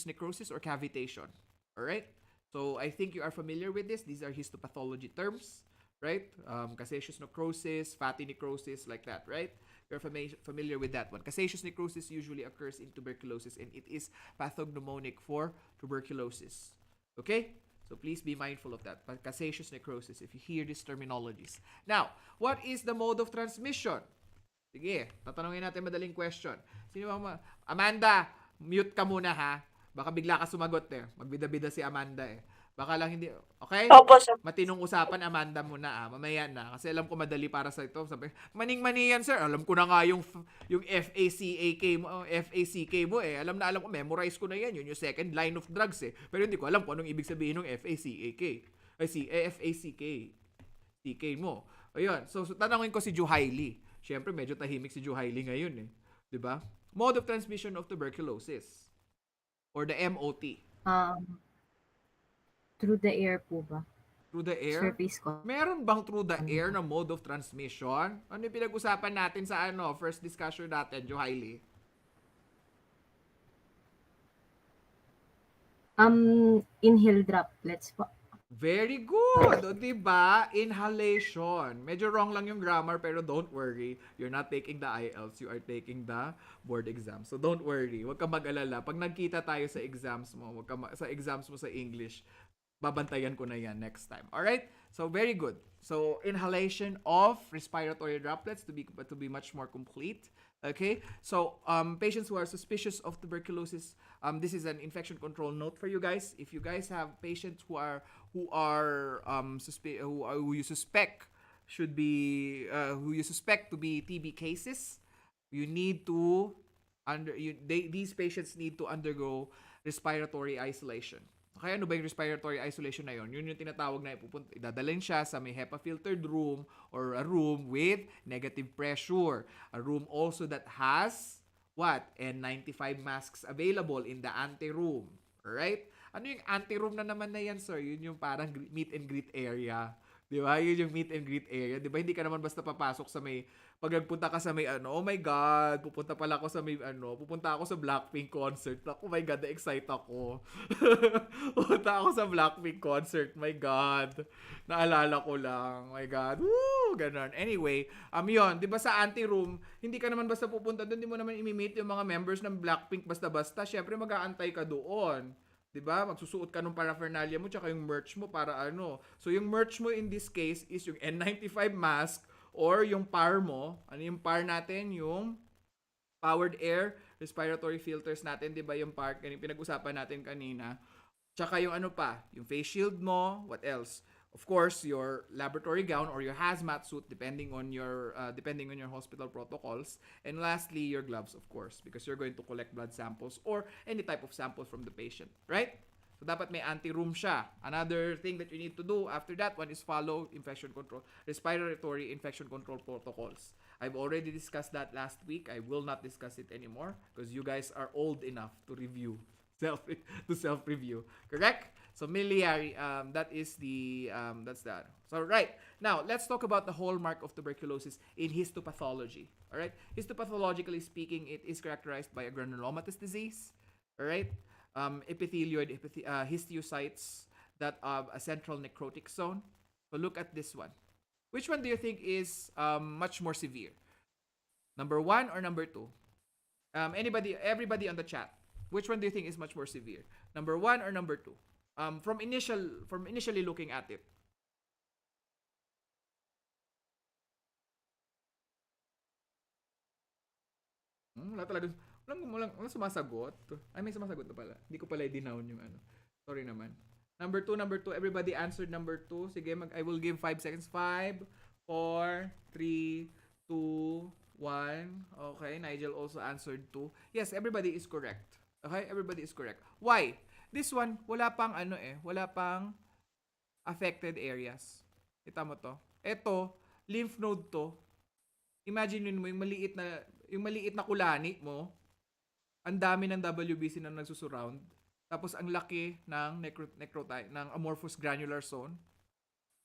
necrosis or cavitation. Alright? So, I think you are familiar with this. These are histopathology terms. Right? Caseous necrosis, fatty necrosis, like that. Right? You're familiar with that one. Caseous necrosis usually occurs in tuberculosis, and it is pathognomonic for tuberculosis. Okay? So please be mindful of that. Caseous necrosis, if you hear these terminologies. Now, what is the mode of transmission? Sige, tatanungin natin madaling question. Sino ba Amanda, mute ka muna ha. Baka bigla ka sumagot eh. Magbida-bida si Amanda eh. Baka lang hindi. Okay? Opo, sir. Matinong usapan, Amanda muna mamaya na. Kasi alam ko madali para sa ito. Sabi, maning-mani yan, sir. Alam ko na nga yung FACK mo eh. Alam ko, memorize ko na yan. Yun yung second line of drugs eh. Pero hindi ko alam kung anong ibig sabihin ng FACK. CK mo. Ayun. So tanongin ko si Juhaili. Siyempre, medyo tahimik si Juhaili ngayon eh. 'Di ba? Mode of transmission of tuberculosis or the MOT. Through the air po ba? Through the air? Surface ko. Meron bang through the air na mode of transmission? Ano yung pinag-usapan natin sa first discussion natin, Juhaili? Inhale droplets po. Very good! O, diba? Inhalation. Medyo wrong lang yung grammar, pero don't worry. You're not taking the IELTS. You are taking the board exam. So don't worry. Huwag ka mag-alala. Pag nagkita tayo sa exams mo, sa exams mo sa English, babantayan ko na yan next time. Alright? So very good. So inhalation of respiratory droplets to be much more complete. Okay? So patients who are suspicious of tuberculosis, this is an infection control note for you guys. If you guys have patients who you suspect to be TB cases, you need to these patients need to undergo respiratory isolation. Okay, ano ba yung respiratory isolation na yun? Yun yung tinatawag na idadalhin siya sa may HEPA-filtered room or a room with negative pressure. A room also that has, N95 masks available in the ante-room. Alright? Ano yung ante-room na naman na yan, sir? Yun yung parang meet and greet area. Di ba? Yun yung meet and greet area. Di ba? Hindi ka naman basta papasok sa may, pag nagpunta ka sa may oh my God, pupunta pala ako sa may pupunta ako sa Blackpink concert. Oh my God, na-excite ako. Pupunta ako sa Blackpink concert. My God. Naalala ko lang. My God. Woo! Ganon. Anyway, yun. Di ba sa anteroom, hindi ka naman basta pupunta doon, hindi mo naman imi-meet yung mga members ng Blackpink basta-basta. Syempre, mag-aantay ka doon. 'Di ba? Magsusuot ka ng paraphernalia mo tsaka yung merch mo para ano. So yung merch mo in this case is yung N95 mask or yung PAR mo. Ano yung PAR natin? Yung powered air respiratory filters natin, 'di ba? Yung PAR, yung pinag-usapan natin kanina. Tsaka yung ano pa, yung face shield mo, what else? Of course, your laboratory gown or your hazmat suit depending on your hospital protocols. And lastly, your gloves, of course, because you're going to collect blood samples or any type of samples from the patient, right? So dapat may anti-room siya. Another thing that you need to do after that one is follow respiratory infection control protocols. I've already discussed that last week. I will not discuss it anymore because you guys are old enough to review. Self-review. Correct? So miliary, that's that. So right, now let's talk about the hallmark of tuberculosis in histopathology. All right, histopathologically speaking, it is characterized by a granulomatous disease. All right, epithelioid histiocytes that have a central necrotic zone. So look at this one. Which one do you think is much more severe? Number 1 or number 2? Everybody on the chat. Which one do you think is much more severe? Number 1 or number 2? From initially looking at it. Wala talaga. Walang sumasagot. Ay, may sumasagot na pala. Hindi ko pala i-denown yung ano. Sorry naman. Number 2. Everybody answered number 2. Sige, I will give 5 seconds. 5, 4, 3, 2, 1. Okay, Nigel also answered 2. Yes, everybody is correct. Okay, everybody is correct. Why? This one, wala pang affected areas. Kita mo to? Ito, lymph node to. Imagine mo yung maliit na kulani mo. Ang dami ng WBC na nagsusurround. Tapos ang laki ng necrotype ng amorphous granular zone.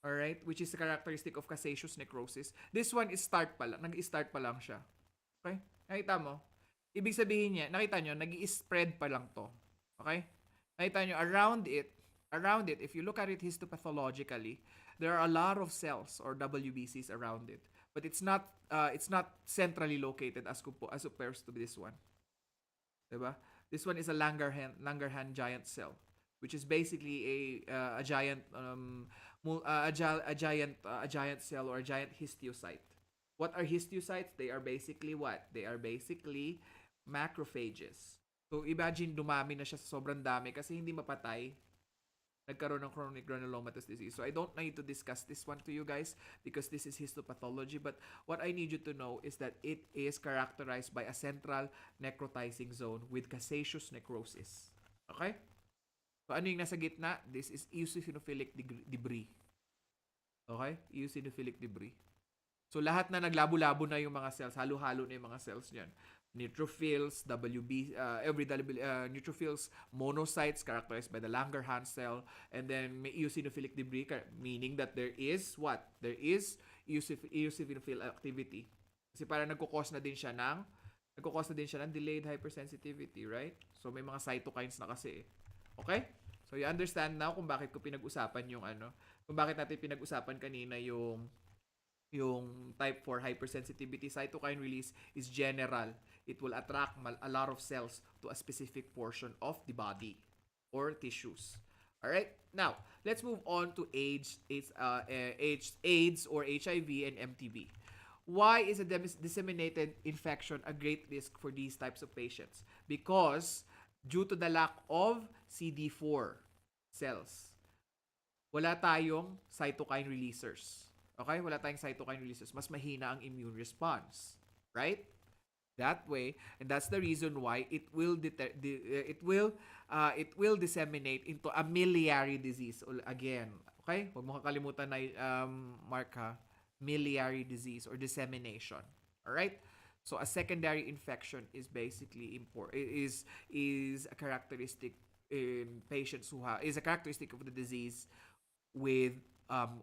Alright, which is a characteristic of caseous necrosis. This one is nag-start pa lang siya. Okay? Nakita mo? Ibig sabihin niya, nakita nyo, nag-i-spread pa lang to. Okay? Nakita nyo, around it, if you look at it histopathologically, there are a lot of cells or WBCs around it. But it's not centrally located as opposed to this one. Diba? This one is a Langerhans giant cell, which is basically a giant cell or a giant histiocyte. What are histiocytes? They are basically what? They are basically macrophages. So imagine dumami na siya sa sobrang dami kasi hindi mapatay. Nagkaroon ng chronic granulomatous disease. So I don't need to discuss this one to you guys because this is histopathology. But what I need you to know is that it is characterized by a central necrotizing zone with caseous necrosis. Okay? So ano yung nasa gitna? This is eosinophilic debris. Okay? Eosinophilic debris. So lahat na naglabo-labo na yung mga cells, halo-halo na yung mga cells niyan. Neutrophils, neutrophils, monocytes characterized by the Langerhans cell, and then may eosinophilic debris, meaning that there is what? There is eosinophil activity. Kasi parang nagkukos na din siya ng delayed hypersensitivity, right? So may mga cytokines na kasi. Okay? So you understand now kung bakit ko pinag-usapan kung bakit natin pinag-usapan kanina yung type 4 hypersensitivity. Cytokine release is general. It will attract a lot of cells to a specific portion of the body or tissues. All right. Now, let's move on to AIDS or HIV and MTB. Why is a disseminated infection a great risk for these types of patients? Because due to the lack of CD4 cells, wala tayong cytokine releasers. Okay? Wala tayong cytokine releases. Mas mahina ang immune response. Right? That way, and that's the reason why it will disseminate into a miliary disease. Again, okay? Huwag mo kakalimutan na Mark ha. Miliary disease or dissemination. All right? So a secondary infection is basically is a characteristic in patients is a characteristic of the disease with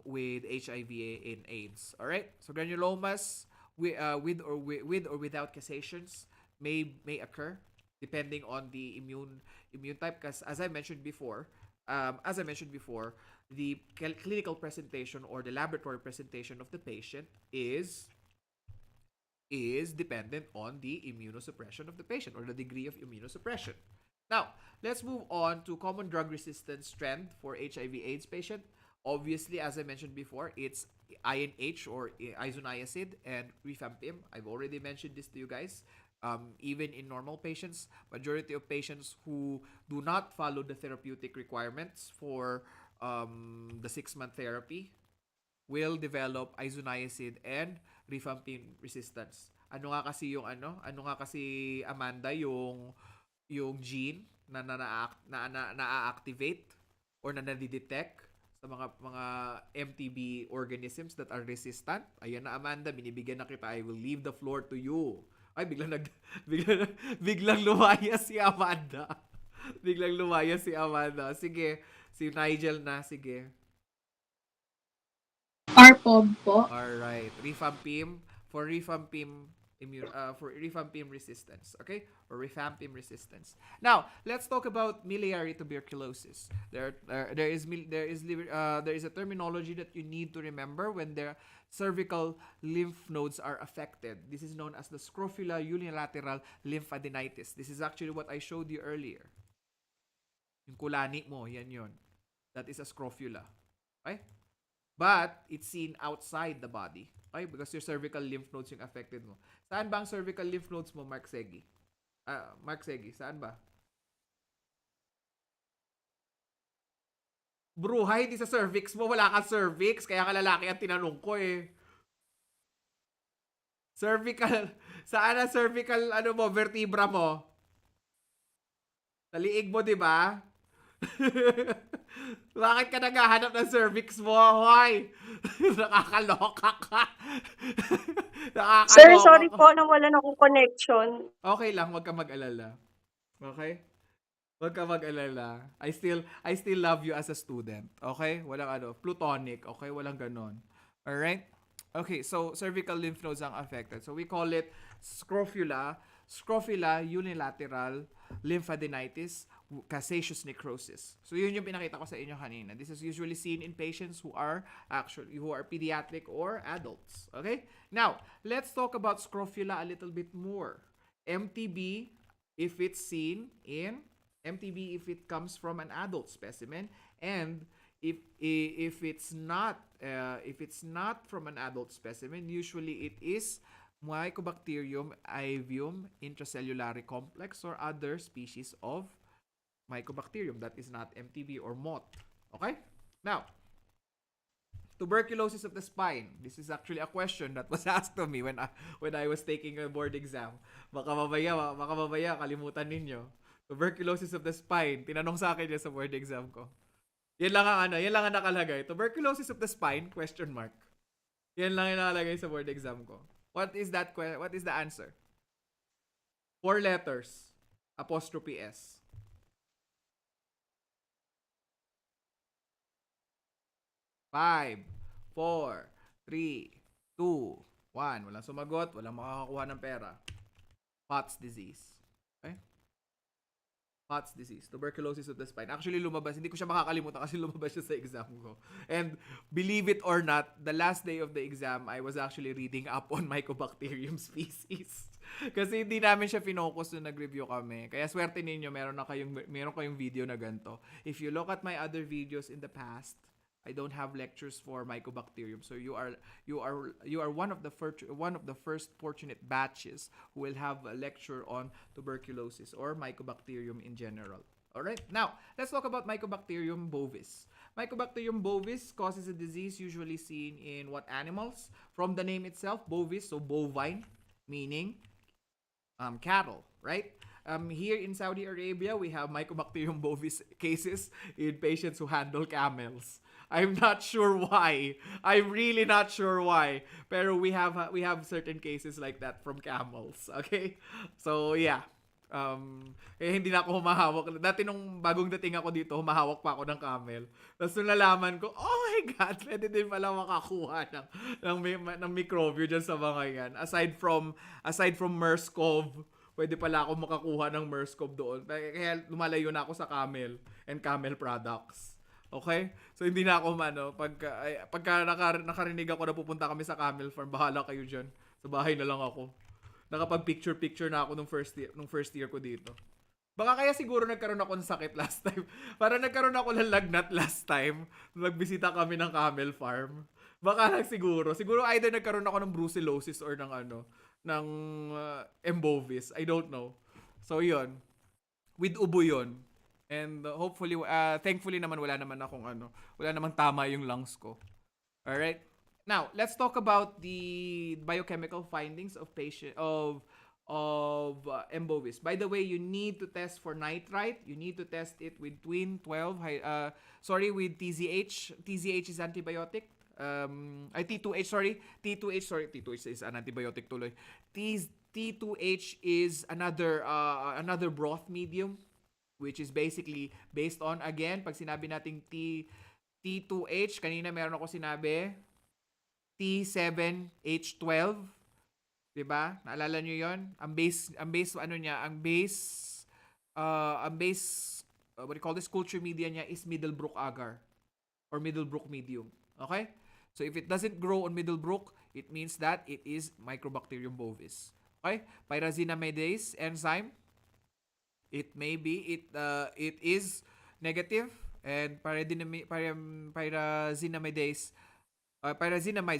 with HIV and AIDS. All right. So granulomas with or without cassations may occur depending on the immune type. Because as I mentioned before, the clinical presentation or the laboratory presentation of the patient is dependent on the immunosuppression of the patient or the degree of immunosuppression. Now, let's move on to common drug resistance trend for HIV/AIDS patient. Obviously, as I mentioned before, it's INH or isoniazid and rifampicin. I've already mentioned this to you guys. Even in normal patients, majority of patients who do not follow the therapeutic requirements for the 6-month therapy will develop isoniazid and rifampicin resistance. Ano nga kasi yung ano nga kasi Amanda yung gene na activate or na nadidetect sa mga MTB organisms that are resistant. Ayan na Amanda, binibigyan na kita. I will leave the floor to you. Ay, biglang lumayas si Amanda. Biglang lumayas si Amanda. Sige, si Nigel na, sige. RPOB po. Alright, rifampicin for rifampicin resistance, okay? Or rifampicin resistance. Now, let's talk about miliary tuberculosis. There is a terminology that you need to remember when the cervical lymph nodes are affected. This is known as the scrofula unilateral lymphadenitis. This is actually what I showed you earlier. Yung kulani mo, yan yun. That is a scrofula. Okay? But it's seen outside the body. Okay? Because your cervical lymph nodes yung affected mo. Saan ba ang cervical lymph nodes mo, Mark Segi? Mark Segi, saan ba? Bruhay, hindi sa cervix mo. Wala kang cervix. Kaya ka lalaki ang tinanong ko eh. Cervical. Saan ang cervical, vertebra mo? Sa liig mo, di ba? Bakit ka naghahanap ng cervix mo? Hoy! Nakakaloka ka. Nakakaloka Sir, sorry po, nawalan akong connection. Okay lang, wag ka mag-alala. Okay? Wag ka mag-alala. I still love you as a student. Okay? Walang plutonic. Okay? Walang ganon. Alright? Okay, so cervical lymph nodes ang affected. So we call it scrofula unilateral lymphadenitis, cassacious necrosis. So yun yung pinakita ko sa inyo kanina. This is usually seen in patients who are pediatric or adults. Okay? Now, let's talk about scrofula a little bit more. MTB, if it comes from an adult specimen, and if it's not from an adult specimen, usually it is Mycobacterium avium intracellular complex or other species of Mycobacterium that is not MTB or moth. Okay? Now, tuberculosis of the spine. This is actually a question that was asked to me when I was taking a board exam. Baka mamaya kalimutan ninyo. Tuberculosis of the spine. Tinanong sa akin yan sa board exam ko. Yan lang ang nakalagay. Tuberculosis of the spine? Question mark. Yan lang yung nakalagay sa board exam ko. What is the answer? 4 letters. Apostrophe S. 5, 4, 3, 2, 1. Walang sumagot, walang makakakuha ng pera. Pott's disease. Okay? Pott's disease, tuberculosis of the spine. Actually, lumabas. Hindi ko siya makakalimutan kasi lumabas siya sa exam ko. And believe it or not, the last day of the exam, I was actually reading up on Mycobacterium species. Kasi hindi namin siya finocus nung nag-review kami. Kaya swerte ninyo, meron kayong video na ganito. If you look at my other videos in the past, I don't have lectures for Mycobacterium. So you are one of the first fortunate batches who will have a lecture on tuberculosis or Mycobacterium in general. All right. Now, let's talk about Mycobacterium bovis. Mycobacterium bovis causes a disease usually seen in what animals? From the name itself, bovis, so bovine, meaning cattle, right? Here in Saudi Arabia, we have Mycobacterium bovis cases in patients who handle camels. I'm not sure why. I'm really not sure why. Pero we have certain cases like that from camels. Okay? So yeah. Hindi na ako humahawak. Dati nung bagong dating ako dito, humahawak pa ako ng camel. Tapos nung nalaman ko, oh my God, pwede din pala makakuha ng microbio dyan sa mga yan. Aside from MERS-CoV, pwede pala ako makakuha ng MERS-CoV doon. Kaya lumalayo na ako sa camel and camel products. Okay? So hindi na ako pagka nakarinig ako na pupunta kami sa camel farm, bahala kayo dyan. Sa bahay na lang ako. Nakapag-picture na ako nung first year ko dito. Baka kaya siguro nagkaroon ako ng sakit last time. Para nagkaroon ako ng lagnat last time. Nagbisita kami ng camel farm. Baka lang siguro. Siguro either nagkaroon ako ng brucellosis or ng embovis. I don't know. So yun. With ubo yun. And hopefully, thankfully naman wala namang tama yung lungs ko. Alright? Now, let's talk about the biochemical findings of embovis. By the way, you need to test for nitrite. You need to test it with with TZH. TZH is antibiotic. T2H, sorry. T2H is an antibiotic tuloy. T2H is another broth medium, which is basically based on, again, pag sinabi nating T2H, kanina meron ako sinabi, T7H12, 'di ba? Naalala niyo 'yon? Ang base what do you call this, culture media niya is Middlebrook agar or Middlebrook medium. Okay? So if it doesn't grow on Middlebrook, it means that it is Mycobacterium bovis. Okay? Pyrazinamidase enzyme, it is negative, and pyrazinamide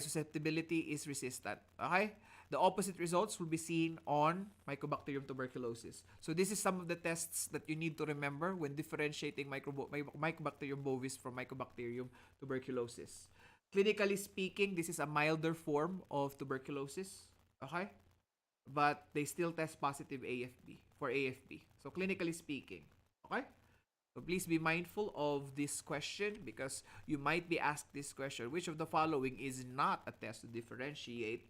susceptibility is resistant. Okay? The opposite results will be seen on Mycobacterium tuberculosis. So this is some of the tests that you need to remember when differentiating Mycobacterium bovis from Mycobacterium tuberculosis. Clinically speaking, this is a milder form of tuberculosis. Okay? But they still test positive for AFB. So clinically speaking. Okay? So please be mindful of this question because you might be asked this question. Which of the following is not a test to differentiate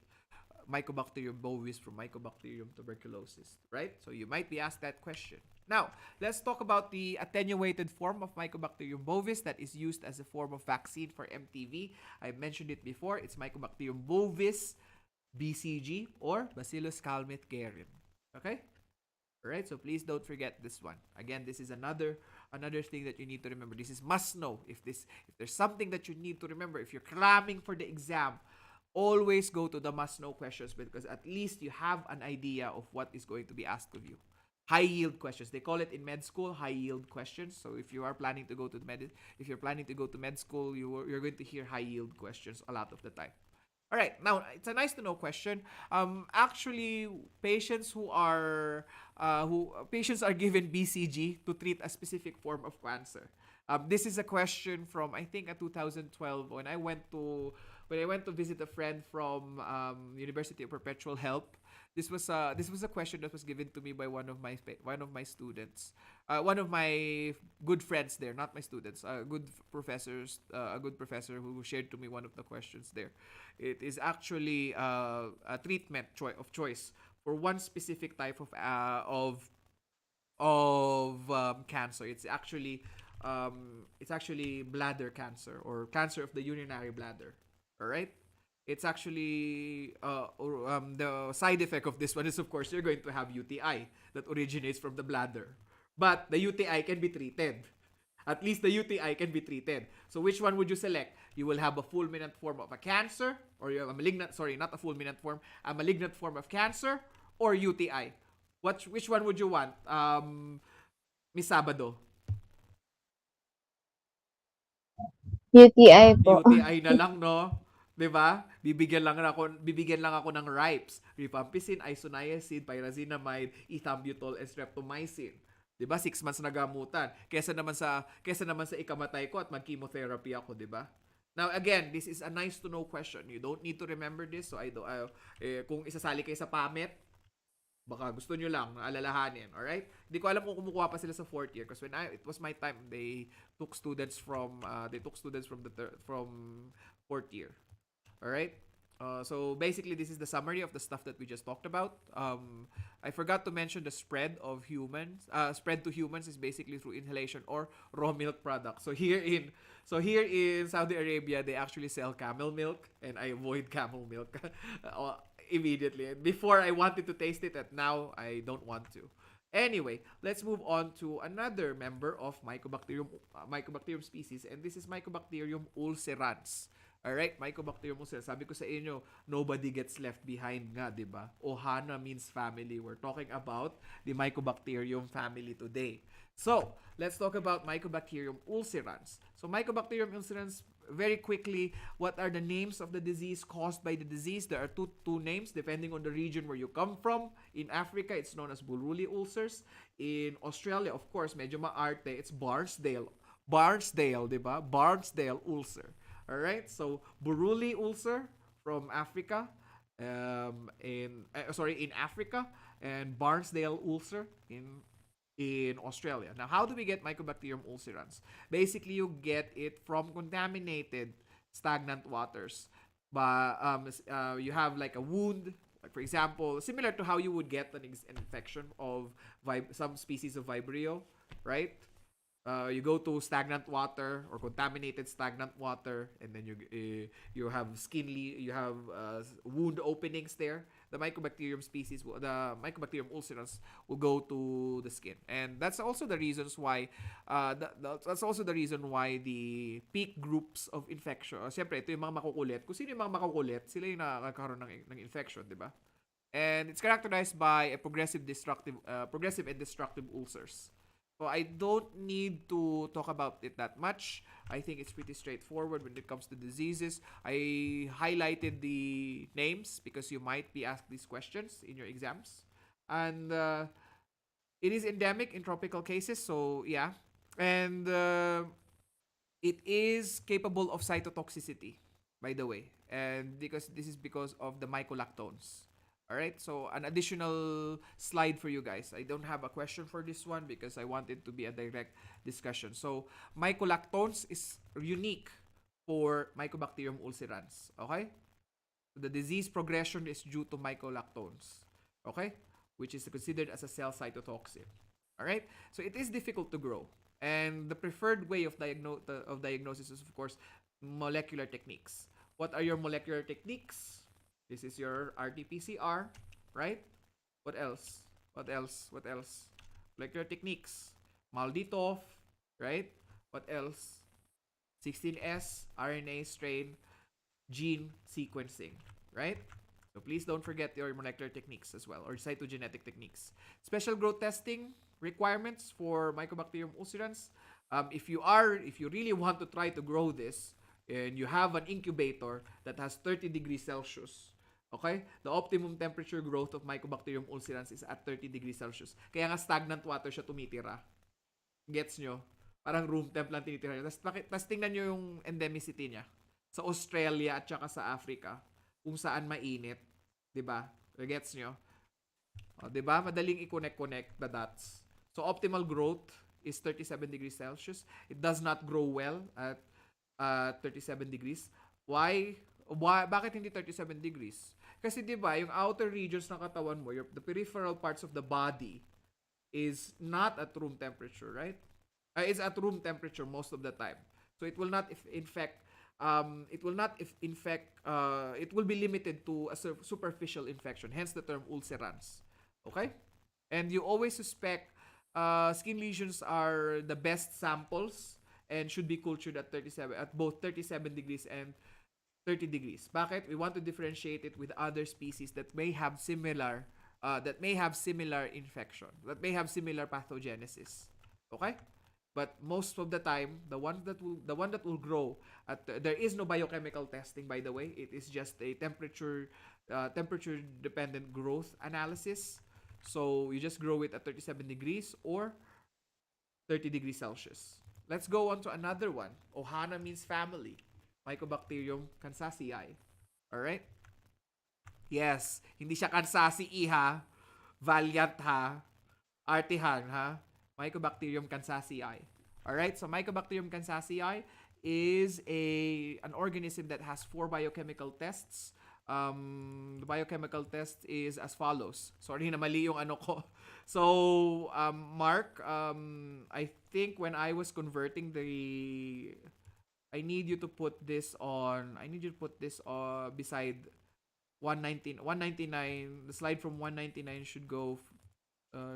Mycobacterium bovis from Mycobacterium tuberculosis, right? So you might be asked that question. Now, let's talk about the attenuated form of Mycobacterium bovis that is used as a form of vaccine for MTV. I mentioned it before. It's Mycobacterium bovis BCG or Bacillus calmette-guerin. Okay? Alright, so please don't forget this one. Again, this is another thing that you need to remember. This is must know. If there's something that you need to remember, if you're cramming for the exam, always go to the must know questions because at least you have an idea of what is going to be asked of you. High yield questions. They call it in med school high yield questions. So if you are planning to go to med school, you're going to hear high yield questions a lot of the time. All right, now it's a nice to know question. Actually, patients are given BCG to treat a specific form of cancer. This is a question from I think 2012 when I went to visit a friend from University of Perpetual Help. This was a question that was given to me by one of my students, one of my good friends there, not my students, a good professor who shared to me one of the questions there. It is actually a treatment of choice for one specific type of cancer. It's actually bladder cancer or cancer of the urinary bladder. All right. It's actually the side effect of this one is of course you're going to have UTI that originates from the bladder, but the UTI can be treated. At least the UTI can be treated. So which one would you select? You will have a fulminant form of a cancer, or you have a malignant form of cancer, or UTI. Which one would you want, Miss Sabado? UTI po. UTI na lang, no? 'Di ba? Bibigyan lang ako ng RIPES, rifampicin, isoniazid, pyrazinamide, ethambutol, and streptomycin. 'Di ba? 6 months na gamutan. Kesa naman sa ikamatay ko at mag-chemotherapy ako, 'di ba? Now again, this is a nice to know question. You don't need to remember this. So kung isasali kayo sa PAMET, baka gusto nyo lang alalahanin, alright? Hindi ko alam kung kumukuha pa sila sa 4th year because it was my time, they took students from 4th year. Alright? So basically, this is the summary of the stuff that we just talked about. I forgot to mention the spread of humans. Spread to humans is basically through inhalation or raw milk products. So here in Saudi Arabia, they actually sell camel milk, and I avoid camel milk immediately. And before I wanted to taste it, and now I don't want to. Anyway, let's move on to another member of Mycobacterium species, and this is Mycobacterium ulcerans. Alright, Mycobacterium ulcerans. Sabi ko sa inyo, nobody gets left behind nga, di ba? Ohana means family. We're talking about the Mycobacterium family today. So, let's talk about Mycobacterium ulcerans. So, Mycobacterium ulcerans, very quickly, what are the names of the disease caused by the disease? There are two names depending on the region where you come from. In Africa, it's known as Buruli ulcers. In Australia, of course, medyo maarte, it's Barnsdale. Barnsdale, di ba? Barnsdale ulcer. Alright, so Buruli ulcer from Africa, in Africa, and Barnsdale ulcer in Australia. Now, how do we get Mycobacterium ulcerans? Basically, you get it from contaminated stagnant waters. You have like a wound, like for example, similar to how you would get an infection of some species of Vibrio, right? You go to stagnant water or contaminated stagnant water, and then you have wound openings there. The Mycobacterium species, the Mycobacterium ulcerans, will go to the skin, and that's also the reasons why. That's also the reason why the peak groups of infection. Siyempre, ito yung mga makukulit. Kung sino yung mga makukulit, sila yung nakakaroon ng infection, di ba? And it's characterized by a progressive and destructive ulcers. So I don't need to talk about it that much. I think it's pretty straightforward when it comes to diseases. I highlighted the names because you might be asked these questions in your exams. And it is endemic in tropical cases, so yeah. And it is capable of cytotoxicity, by the way. And this is because of the mycolactones. Alright, so an additional slide for you guys. I don't have a question for this one because I want it to be a direct discussion. So, mycolactones is unique for Mycobacterium ulcerans. Okay? The disease progression is due to mycolactones. Okay? Which is considered as a cell cytotoxin. Alright? So, it is difficult to grow. And the preferred way of diagnosis is, of course, molecular techniques. What are your molecular techniques? This is your RT-PCR, right? What else? Molecular techniques. Malditov, right? What else? 16S, RNA strain, gene sequencing, right? So please don't forget your molecular techniques as well, or cytogenetic techniques. Special growth testing requirements for Mycobacterium ulcerans. If you really want to try to grow this, and you have an incubator that has 30 degrees Celsius, okay? The optimum temperature growth of Mycobacterium ulcerans is at 30 degrees Celsius. Kaya nga stagnant water siya tumitira. Gets nyo? Parang room temp lang tinitira. Tapos tingnan nyo yung endemicity niya. Sa Australia at saka sa Africa, kung saan mainit. Diba? Gets nyo? O, diba? Madaling i-connect the dots. So, optimal growth is 37 degrees Celsius. It does not grow well at 37 degrees. Why? Bakit hindi 37 degrees? Kasi 'di ba, yung outer regions ng katawan mo, the peripheral parts of the body is not at room temperature, right? Is at room temperature most of the time. So it will not infect it will be limited to a superficial infection, hence the term ulcerans. Okay? And you always suspect skin lesions are the best samples and should be cultured at both 37 degrees and 30 degrees. Bakit? We want to differentiate it with other species that may have similar infection, that may have similar pathogenesis. Okay? But most of the time, the one that will grow at there is no biochemical testing, by the way. It is just a temperature dependent growth analysis. So you just grow it at 37 degrees or 30 degrees Celsius. Let's go on to another one. Ohana means family. Mycobacterium kansasii. Alright? Yes. Hindi siya kansasii ha. Valiant ha. Artihan ha. Mycobacterium kansasii. Alright? So Mycobacterium kansasii is an organism that has 4 biochemical tests The biochemical test is as follows. Sorry na mali yung ano ko. So, Mark, I think when I was converting I need you to put this beside 199. The slide from 199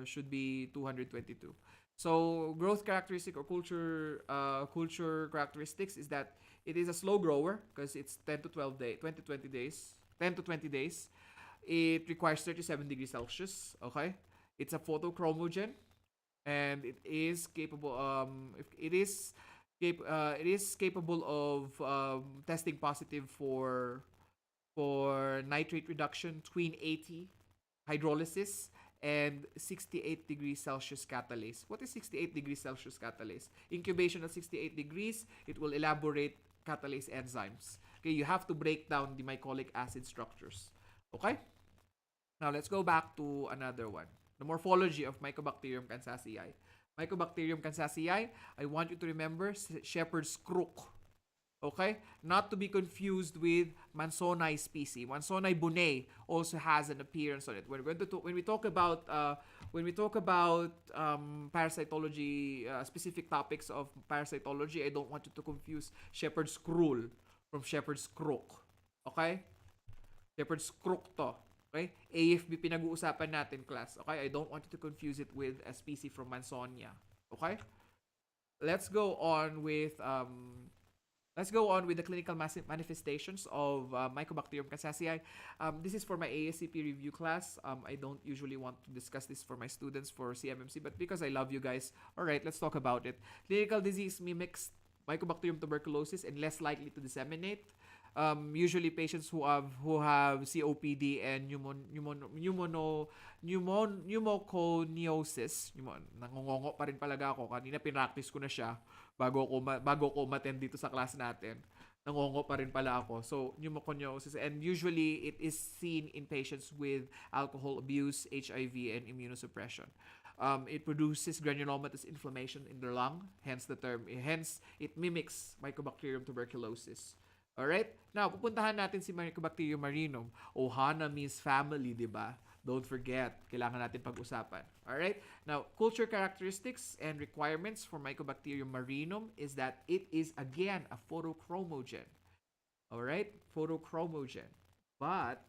should be 222. So growth characteristic or culture characteristics is that it is a slow grower because it's 10 to 12 days, 20 days, 10 to 20 days. It requires 37 degrees Celsius. Okay, it's a photochromogen, and it is capable. It is capable of testing positive for nitrate reduction, twin 80 hydrolysis, and 68 degrees Celsius catalase. What is 68 degrees Celsius catalase? Incubation at 68 degrees, it will elaborate catalase enzymes. Okay, you have to break down the mycolic acid structures. Okay? Now, let's go back to another one. The morphology of Mycobacterium kansasii. Mycobacterium kansasii, I want you to remember shepherd's crook. Okay? Not to be confused with Mansoni species. Mansoni bunei also has an appearance on it. When we talk about parasitology, specific topics of parasitology, I don't want you to confuse shepherd's cruel from shepherd's crook. Okay? Shepherd's crook to. Okay? AFB pinag-uusapan natin, class. Okay? I don't want you to confuse it with a species from Mansonia. Okay? Let's go on with the clinical manifestations of Mycobacterium kansasii. This is for my ASCP review class. I don't usually want to discuss this for my students for CMMC, but because I love you guys, all right, let's talk about it. Clinical disease mimics Mycobacterium tuberculosis and less likely to disseminate. Usually patients who have COPD and pneumoconiosis. Nangungongo pa rin palaga ako. Kanina pinractice ko na siya bago ko umattend dito sa class natin. Nangungongo pa rin pala ako. So, pneumoconiosis. And usually, it is seen in patients with alcohol abuse, HIV, and immunosuppression. It produces granulomatous inflammation in the lung. Hence, it mimics Mycobacterium tuberculosis. Alright? Now, pupuntahan natin si Mycobacterium marinum. Ohana means family, di ba? Don't forget. Kailangan natin pag-usapan. Alright? Now, culture characteristics and requirements for Mycobacterium marinum is that it is, again, a photochromogen. Alright? Photochromogen. But,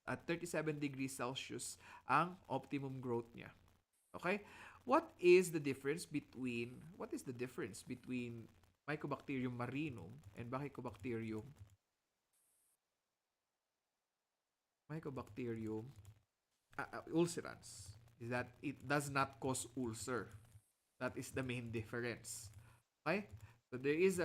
at 37 degrees Celsius, ang optimum growth niya. Okay? What is the difference between Mycobacterium marinum and Mycobacterium ulcerans? Is that it does not cause ulcer. That is the main difference. Okay? So there is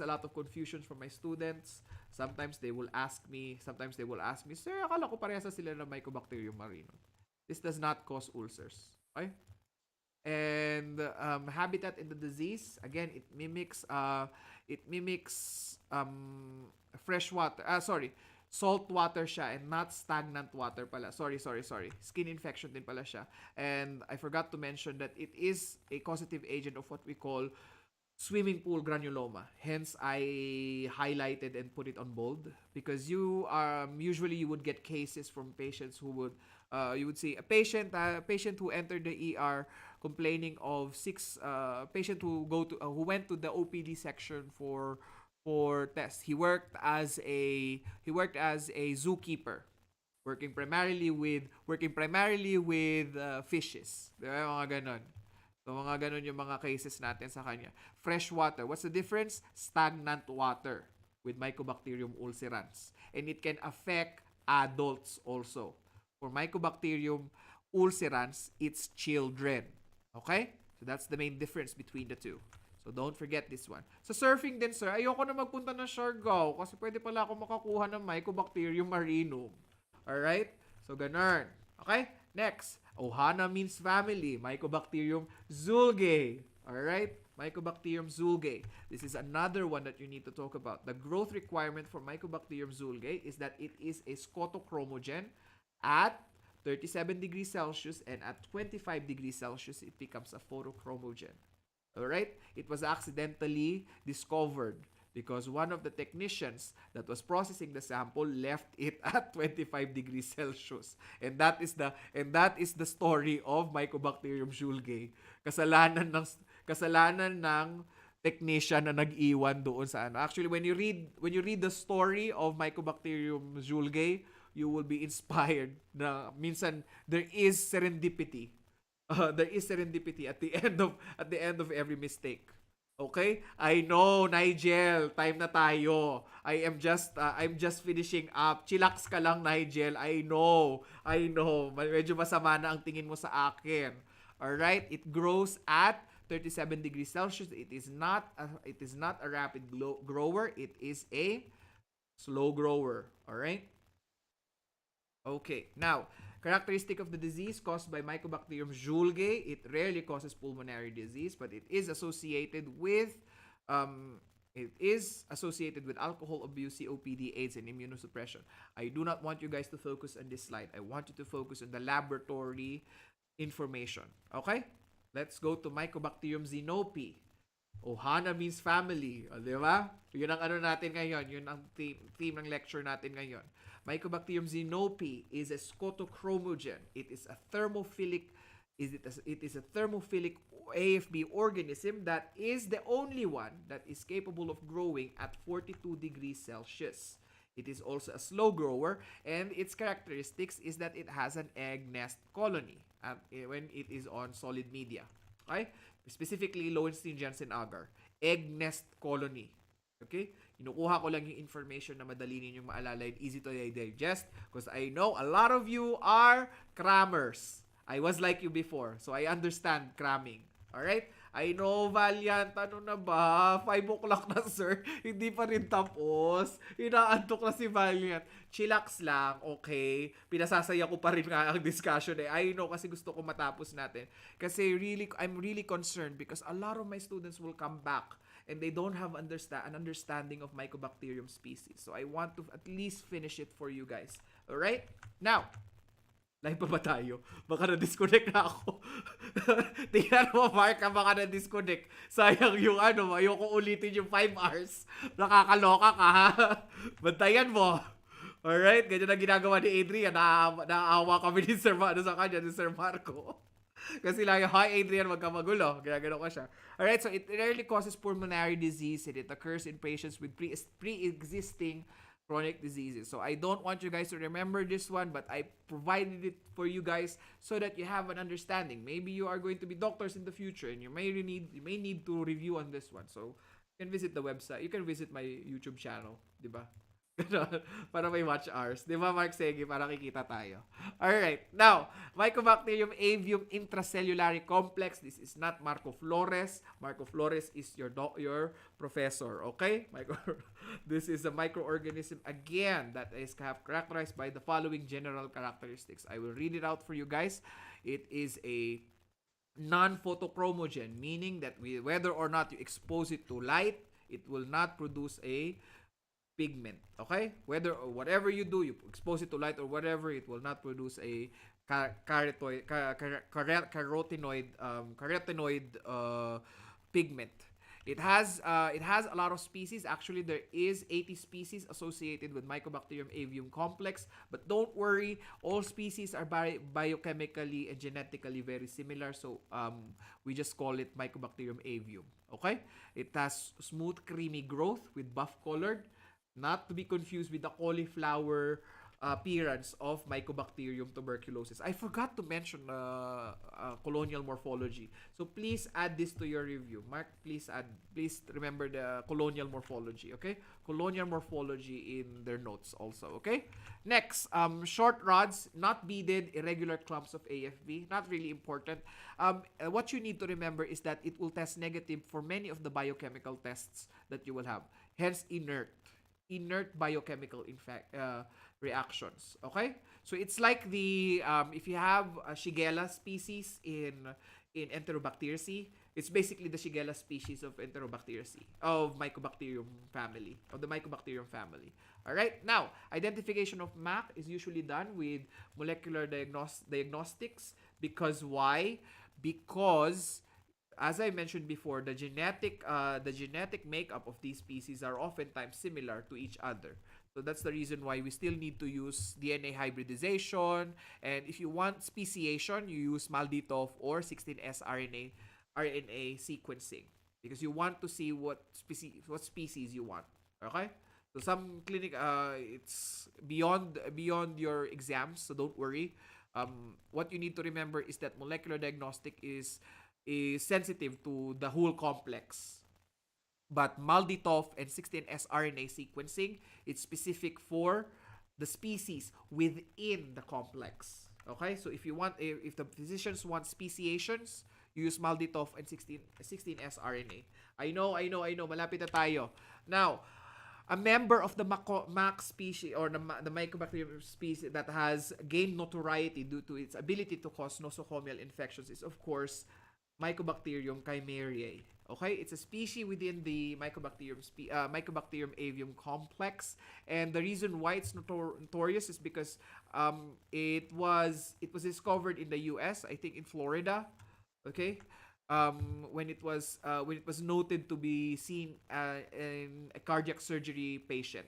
a lot of confusion from my students. Sometimes they will ask me, "Sir, akala ko parehas sila ng Mycobacterium marinum." This does not cause ulcers. Okay? And habitat in the disease, again, it mimics fresh water. Salt water siya and not stagnant water pala. Sorry. Skin infection din pala siya. And I forgot to mention that it is a causative agent of what we call swimming pool granuloma. Hence, I highlighted and put it on bold because usually you would get cases from patients who would you would see a patient who entered the ER complaining of patient who went to the OPD section for tests. He worked as a zookeeper. Working primarily with fishes. Diba? Mga ganon. So, mga ganon yung mga cases natin sa kanya. Fresh water. What's the difference? Stagnant water with Mycobacterium ulcerans. And it can affect adults also. For Mycobacterium ulcerans, it's children. Okay? So, that's the main difference between the two. So, don't forget this one. Sa surfing din, sir, ayoko na magpunta ng Siargao kasi pwede pala ako makakuha ng Mycobacterium marinum. Alright? So, ganun. Okay? Next. Ohana means family. Mycobacterium zulgae. Alright? Mycobacterium zulgae. This is another one that you need to talk about. The growth requirement for Mycobacterium zulgae is that it is a scotochromogen at 37 degrees Celsius and at 25 degrees Celsius, it becomes a photochromogen. Alright? It was accidentally discovered because one of the technicians that was processing the sample left it at 25 degrees Celsius. And that is the story of Mycobacterium julgae. Kasalanan ng technician na nag-iwan doon sa ano. Actually, when you read the story of Mycobacterium julgae, you will be inspired na minsan there is serendipity. There is serendipity at the end of every mistake. Okay? I know, Nigel, time na tayo. I'm just finishing up. Chillax ka lang, Nigel. I know. Medyo masama na ang tingin mo sa akin. All right? It grows at 37 degrees Celsius. It is not a rapid grower. It is a slow grower. All right? Okay. Now, characteristic of the disease caused by Mycobacterium julgae, it rarely causes pulmonary disease, but it is associated with alcohol abuse, COPD, AIDS, and immunosuppression. I do not want you guys to focus on this slide. I want you to focus on the laboratory information. Okay? Let's go to Mycobacterium xenopi. Ohana means family. O, di ba? Yun ang ano natin ngayon. Yun ang theme ng lecture natin ngayon. Mycobacterium xenopi is a scotochromogen. It is a thermophilic AFB organism that is the only one that is capable of growing at 42 degrees Celsius. It is also a slow grower, and its characteristics is that it has an egg nest colony when it is on solid media. Okay? Specifically, Lowenstein-Jansen agar. Egg nest colony. Okay? Kinukuha ko lang yung information na madali ninyong maalala and easy to digest because I know a lot of you are crammers. I was like you before, so I understand cramming. Alright? I know, Valiant, ano na ba? 5 o'clock na, sir. Hindi pa rin tapos. Inaantok na si Valiant. Chillax lang, okay? Pinasasaya ko pa rin nga ang discussion eh. I know, kasi gusto ko matapos natin. Kasi I'm really concerned because a lot of my students will come back and they don't have an understanding of Mycobacterium species. So I want to at least finish it for you guys. Alright? Now, live pa ba tayo? Baka na-disconnect na ako. Tingnan mo, Mark, baka na-disconnect. Sayang yung ayoko ulitin yung 5 hours. Nakakaloka ka, ha? Bantayan mo. Alright? Ganyan na ginagawa ni Adrian. Naaawa kami ni Sir Marco. Kasi lang yung, hi Adrian, wag ka magulo. Ginagano ko siya. Alright, so it rarely causes pulmonary disease and it occurs in patients with pre-existing chronic diseases. So I don't want you guys to remember this one, but I provided it for you guys so that you have an understanding. Maybe you are going to be doctors in the future and you may need to review on this one. So you can visit the website. You can visit my YouTube channel, di ba? Para may watch hours. Di ba, Mark? Sige, para kikita tayo. Alright. Now, Mycobacterium avium intracellulare complex. This is not Marco Flores. Marco Flores is your professor. Okay? This is a microorganism, again, that is characterized by the following general characteristics. I will read it out for you guys. It is a non-photochromogen, meaning that whether or not you expose it to light, it will not produce a pigment. Okay? Whatever you do, you expose it to light or whatever, it will not produce a carotenoid pigment. It has a lot of species. Actually, there is 80 species associated with Mycobacterium avium complex. But don't worry, all species are biochemically and genetically very similar. So we just call it Mycobacterium avium. Okay? It has smooth, creamy growth with buff-colored, not to be confused with the cauliflower appearance of Mycobacterium tuberculosis. I forgot to mention colonial morphology. So please add this to your review. Mark, please remember the colonial morphology, okay? Colonial morphology in their notes also, okay? Next, short rods, not beaded, irregular clumps of AFB. Not really important. What you need to remember is that it will test negative for many of the biochemical tests that you will have. Hence, inert biochemical reactions. Okay? So it's like the if you have a Shigella species in Enterobacteriaceae, it's basically the Shigella species of Enterobacteriaceae, of Mycobacterium family, of the Mycobacterium family. All right? Now, identification of MAC is usually done with molecular diagnostics because why? Because as I mentioned before, the genetic makeup of these species are oftentimes similar to each other. So that's the reason why we still need to use DNA hybridization. And if you want speciation, you use MALDI-TOF or 16S RNA sequencing, because you want to see what species you want. Okay? So some clinic it's beyond your exams, so don't worry. What you need to remember is that molecular diagnostic is sensitive to the whole complex. But MALDI-TOF and 16S RNA sequencing, it's specific for the species within the complex. Okay? So if the physicians want speciations, you use MALDI-TOF and 16S RNA. I know. Malapit na tayo. Now, a member of the MAC species or the Mycobacterium species that has gained notoriety due to its ability to cause nosocomial infections is, of course, Mycobacterium chimeriae. Okay, it's a species within the Mycobacterium avium complex, and the reason why it's notorious is because it was discovered in the U.S. I think in Florida. Okay, when it was noted to be seen in a cardiac surgery patient.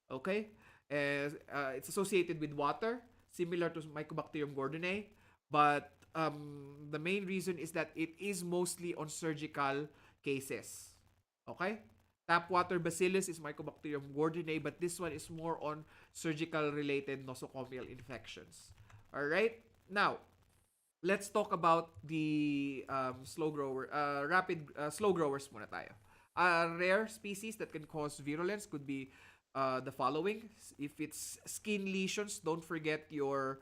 Okay, it's associated with water, similar to Mycobacterium gordonei, but the main reason is that it is mostly on surgical cases. Okay? Tap water bacillus is Mycobacterium gordonei, but this one is more on surgical related nosocomial infections. All right? Now, let's talk about the slow growers muna tayo. Rare species that can cause virulence could be the following. If it's skin lesions, don't forget your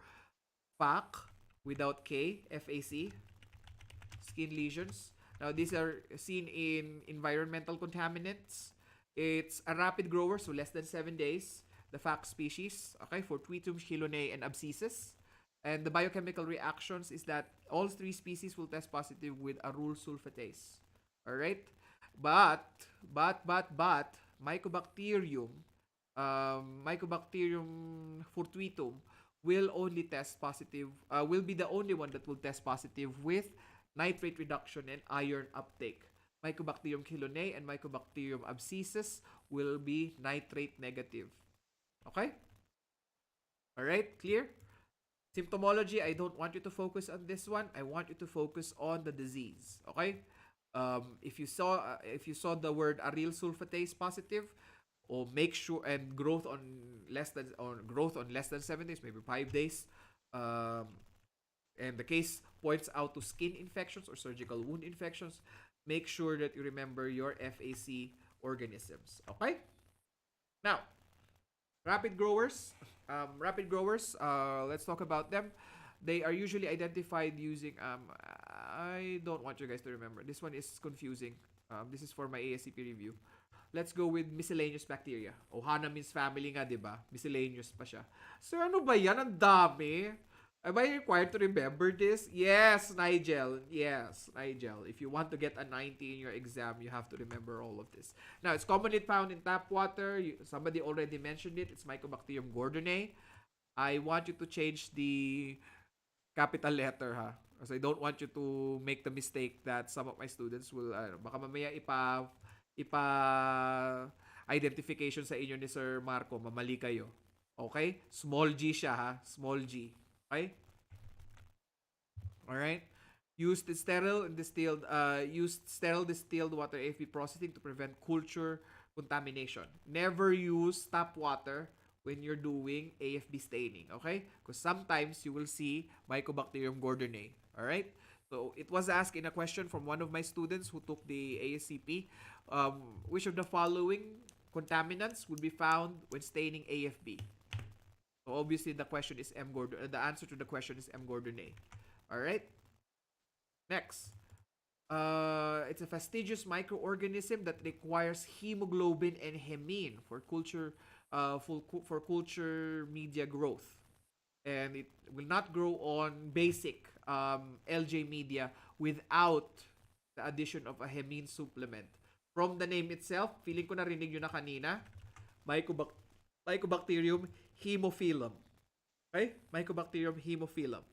FAC without K, FAC, skin lesions. Now, these are seen in environmental contaminants. It's a rapid grower, so less than 7 days. The FAC species, okay, for Fortuitum, Chilonae, and abscesses. And the biochemical reactions is that all 3 species will test positive with aryl sulfatase. All right? But Mycobacterium fortuitum will only test positive, will be the only one that will test positive with nitrate reduction and iron uptake. Mycobacterium chilonae and Mycobacterium abscessus will be nitrate negative. Okay? Alright, clear? Symptomology, I don't want you to focus on this one. I want you to focus on the disease. Okay? If you saw the word aryl sulfatase positive, or make sure, and growth on less than 7 days, maybe 5 days, and the case points out to skin infections or surgical wound infections, make sure that you remember your FAC organisms. Okay? Now, rapid growers. Let's talk about them. They are usually identified using, I don't want you guys to remember. This one is confusing. This is for my ASCP review. Let's go with miscellaneous bacteria. Ohana means family nga, di ba? Miscellaneous pa siya. Sir, ano ba yan? Ang dami. Am I required to remember this? Yes, Nigel. Yes, Nigel. If you want to get a 90 in your exam, you have to remember all of this. Now, it's commonly found in tap water. Somebody already mentioned it. It's Mycobacterium gordonei. I want you to change the capital letter, ha? Because I don't want you to make the mistake that some of my students will, baka mamaya identification sa inyo ni Sir Marco, mamali kayo. Okay? Small g siya, ha? Small g. Okay? Alright? Used sterile distilled water AFB processing to prevent culture contamination. Never use tap water when you're doing AFB staining, okay? Because sometimes you will see Mycobacterium gordonei. Alright? So, it was asked in a question from one of my students who took the ASCP, which of the following contaminants would be found when staining AFB? So, obviously, the answer to the question is M. gordonei. Alright? Next. It's a fastidious microorganism that requires hemoglobin and hemine for culture media growth. And it will not grow on basic LJ media without the addition of a hemine supplement. From the name itself, feeling ko narinig yun na kanina, Mycobacterium haemophilum. Okay? Mycobacterium haemophilum.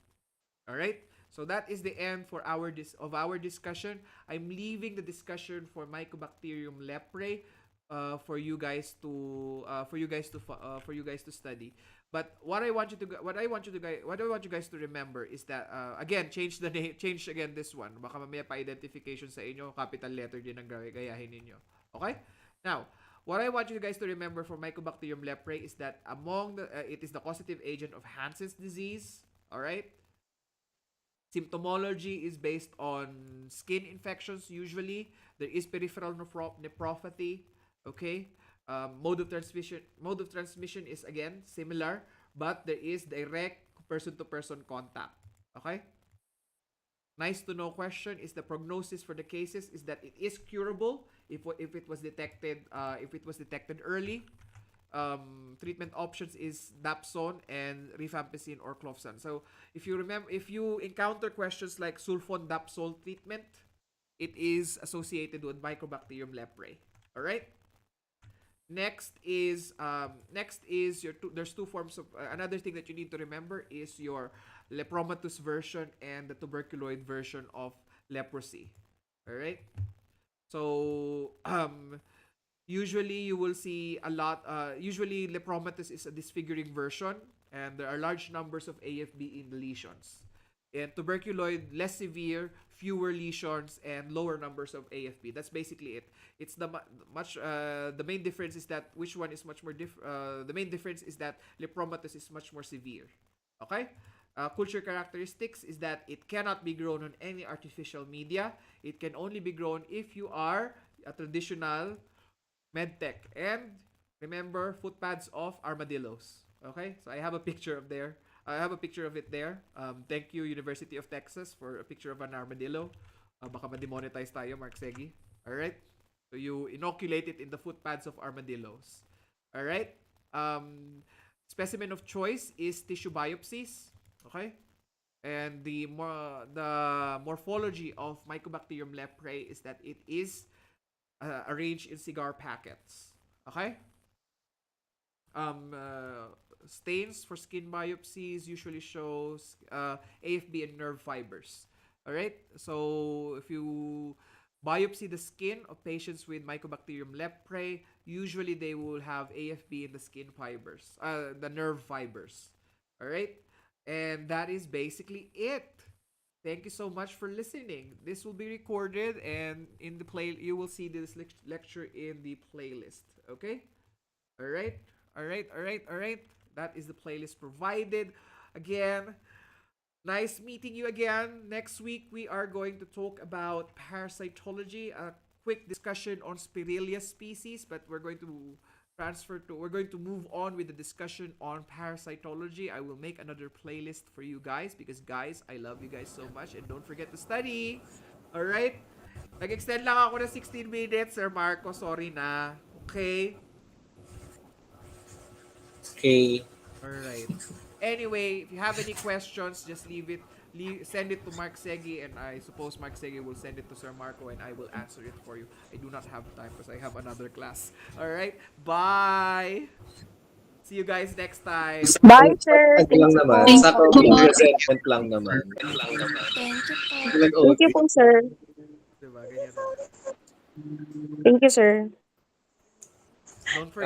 Alright? So that is the end for our discussion. I'm leaving the discussion for Mycobacterium leprae for you guys to study. But what I want you guys to remember is that again, change the name, change again this one. Baka mamaya pa identification sa inyo, capital letter din ang gayahin ninyo. Okay? Now, what I want you guys to remember for Mycobacterium leprae is that it is the causative agent of Hansen's disease. All right? Symptomology is based on skin infections usually. There is peripheral nephropathy. Okay. Mode of transmission is again similar, but there is direct person-to-person contact. Okay. Nice to know question is the prognosis for the cases is that it is curable if it was detected early. Treatment options is dapsone and rifampicin or clofsan. So if you encounter questions like sulfondapsole treatment, it is associated with Mycobacterium leprae. All right. Next is there's two forms of another thing that you need to remember is your lepromatous version and the tuberculoid version of leprosy. All right. So usually you will see a lot. Usually lepromatous is a disfiguring version, and there are large numbers of AFB in the lesions. And tuberculoid, less severe, fewer lesions, and lower numbers of AFB. That's basically it. It's the main difference is that which one is much more the main difference is that lepromatous is much more severe. Okay. Culture characteristics is that it cannot be grown on any artificial media. It can only be grown if you are a traditional medtech. And remember, footpads of armadillos. Okay, so I have a picture of there. I have a picture of it there. Thank you, University of Texas, for a picture of an armadillo. Baka ma-demonetize tayo, Mark Segi. Alright? So you inoculate it in the footpads of armadillos. Alright? Specimen of choice is tissue biopsies. Okay? And the morphology of Mycobacterium leprae is that it is arranged in cigar packets. Okay? Stains for skin biopsies usually shows AFB and nerve fibers. All right. So if you biopsy the skin of patients with Mycobacterium leprae, usually they will have AFB in the skin fibers, the nerve fibers. All right. And that is basically it. Thank you so much for listening. This will be recorded, and in the you will see this lecture in the playlist. Okay. All right. All right. That is the playlist provided. Again, nice meeting you again. Next week, we are going to talk about parasitology, a quick discussion on Spirillea species, but we're going to move on with the discussion on parasitology. I will make another playlist for you guys because, guys, I love you guys so much, and don't forget to study. All right? Nag-extend lang ako ng 16 minutes, Sir Marco. Sorry na. Okay? Okay. Alright. Anyway, if you have any questions, just send it to Mark Segi, and I suppose Mark Segi will send it to Sir Marco, and I will answer it for you. I do not have time because I have another class. Alright? Bye! See you guys next time. Bye, sir. Thank lang naman. Thank Sa you. presentment lang naman. Thank you po. Thank you po, sir. Diba? Ganyan na. Thank you, sir. Don't forget